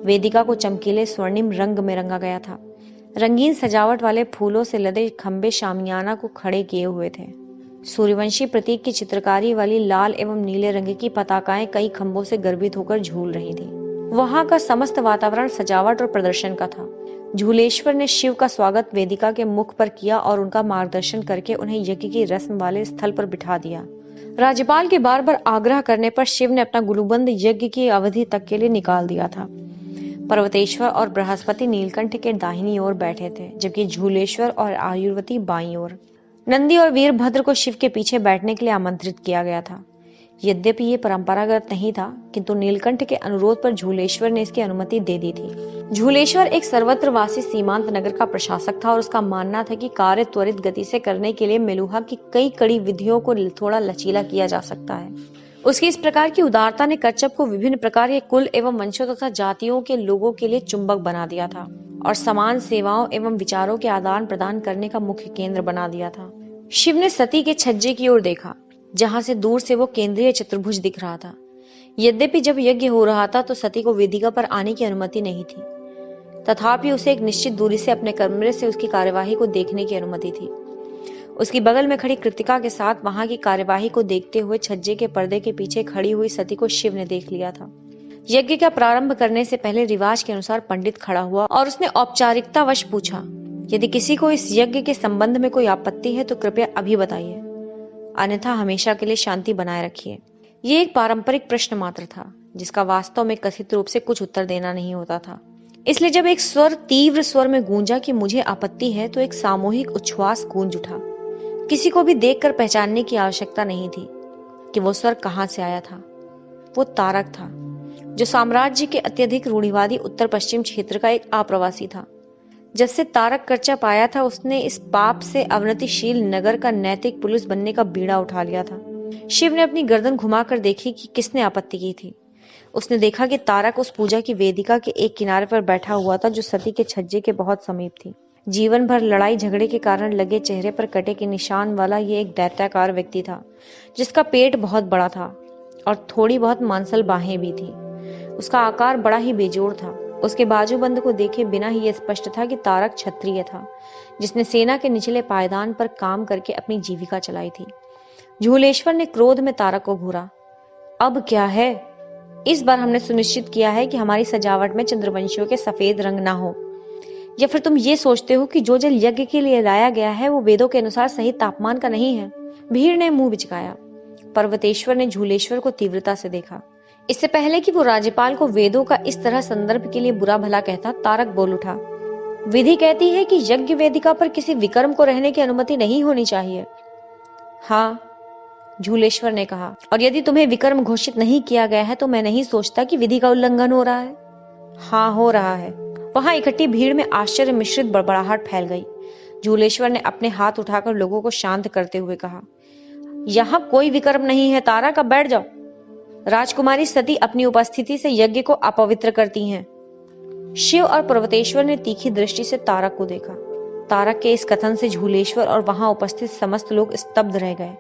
[SPEAKER 1] वेदिका को चमकीले स्वर्णिम रंग में रंगा गया था। रंगीन सजावट वाले फूलों से लदे खंबे शामियाना को खड़े किए हुए थे। सूर्यवंशी प्रतीक की चित्रकारी वाली लाल एवं नीले रंग की पताकाएं कई खंभों से गर्वित होकर झूल रही थी। वहां का समस्त वातावरण सजावट और प्रदर्शन का था। झूलेश्वर ने शिव का स्वागत वेदिका के मुख पर किया और उनका मार्गदर्शन करके उन्हें यज्ञ की रस्म वाले स्थल पर बिठा दिया। राज्यपाल के बार बार आग्रह करने पर शिव ने अपना गुलूबंद यज्ञ की अवधि तक के लिए निकाल दिया था। पर्वतेश्वर और बृहस्पति नीलकंठ के दाहिनी ओर बैठे थे, जबकि झूलेश्वर और आयुर्वती बाईं ओर। नंदी और वीरभद्र को शिव के पीछे बैठने के लिए आमंत्रित किया गया था। यद्यपि ये परंपरागत नहीं था, किंतु नीलकंठ के अनुरोध पर झूलेश्वर ने इसकी अनुमति दे दी थी। झूलेश्वर एक सर्वत्रवासी सीमांत नगर का प्रशासक था और उसका मानना था कि कार्य त्वरित गति से करने के लिए मेलुहा की कई कड़ी विधियों को थोड़ा लचीला किया जा सकता है। उसकी इस प्रकार की उदारता ने कच्छप को विभिन्न प्रकार के कुल एवं वंशों तथा जातियों के लोगों के लिए चुंबक बना दिया था और समान सेवाओं एवं विचारों के आदान प्रदान करने का मुख्य केंद्र बना दिया था। शिव ने सती के छज्जे की ओर देखा, जहां से दूर से वो केंद्रीय चतुर्भुज दिख रहा था। यद्यपि जब यज्ञ हो रहा था तो सती को वेदिका पर आने की अनुमति नहीं थी, तथापि उसे एक निश्चित दूरी से अपने कमरे से उसकी कार्यवाही को देखने की अनुमति थी। उसकी बगल में खड़ी कृतिका के साथ वहां की कार्यवाही को देखते हुए छज्जे के पर्दे के पीछे खड़ी हुई सती को शिव ने देख लिया था। यज्ञ का प्रारंभ करने से पहले रिवाज के अनुसार पंडित खड़ा हुआ और उसने औपचारिकतावश पूछा, यदि किसी को इस यज्ञ के संबंध में कोई आपत्ति है तो कृपया अभी बताइए, अन्यथा हमेशा के लिए शांति बनाए रखिए। ये एक पारंपरिक प्रश्न मात्र था, जिसका वास्तव में कथित रूप से कुछ उत्तर देना नहीं होता था। इसलिए जब एक स्वर तीव्र स्वर में गूंजा कि मुझे आपत्ति है, तो एक सामूहिक उच्छ्वास गूंज उठा। किसी को भी देखकर पहचानने की आवश्यकता नहीं थी कि वो स्वर कहां से आया था। वो तारक था, जो साम्राज्य के अत्यधिक रूढ़िवादी उत्तर पश्चिम क्षेत्र का एक अप्रवासी था। जब से तारक करचप आया था, उसने इस पाप से अवनतिशील नगर का नैतिक पुलिस बनने का बीड़ा उठा लिया था। शिव ने अपनी गर्दन घुमाकर देखी कि किसने आपत्ति की थी। उसने देखा कि तारक उस पूजा की वेदिका के एक किनारे पर बैठा हुआ था, जो सती के छज्जे के बहुत समीप थी। जीवन भर लड़ाई झगड़े के कारण लगे चेहरे पर कटे के निशान वाला ये एक दैत्याकार व्यक्ति था, जिसका पेट बहुत बड़ा था और थोड़ी बहुत मांसल बाहें भी थी। उसका आकार बड़ा ही बेजोड़ था। उसके बाजूबंद को देखे बिना ही यह स्पष्ट था कि तारक क्षत्रिय था, जिसने सेना के निचले पायदान पर काम करके अपनी जीविका चलाई थी। झूलेश्वर ने क्रोध में तारक को घूरा। अब क्या है? इस बार हमने सुनिश्चित किया है कि हमारी सजावट में चंद्रवंशियों के सफेद रंग ना हो, या फिर तुम ये सोचते हो कि जो जल यज्ञ के लिए लाया गया है वो वेदों के अनुसार सही तापमान का नहीं है? भीड़ ने मुंह बिचकाया। पर्वतेश्वर ने झूलेश्वर को तीव्रता से देखा। इससे पहले कि वो राज्यपाल को वेदों का इस तरह संदर्भ के लिए बुरा भला कहता, तारक बोल उठा, विधि कहती है कि यज्ञ वेदिका पर किसी विकर्म को रहने की अनुमति नहीं होनी चाहिए। हाँ, झूलेश्वर ने कहा, और यदि तुम्हें विकर्म घोषित नहीं किया गया है तो मैं नहीं सोचता कि विधि का उल्लंघन हो रहा है। हाँ, हो रहा है। वहां इकट्ठी भीड़ में आश्चर्य मिश्रित बड़बड़ाहट फैल गई। झूलेश्वर ने अपने हाथ उठाकर लोगों को शांत करते हुए कहा, यहाँ कोई विकर्म नहीं है। तारक, अब बैठ जाओ। राजकुमारी सती अपनी उपस्थिति से यज्ञ को अपवित्र करती हैं। शिव और पर्वतेश्वर ने तीखी दृष्टि से तारक को देखा। तारक के इस कथन से झूलेश्वर और वहां उपस्थित समस्त लोग स्तब्ध रह गए।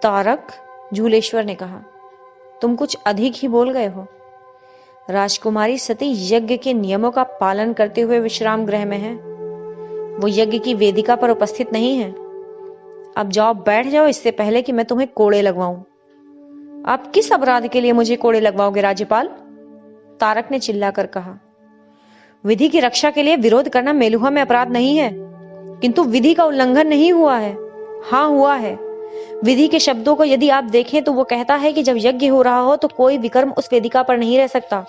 [SPEAKER 1] तारक, झूलेश्वर ने कहा, तुम कुछ अधिक ही बोल गए हो। राजकुमारी सती यज्ञ के नियमों का पालन करते हुए विश्राम गृह में है। वो यज्ञ की वेदिका पर उपस्थित नहीं है। अब जाओ, बैठ जाओ, इससे पहले कि मैं तुम्हें कोड़े लगवाऊं। आप किस अपराध के लिए मुझे कोड़े लगवाओगे राज्यपाल? तारक ने चिल्लाकर कहा। विधि की रक्षा के लिए विरोध करना मेलुहा में अपराध नहीं है, किंतु विधि का उल्लंघन नहीं हुआ है। हाँ, हुआ है। विधि के शब्दों को यदि आप देखें तो वो कहता है कि जब यज्ञ हो रहा हो तो कोई विकर्म उस वेदिका पर नहीं रह सकता।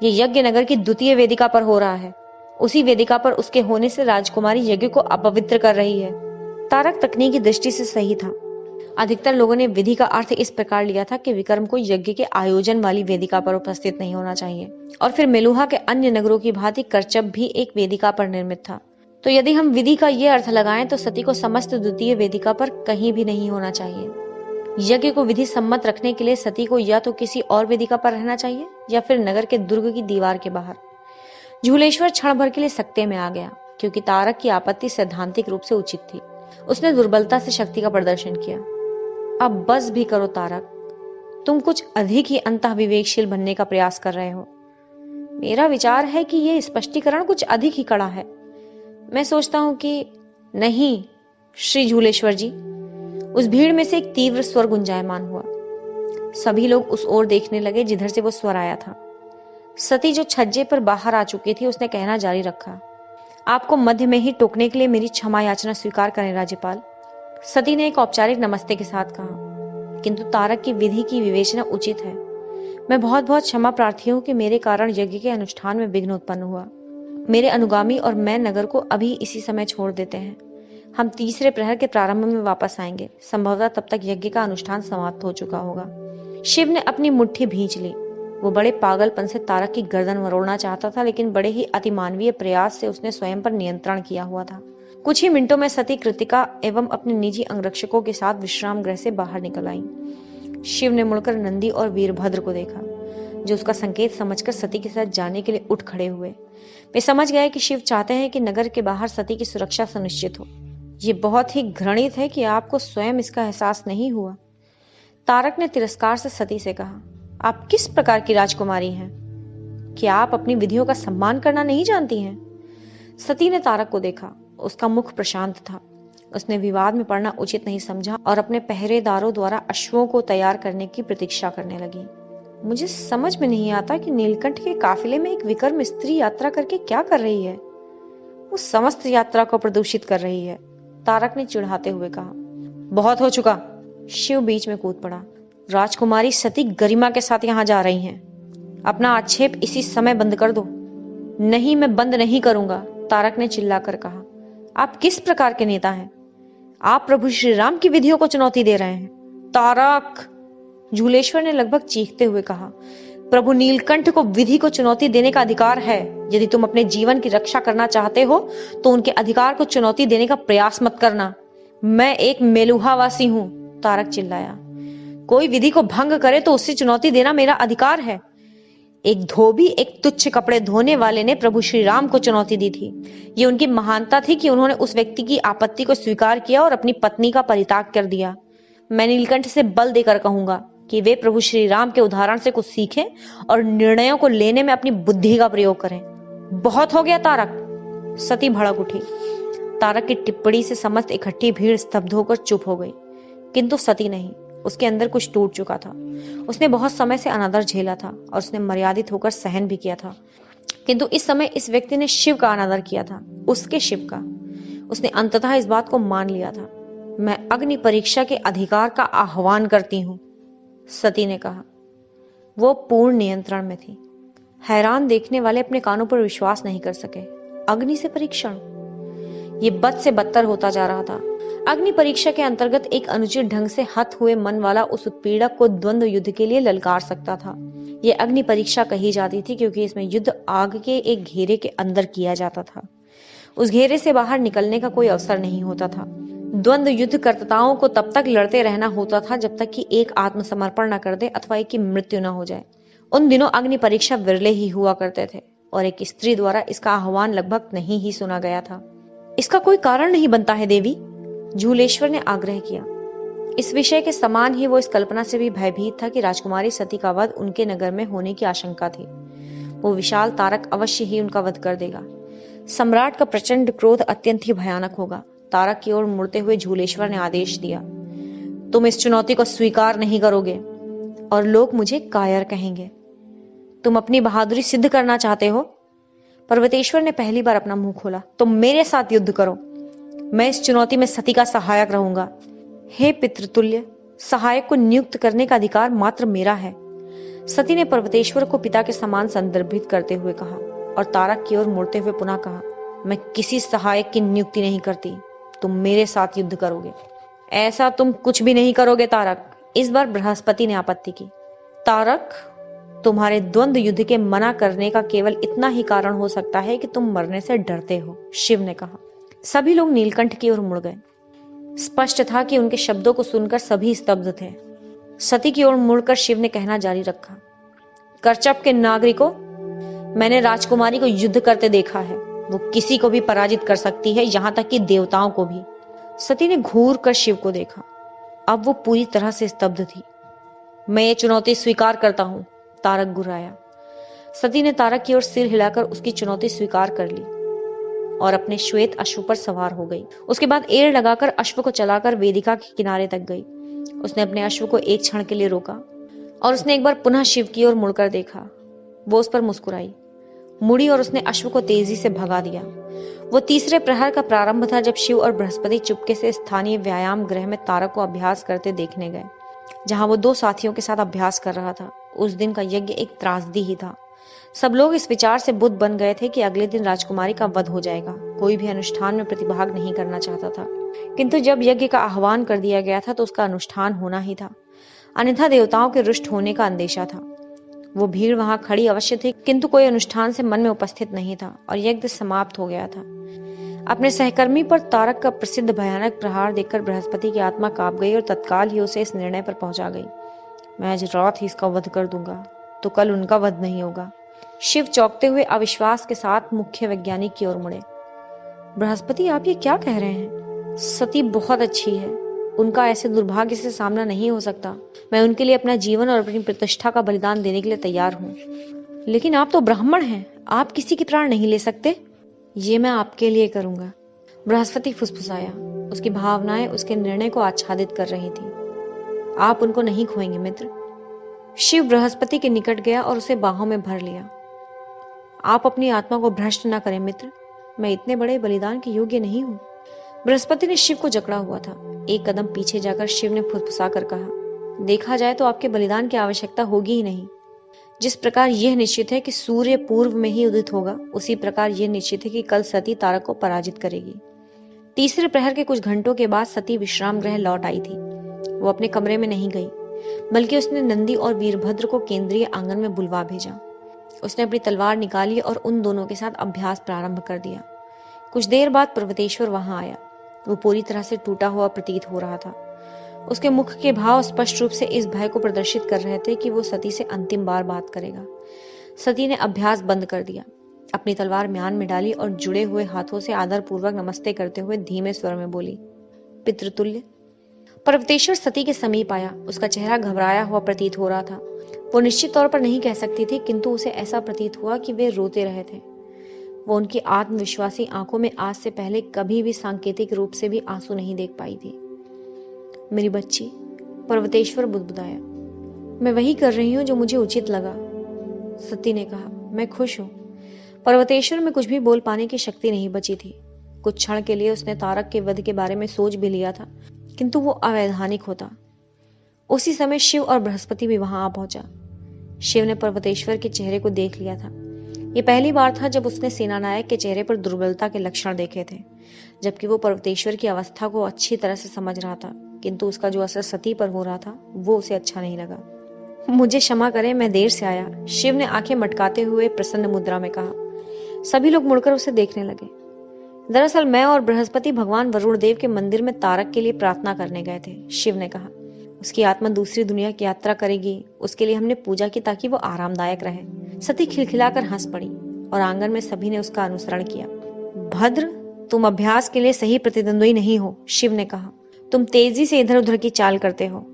[SPEAKER 1] ये यज्ञ नगर की द्वितीय वेदिका पर हो रहा है। उसी वेदिका पर उसके होने से राजकुमारी यज्ञ को अपवित्र कर रही है। तारक तकनीकी दृष्टि से सही था। अधिकतर लोगों ने विधि का अर्थ इस प्रकार लिया था कि विकर्म को यज्ञ के आयोजन वाली वेदिका पर उपस्थित नहीं होना चाहिए, और फिर मेलुहा के अन्य नगरों की भांति करचब भी एक वेदिका पर निर्मित था। तो यदि हम विधि का यह अर्थ लगाएं तो सती को समस्त द्वितीय वेदिका पर कहीं भी नहीं होना चाहिए। यज्ञ को विधि सम्मत रखने के लिए सती को या तो किसी और वेदिका पर रहना चाहिए या फिर नगर के दुर्ग की दीवार के बाहर। झूलेश्वर क्षण भर के लिए सकते में आ गया, क्योंकि तारक की आपत्ति सैद्धांतिक रूप से उचित थी। उसने दुर्बलता से शक्ति का प्रदर्शन किया। अब बस भी करो तारक, तुम कुछ अधिक ही अंतःविवेकशील बनने का प्रयास कर रहे हो। मेरा विचार है कि यह स्पष्टीकरण कुछ अधिक ही कड़ा है। मैं सोचता हूं कि नहीं, श्री झूलेश्वर जी। उस भीड़ में से एक तीव्र स्वर गुंजायमान हुआ। सभी लोग उस ओर देखने लगे जिधर से वो स्वर आया था। सती जो छज्जे पर बाहर आ चुकी थी, उसने कहना जारी रखा, आपको मध्य में ही टोकने के लिए मेरी क्षमा याचना स्वीकार करें राज्यपाल। सती ने एक औपचारिक नमस्ते के साथ कहा, किंतु तारक की विधि की विवेचना उचित है। मैं बहुत बहुत क्षमा प्रार्थी हूं कि मेरे कारण यज्ञ के अनुष्ठान में विघ्न उत्पन्न हुआ। मेरे अनुगामी और मैं नगर को अभी इसी समय छोड़ देते हैं। हम तीसरे प्रहर के प्रारंभ में वापस आएंगे। संभवतः तब तक यज्ञ का अनुष्ठान समाप्त हो चुका होगा। शिव ने अपनी मुट्ठी भींच ली। वो बड़े पागलपन से तारक की गर्दन मरोड़ना चाहता था, लेकिन बड़े ही अतिमानवीय प्रयास से उसने स्वयं पर नियंत्रण किया हुआ था। कुछ ही मिनटों में सती कृतिका एवं अपने निजी अंगरक्षकों के साथ विश्राम गृह से बाहर निकल आई। शिव ने मुड़कर नंदी और वीरभद्र को देखा, जो उसका संकेत समझकर सती के साथ जाने के लिए उठ खड़े हुए। वे समझ गए कि शिव चाहते हैं कि नगर के बाहर सती की सुरक्षा सुनिश्चित हो। ये बहुत ही घृणित है कि आपको स्वयं इसका एहसास नहीं हुआ। तारक ने तिरस्कार से सती से कहा, आप किस प्रकार की राजकुमारी हैं? क्या आप अपनी विधियों का सम्मान करना नहीं जानती हैं? सती ने तारक को देखा। उसका मुख प्रशांत था। उसने विवाद में पड़ना उचित नहीं समझा और अपने पहरेदारों द्वारा अश्वों को तैयार करने की प्रतीक्षा करने लगी। मुझे समझ में नहीं आता कि नीलकंठ के काफिले में एक विकर्म स्त्री यात्रा करके क्या कर रही है। वो समस्त यात्रा को प्रदूषित कर रही है, तारक ने चिढ़ाते हुए कहा। बहुत हो चुका। शिव बीच में कूद पड़ा। राजकुमारी सती गरिमा के साथ यहाँ जा रही हैं। अपना आक्षेप इसी समय बंद कर दो। नहीं, मैं बंद नहीं करूंगा, तारक ने चिल्लाकर कहा। आप किस प्रकार के नेता हैं? आप प्रभु श्री राम की विधियों को चुनौती दे रहे हैं। तारक, झूलेश्वर ने लगभग चीखते हुए कहा, प्रभु नीलकंठ को विधि को चुनौती देने का अधिकार है। यदि तुम अपने जीवन की रक्षा करना चाहते हो तो उनके अधिकार को चुनौती देने का प्रयास मत करना। मैं एक मेलुहावासी हूं, तारक चिल्लाया। कोई विधि को भंग करे तो उससे चुनौती देना मेरा अधिकार है। एक धोबी, एक तुच्छ कपड़े धोने वाले ने प्रभु श्री राम को चुनौती दी थी। ये उनकी महानता थी कि उन्होंने उस व्यक्ति की आपत्ति को स्वीकार किया और अपनी पत्नी का परित्याग कर दिया। मैं नीलकंठ से बल देकर कहूंगा कि वे प्रभु श्री राम के उदाहरण से कुछ सीखें और निर्णयों को लेने में अपनी बुद्धि का प्रयोग करें। बहुत हो गया तारक, सती भड़क उठी। तारक की टिप्पणी से समस्त इकट्ठी भीड़ स्तब्ध होकर चुप हो गई, किंतु सती नहीं। उसके अंदर कुछ टूट चुका था। उसने बहुत समय से अनादर झेला था और उसने मर्यादित होकर सहन भी किया था, किंतु इस समय इस व्यक्ति ने शिव का अनादर किया था, उसके शिव का। उसने अंततः इस बात को मान लिया था। मैं अग्नि परीक्षा के अधिकार का आह्वान करती हूं, सती ने कहा। वो पूर्ण नियंत्रण में थी। हैरान देखने वाले अपने कानों पर विश्वास नहीं कर सके। अग्नि से परीक्षण? ये बद से बदतर होता जा रहा था। अग्नि परीक्षा के अंतर्गत एक अनुचित ढंग से हत हुए मन वाला उस उत्पीड़क को द्वंद्व युद्ध के लिए ललकार सकता था। ये अग्नि परीक्षा कही जाती थी क्योंकि इसमें युद्ध आग के एक घेरे के अंदर किया जाता था। उस घेरे से बाहर निकलने का कोई अवसर नहीं होता था। द्वंद्व युद्ध कर्ताओं को तब तक लड़ते रहना होता था जब तक कि एक आत्मसमर्पण न कर दे अथवा एक की मृत्यु न हो जाए। उन दिनों अग्नि परीक्षा विरले ही हुआ करते थे और एक स्त्री द्वारा इसका आह्वान लगभग नहीं ही सुना गया था। इसका कोई कारण नहीं बनता है देवी, झूलेश्वर ने आग्रह किया। इस विषय के समान ही वो इस कल्पना से भी भयभीत था कि राजकुमारी सती का वध उनके नगर में होने की आशंका थी। वो विशाल तारक अवश्य ही उनका वध कर देगा। सम्राट का प्रचंड क्रोध अत्यंत ही भयानक होगा। तारक की ओर मुड़ते हुए झूलेश्वर ने आदेश दिया, तुम इस चुनौती को स्वीकार नहीं करोगे और लोग मुझे कायर कहेंगे। तुम अपनी बहादुरी सिद्ध करना चाहते हो? पर्वतेश्वर ने पहली बार अपना मुंह खोला। तुम मेरे साथ युद्ध करो, मैं इस चुनौती में सती का सहायक रहूंगा। हे पितृतुल्य, सहायक को नियुक्त करने का अधिकार मात्र मेरा है। सती ने पर्वतेश्वर को पिता के समान संदर्भित करते हुए कहा और तारक की ओर मुड़ते हुए पुनः कहा, मैं किसी सहायक की नियुक्ति नहीं करती, तुम मेरे साथ युद्ध करोगे। ऐसा तुम कुछ भी नहीं करोगे तारक, इस बार बृहस्पति ने आपत्ति की। तारक, तुम्हारे द्वंद्व युद्ध के मना करने का केवल इतना ही कारण हो सकता है कि तुम मरने से डरते हो, शिव ने कहा। सभी लोग नीलकंठ की ओर मुड़ गए। स्पष्ट था कि उनके शब्दों को सुनकर सभी स्तब्ध थे। सती की ओर मुड़कर शिव ने कहना जारी रखा, करचप के नागरिकों, मैंने राजकुमारी को युद्ध करते देखा है। वो किसी को भी पराजित कर सकती है, यहां तक कि देवताओं को भी। सती ने घूर कर शिव को देखा। अब वो पूरी तरह से स्तब्ध थी। मैं ये चुनौती स्वीकार करता हूं, तारक गुर्राया। सती ने तारक की ओर सिर हिलाकर उसकी चुनौती स्वीकार कर ली और अपने श्वेत अश्व पर सवार हो गई। उसके बाद एड़ लगाकर अश्व को चलाकर वेदिका के किनारे तक गई। उसने अपने अश्व को एक क्षण के लिए रोका और उसने एक बार पुनः शिव की ओर मुड़कर देखा। वो उस पर मुस्कुराई, मुड़ी और उसने अश्व को तेजी से भगा दिया। वो तीसरे प्रहर का प्रारंभ था जब शिव और बृहस्पति चुपके से स्थानीय व्यायाम गृह में तारक को अभ्यास करते देखने गए, जहां वो 2 साथियों के साथ अभ्यास कर रहा था। उस दिन का यज्ञ एक त्रासदी ही था। सब लोग इस विचार से बुद्ध बन गए थे कि अगले दिन राजकुमारी का वध हो जाएगा। कोई भी अनुष्ठान में प्रतिभाग नहीं करना चाहता था, किंतु जब यज्ञ का आह्वान कर दिया गया था तो उसका अनुष्ठान होना ही था, अन्यथा देवताओं के रुष्ट होने का अंदेशा था। वो भीड़ वहां खड़ी अवश्य थी, किंतु कोई अनुष्ठान से मन में उपस्थित नहीं था और यज्ञ समाप्त हो गया था। अपने सहकर्मी पर तारक का प्रसिद्ध भयानक प्रहार देखकर बृहस्पति की आत्मा कांप गई और तत्काल ही उसे इस निर्णय पर पहुंचा गई, मैं आज रात ही इसका वध कर दूंगा, तो कल उनका वध नहीं होगा। शिव चौंकते हुए अविश्वास के साथ मुख्य वैज्ञानिक की ओर मुड़े। बृहस्पति, आप ये क्या कह रहे हैं? सती बहुत अच्छी है, उनका ऐसे दुर्भाग्य से सामना नहीं हो सकता। मैं उनके लिए अपना जीवन और अपनी प्रतिष्ठा का बलिदान देने के लिए तैयार हूँ। लेकिन आप तो ब्राह्मण हैं, आप किसी के प्राण नहीं ले सकते। ये मैं आपके लिए करूंगा, बृहस्पति फुसफुसाया। उसकी भावनाएं उसके निर्णय को आच्छादित कर रही थी। आप उनको नहीं खोएंगे मित्र। शिव बृहस्पति के निकट गया और उसे बाहों में भर लिया। आप अपनी आत्मा को भ्रष्ट न करें मित्र, मैं इतने बड़े बलिदान के योग्य नहीं हूँ। बृहस्पति ने शिव को जकड़ा हुआ था। एक कदम पीछे जाकर शिव ने फुसफुसा कर कहा, देखा जाए तो आपके बलिदान की आवश्यकता होगी ही नहीं। जिस प्रकार यह निश्चित है कि सूर्य पूर्व में ही उदित होगा, उसी प्रकार यह निश्चित है कि कल सती तारक को पराजित करेगी। तीसरे प्रहर के कुछ घंटों के बाद सती विश्राम गृह लौट आई थी। वो अपने कमरे में नहीं गई, बल्कि उसने नंदी और वीरभद्र को केंद्रीय आंगन में बुलवा भेजा। उसने अपनी तलवार निकाली और उन दोनों के साथ अभ्यास प्रारंभ कर दिया। कुछ देर बाद पर्वतेश्वर वहां आया। वो पूरी तरह से टूटा हुआ प्रतीत हो रहा था। उसके मुख के भाव स्पष्ट रूप से इस भय को प्रदर्शित कर रहे थे कि वो सती से अंतिम बार बात करेगा। सती ने अभ्यास बंद कर दिया, अपनी तलवार म्यान में डाली और जुड़े हुए हाथों से आदरपूर्वक नमस्ते करते हुए धीमे स्वर में बोली, पितृतुल्य। पर्वतेश्वर सती के समीप आया। उसका चेहरा घबराया हुआ प्रतीत हो रहा था। वो निश्चित तौर पर नहीं कह सकती थी, किंतु उसे ऐसा प्रतीत हुआ कि वे रोते रहे थे। वो उनकी आत्मविश्वासी आंखों में आज से पहले कभी भी सांकेतिक रूप से भी आंसू नहीं देख पाई थी। मेरी बच्ची, पर्वतेश्वर बुदबुदाया। मैं वही कर रही हूँ जो मुझे उचित लगा, सती ने कहा। मैं खुश हूँ। पर्वतेश्वर में कुछ भी बोल पाने की शक्ति नहीं बची थी। कुछ क्षण के लिए उसने तारक के वध के बारे में सोच भी लिया था, किंतु वो अवैधानिक होता। उसी समय शिव और बृहस्पति भी वहां आ पहुंचा। शिव ने पर्वतेश्वर के चेहरे को देख लिया था। ये पहली बार था जब उसने सेनानायक के चेहरे पर दुर्बलता के लक्षण देखे थे। जबकि वो पर्वतेश्वर की अवस्था को अच्छी तरह से समझ रहा था, किंतु उसका जो असर सती पर हो रहा था वो उसे अच्छा नहीं लगा। मुझे क्षमा करें, मैं देर से आया, शिव ने आंखें मटकाते हुए प्रसन्न मुद्रा में कहा। सभी लोग मुड़कर उसे देखने लगे। दरअसल मैं और बृहस्पति भगवान वरुण देव के मंदिर में तारक के लिए प्रार्थना करने गए थे, शिव ने कहा। उसकी आत्मा दूसरी दुनिया की यात्रा करेगी, उसके लिए हमने पूजा की ताकि वो आरामदायक रहे। सती खिलखिलाकर हंस पड़ी और आंगन में सभी ने उसका अनुसरण किया। भद्र, तुम अभ्यास के लिए सही प्रतिद्वंद्वी नहीं हो, शिव ने कहा। तुम तेजी से इधर उधर की चाल करते हो।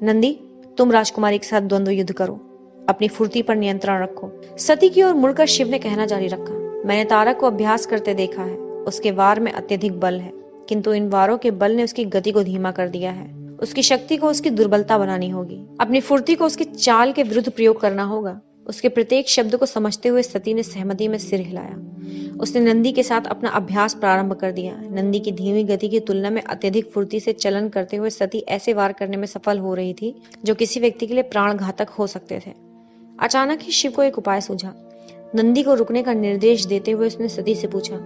[SPEAKER 1] नंदी, तुम राजकुमारी के साथ द्वंद्व युद्ध करो, अपनी फुर्ती पर नियंत्रण रखो। सती की ओर मुड़कर शिव ने कहना जारी रखा। मैंने तारक को अभ्यास करते देखा है, उसके वार में अत्यधिक बल है, किंतु इन वारों के बल ने उसकी गति को धीमा कर दिया है। उसकी शक्ति को उसकी दुर्बलता बनानी होगी, अपनी फुर्ती को उसकी चाल के विरुद्ध प्रयोग करना होगा। उसके प्रत्येक शब्द को समझते हुए सती ने सहमति में सिर हिलाया। उसने नंदी के साथ अपना अभ्यास प्रारंभ कर दिया। नंदी की धीमी गति की तुलना में अत्यधिक फुर्ती से चलन करते हुए सती ऐसे वार करने में सफल हो रही थी जो किसी व्यक्ति के लिए प्राण घातक हो सकते थे। अचानक ही शिव को एक उपाय सूझा। नंदी को रुकने का निर्देश देते हुए उसने सती से पूछा,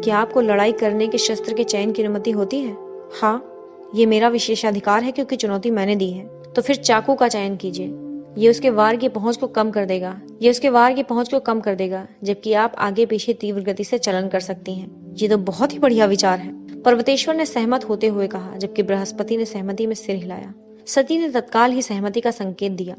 [SPEAKER 1] क्या आपको लड़ाई करने के शस्त्र के चयन की अनुमति होती है? हाँ, ये मेरा विशेषाधिकार है क्योंकि चुनौती मैंने दी है। तो फिर चाकू का चयन कीजिए, ये उसके वार की पहुंच को कम कर देगा, जबकि आप आगे पीछे तीव्र गति से चलन कर सकती हैं। ये तो बहुत ही बढ़िया विचार है, पर्वतेश्वर ने सहमत होते हुए कहा, जबकि बृहस्पति ने सहमति में सिर हिलाया। सती ने तत्काल ही सहमति का संकेत दिया।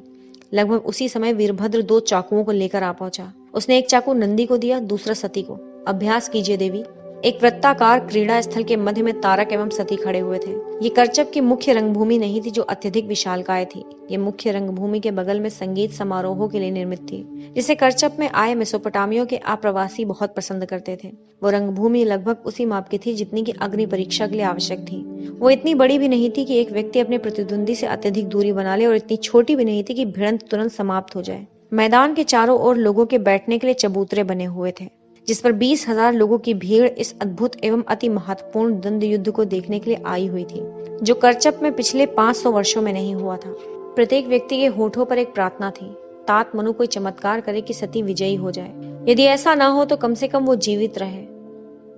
[SPEAKER 1] लगभग उसी समय वीरभद्र 2 चाकुओं को लेकर आ पहुंचा। उसने एक चाकू नंदी को दिया, दूसरा सती को। अभ्यास कीजिए देवी। एक वृत्ताकार क्रीड़ा स्थल के मध्य में तारक एवं सती खड़े हुए थे। ये करचप की मुख्य रंगभूमि नहीं थी जो अत्यधिक विशालकाय थी। ये मुख्य रंगभूमि के बगल में संगीत समारोहों के लिए निर्मित थी, जिसे करचप में आए मेसोपोटामियों के आप्रवासी बहुत पसंद करते थे। वो रंगभूमि लगभग उसी माप की थी जितनी की अग्नि परीक्षा के लिए आवश्यक थी। वो इतनी बड़ी भी नहीं थी कि एक व्यक्ति अपने प्रतिद्वंदी से अत्यधिक दूरी बना ले और इतनी छोटी भी नहीं थी कि भिड़ंत तुरंत समाप्त हो जाए। मैदान के चारों ओर लोगों के बैठने के लिए चबूतरे बने हुए थे, जिस पर 20,000 लोगों की भीड़ इस अद्भुत एवं अति महत्वपूर्ण द्वंद्व युद्ध को देखने के लिए आई हुई थी, जो करचप में पिछले 500 वर्षों में नहीं हुआ था। प्रत्येक व्यक्ति के होठों पर एक प्रार्थना थी, तात मनु कोई चमत्कार करे कि सती विजयी हो जाए। यदि ऐसा ना हो तो कम से कम वो जीवित रहे।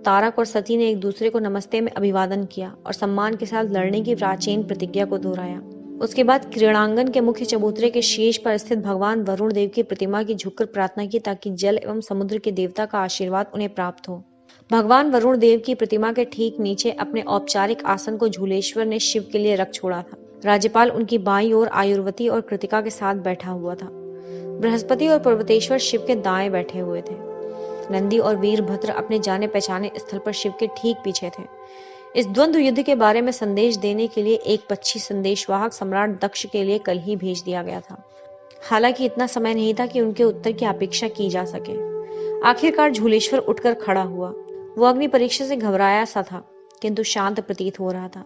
[SPEAKER 1] तारक और सती ने एक दूसरे को नमस्ते में अभिवादन किया और सम्मान के साथ लड़ने की प्राचीन प्रतिज्ञा को दोहराया। उसके बाद क्रीड़ांगन के मुख्य चबूतरे के शीर्ष पर स्थित भगवान वरुण देव की प्रतिमा की झुककर प्रार्थना की ताकि जल एवं समुद्र के देवता का आशीर्वाद उन्हें प्राप्त हो। भगवान वरुण देव की प्रतिमा के ठीक नीचे अपने औपचारिक आसन को झूलेश्वर ने शिव के लिए रख छोड़ा था। राज्यपाल उनकी बाईं ओर आयुर्वती और कृतिका के साथ बैठा हुआ था। बृहस्पति और पर्वतेश्वर शिव के दाएं बैठे हुए थे। नंदी और वीरभद्र अपने जाने पहचाने स्थल पर शिव के ठीक पीछे थे। इस द्वंद्व युद्ध के बारे में संदेश देने के लिए एक पक्षी संदेशवाहक सम्राट दक्ष के लिए कल ही भेज दिया गया था। हालांकि इतना समय नहीं था कि उनके उत्तर की अपेक्षा की जा सके। आखिरकार झूलेश्वर उठकर खड़ा हुआ। वो अग्नि परीक्षा से घबराया सा था, किंतु शांत प्रतीत हो रहा था।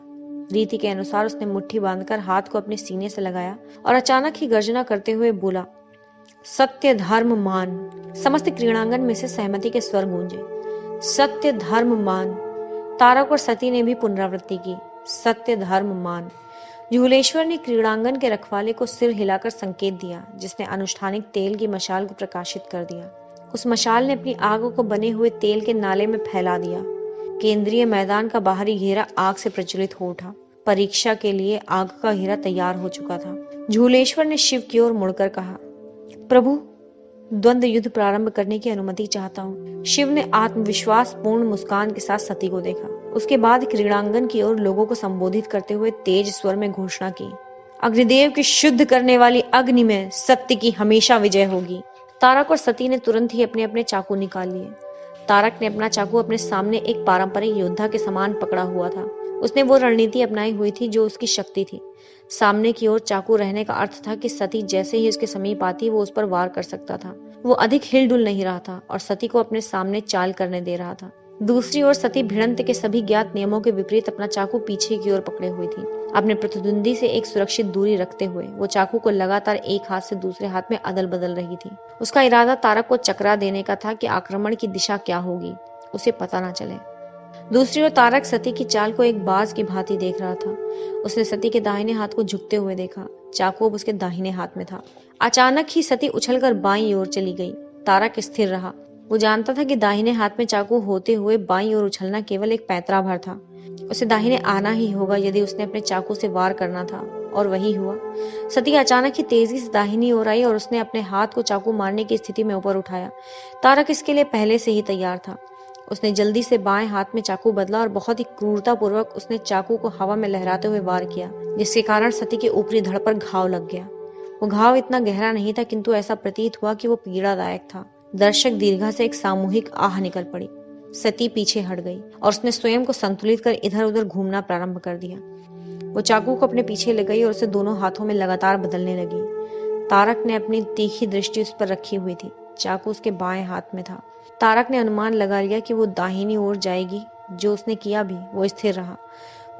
[SPEAKER 1] रीति के अनुसार उसने मुट्ठी बांधकर हाथ को अपने सीने से लगाया और अचानक ही गर्जना करते हुए बोला, सत्य धर्म मान। समस्त क्रीड़ांगन में से सहमति के स्वर गूंजे। सत्य धर्म मान। तारक और सती ने भी पुनरावृत्ति की, सत्य धर्म मान। झूलेश्वर ने क्रीड़ांगन के रखवाले को सिर हिलाकर संकेत दिया, जिसने अनुष्ठानिक तेल की मशाल को प्रकाशित कर दिया। उस मशाल ने अपनी आग को बने हुए तेल के नाले में फैला दिया। केंद्रीय मैदान का बाहरी घेरा आग से प्रज्वलित हो उठा। परीक्षा के लिए आग का घेरा तैयार हो चुका था। झूलेश्वर ने शिव की ओर मुड़कर कहा, प्रभु, द्वंद्व युद्ध प्रारंभ करने की अनुमति चाहता हूँ। शिव ने आत्मविश्वास पूर्ण मुस्कान के साथ सती को देखा। उसके बाद क्रीड़ांगन की ओर लोगों को संबोधित करते हुए तेज स्वर में घोषणा की, अग्निदेव की शुद्ध करने वाली अग्नि में सत्य की हमेशा विजय होगी। तारक और सती ने तुरंत ही अपने अपने चाकू निकाल लिए। तारक ने अपना चाकू अपने सामने एक पारंपरिक योद्धा के समान पकड़ा हुआ था। उसने वो रणनीति अपनाई हुई थी जो उसकी शक्ति थी। सामने की ओर चाकू रहने का अर्थ था कि सती जैसे ही उसके समीप आती वो उस पर वार कर सकता था। वो अधिक हिलडुल नहीं रहा था और सती को अपने सामने चाल करने दे रहा था। दूसरी ओर सती भिड़ंत के सभी ज्ञात नियमों के विपरीत अपना चाकू पीछे की ओर पकड़े हुई थी। अपने प्रतिद्वंदी से एक सुरक्षित दूरी रखते हुए वो चाकू को लगातार एक हाथ से दूसरे हाथ में अदल बदल रही थी। उसका इरादा तारक को चकरा देने का था कि आक्रमण की दिशा क्या होगी, उसे पता न चले। दूसरी ओर तारक सती की चाल को एक बाज की भांति देख रहा था। उसने सती के दाहिने हाथ को झुकते हुए देखा। चाकू अब उसके दाहिने हाथ में था। अचानक ही सती उछलकर बाईं ओर चली गई। तारक स्थिर रहा। वो जानता था कि दाहिने हाथ में चाकू होते हुए बाईं ओर उछलना केवल एक पैंतरा भर था। उसे दाहिने आना ही होगा यदि उसने अपने चाकू से वार करना था, और वही हुआ। सती अचानक ही तेजी से दाहिनी ओर आई और उसने अपने हाथ को चाकू मारने की स्थिति में ऊपर उठाया। तारक इसके लिए पहले से ही तैयार था। उसने जल्दी से बाएं हाथ में चाकू बदला और बहुत ही क्रूरतापूर्वक उसने चाकू को हवा में लहराते हुए वार किया, जिसके कारण सती के ऊपरी धड़ पर घाव लग गया। वो घाव इतना गहरा नहीं था, किंतु ऐसा प्रतीत हुआ कि वो पीड़ादायक था। दर्शक दीर्घा से एक सामूहिक आह निकल पड़ी। सती पीछे हट गई और उसने स्वयं को संतुलित कर इधर उधर घूमना प्रारंभ कर दिया। वो चाकू को अपने पीछे ले गई और उसे दोनों हाथों में लगातार बदलने लगी। तारक ने अपनी तीखी दृष्टि उस पर रखी हुई थी। चाकू उसके बाएं हाथ में था। तारक ने अनुमान लगा लिया कि वो दाहिनी ओर जाएगी। जो उसने किया भी, वो स्थिर रहा।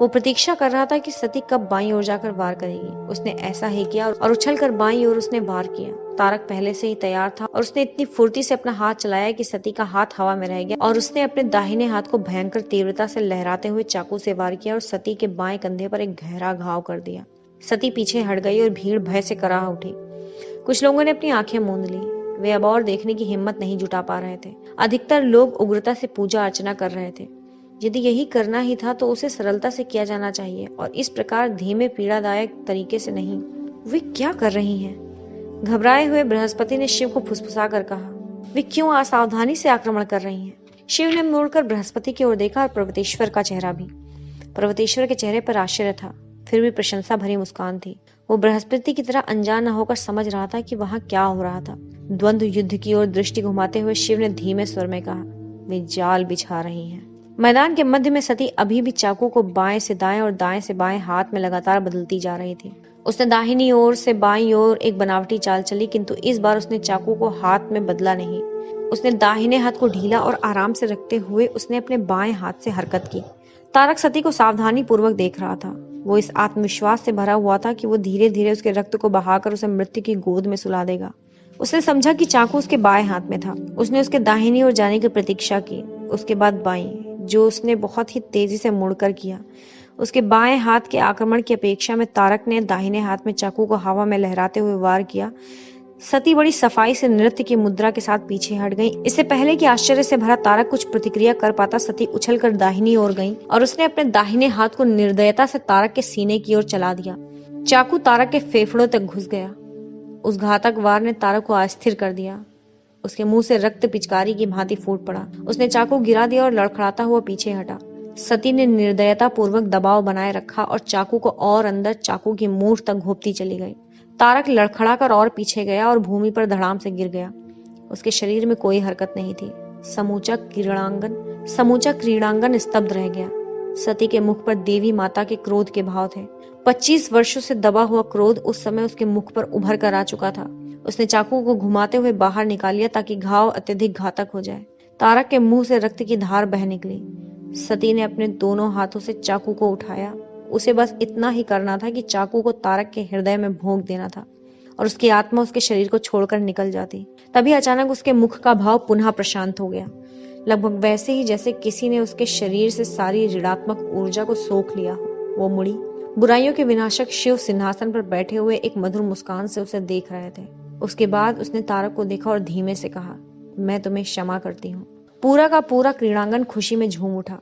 [SPEAKER 1] वो प्रतीक्षा कर रहा था कि सती कब बाईं ओर जाकर वार करेगी। उसने ऐसा ही किया और उछलकर बाईं ओर उसने वार किया। तारक पहले से ही तैयार था और उसने इतनी फुर्ती से अपना हाथ चलाया कि सती का हाथ हवा में रह गया और उसने अपने दाहिने हाथ को भयंकर तीव्रता से लहराते हुए चाकू से वार किया और सती के बाएं कंधे पर एक गहरा घाव कर दिया। सती पीछे हट गई और भीड़ भय से कराह उठी। कुछ लोगों ने अपनी आंखें मूंद ली। वे अब और देखने की हिम्मत नहीं जुटा पा रहे थे। अधिकतर लोग उग्रता से पूजा अर्चना कर रहे थे। यदि यही करना ही था तो उसे सरलता से किया जाना चाहिए और इस प्रकार धीमे पीड़ादायक तरीके से नहीं। वे क्या कर रही हैं? घबराए हुए बृहस्पति ने शिव को फुसफुसा कर कहा, वे क्यों असावधानी से आक्रमण कर रही हैं? शिव ने मुड़कर बृहस्पति की ओर देखा और पर्वतेश्वर का चेहरा भी। पर्वतेश्वर के चेहरे पर आश्चर्य था, फिर भी प्रशंसा भरी मुस्कान थी। वो बृहस्पति की तरह अनजान न होकर समझ रहा था कि वहां क्या हो रहा था। द्वंद्व युद्ध की ओर दृष्टि घुमाते हुए शिव ने धीमे स्वर में कहा, वे जाल बिछा रही हैं। मैदान के मध्य में सती अभी भी चाकू को बाएं से दाएं और दाएं से बाएं हाथ में लगातार बदलती जा रही थी। उसने दाहिनी ओर से बाईं ओर एक बनावटी चाल चली, किंतु इस बार उसने चाकू को हाथ में बदला नहीं। उसने दाहिने हाथ को ढीला और आराम से रखते हुए उसने अपने बाएं हाथ से हरकत की। तारक सती को सावधानी पूर्वक देख रहा था। वो इस आत्मविश्वास से भरा हुआ था कि वो धीरे धीरे उसके रक्त को बहाकर उसे मृत्यु की गोद में सुला देगा। उसने समझा कि चाकू उसके बाएं हाथ में था। उसने उसके दाहिनी ओर जाने की प्रतीक्षा की, उसके बाद बाईं, जो उसने बहुत ही तेजी से मुड़कर किया। उसके बाएं हाथ के आक्रमण की अपेक्षा में तारक ने दाहिने हाथ में चाकू को हवा में लहराते हुए वार किया। सती बड़ी सफाई से नृत्य की मुद्रा के साथ पीछे हट गई। इससे पहले कि आश्चर्य से भरा तारक कुछ प्रतिक्रिया कर पाता, सती उछलकर दाहिनी ओर गई और उसने अपने दाहिने हाथ को निर्दयता से तारक के सीने की ओर चला दिया। चाकू तारक के फेफड़ों तक घुस गया। उस घातक वार ने तारक को अस्थिर कर दिया। उसके मुंह से रक्त पिचकारी की भांति फूट पड़ा। उसने चाकू गिरा दिया और लड़खड़ाता हुआ पीछे हटा। सती ने निर्दयता पूर्वक दबाव बनाए रखा और चाकू को और अंदर चाकू की मूठ तक घोंपती चली गई। तारक लड़खड़ाकर और पीछे गया और भूमि पर धड़ाम से गिर गया। उसके शरीर में कोई हरकत नहीं थी। समूचा क्रीड़ांगन स्तब्ध रह गया। सती के मुख पर देवी माता के क्रोध के भाव थे। 25 वर्षों से दबा हुआ क्रोध उस समय उसके मुख पर उभर कर आ चुका था। उसने चाकू को घुमाते हुए बाहर निकाल लिया ताकि घाव अत्यधिक घातक हो जाए। तारक के मुंह से रक्त की धार बह निकली। सती ने अपने दोनों हाथों से चाकू को उठाया। उसे बस इतना ही करना था कि चाकू को तारक के हृदय में भोंक देना था और उसकी आत्मा उसके शरीर को छोड़कर निकल जाती। तभी अचानक उसके मुख का भाव पुनः प्रशांत हो गया, लगभग वैसे ही जैसे किसी ने उसके शरीर से सारी ऋणात्मक ऊर्जा को सोख लिया हो। वो मुड़ी। बुराइयों के विनाशक शिव सिंहासन पर बैठे हुए एक मधुर मुस्कान से उसे देख रहे थे। उसके बाद उसने तारक को देखा और धीमे से कहा, मैं तुम्हें क्षमा करती हूँ। पूरा का पूरा क्रीड़ांगन खुशी में झूम उठा।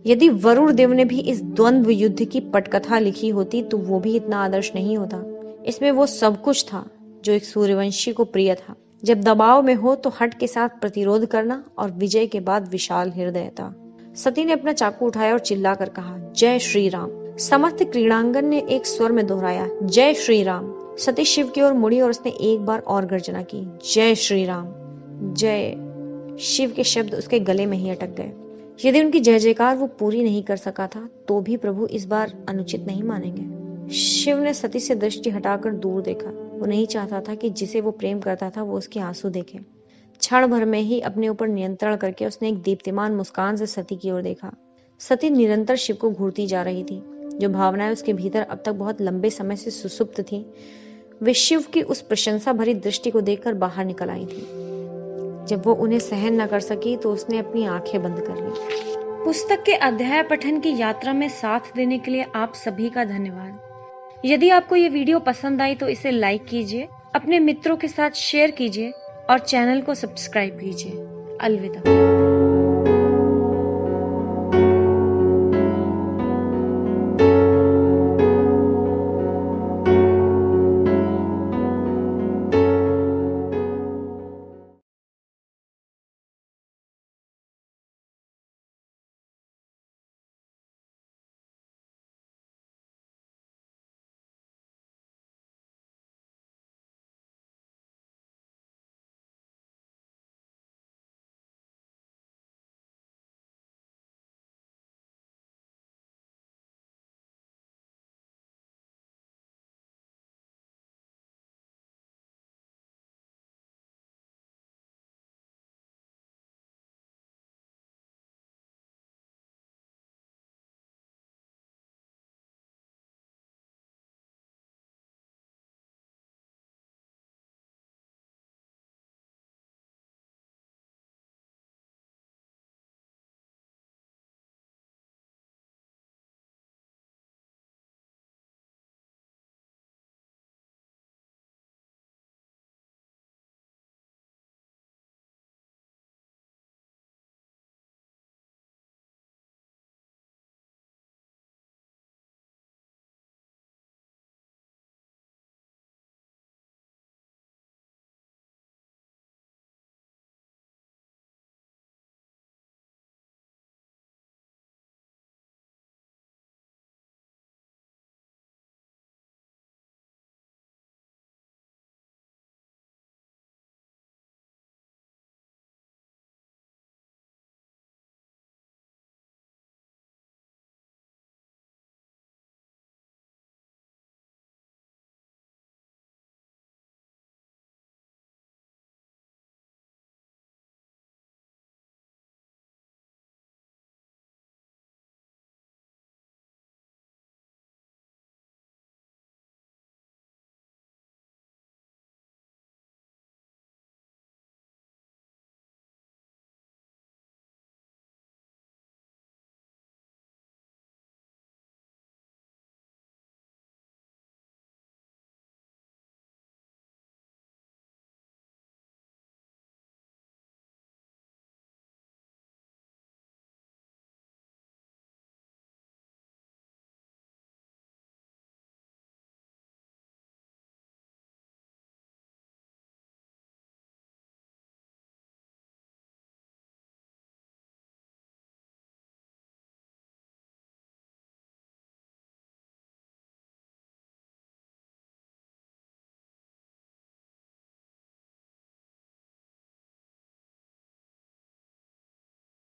[SPEAKER 1] यदि वरुण देव ने भी इस द्वंद्व युद्ध की पटकथा लिखी होती तो वो भी इतना आदर्श नहीं होता। इसमें वो सब कुछ था जो एक सूर्यवंशी को प्रिय था। जब दबाव में हो तो हट के साथ प्रतिरोध करना और विजय के बाद विशाल हृदयता। सती ने अपना चाकू उठाया और चिल्लाकर कहा, जय श्री राम। समस्त क्रीड़ांगन ने एक स्वर में दोहराया, जय श्री राम। सती शिव की ओर मुड़ी और उसने एक बार और गर्जना की, जय श्री राम जय। शिव के शब्द उसके गले में ही अटक गए। यदि उनकी जय जयकार वो पूरी नहीं कर सका था तो भी प्रभु इस बार अनुचित नहीं मानेंगे। शिव ने सती से दृष्टि हटाकर दूर देखा। वो नहीं चाहता था कि जिसे वो प्रेम करता था वो उसके आंसू देखे। क्षण भर में ही अपने ऊपर नियंत्रण करके उसने एक दीप्तिमान मुस्कान से सती की ओर देखा। सती निरंतर शिव को घूरती जा रही थी। जो भावनाएं उसके भीतर अब तक बहुत लंबे समय से सुसुप्त थी, वे शिव की उस प्रशंसा भरी दृष्टि को देखकर बाहर निकल आई थी। जब वो उन्हें सहन न कर सकी तो उसने अपनी आंखें बंद कर ली। पुस्तक के अध्याय पठन की यात्रा में साथ देने के लिए आप सभी का धन्यवाद। यदि आपको ये वीडियो पसंद आई तो इसे लाइक कीजिए, अपने मित्रों के साथ शेयर कीजिए और चैनल को सब्सक्राइब कीजिए। अलविदा।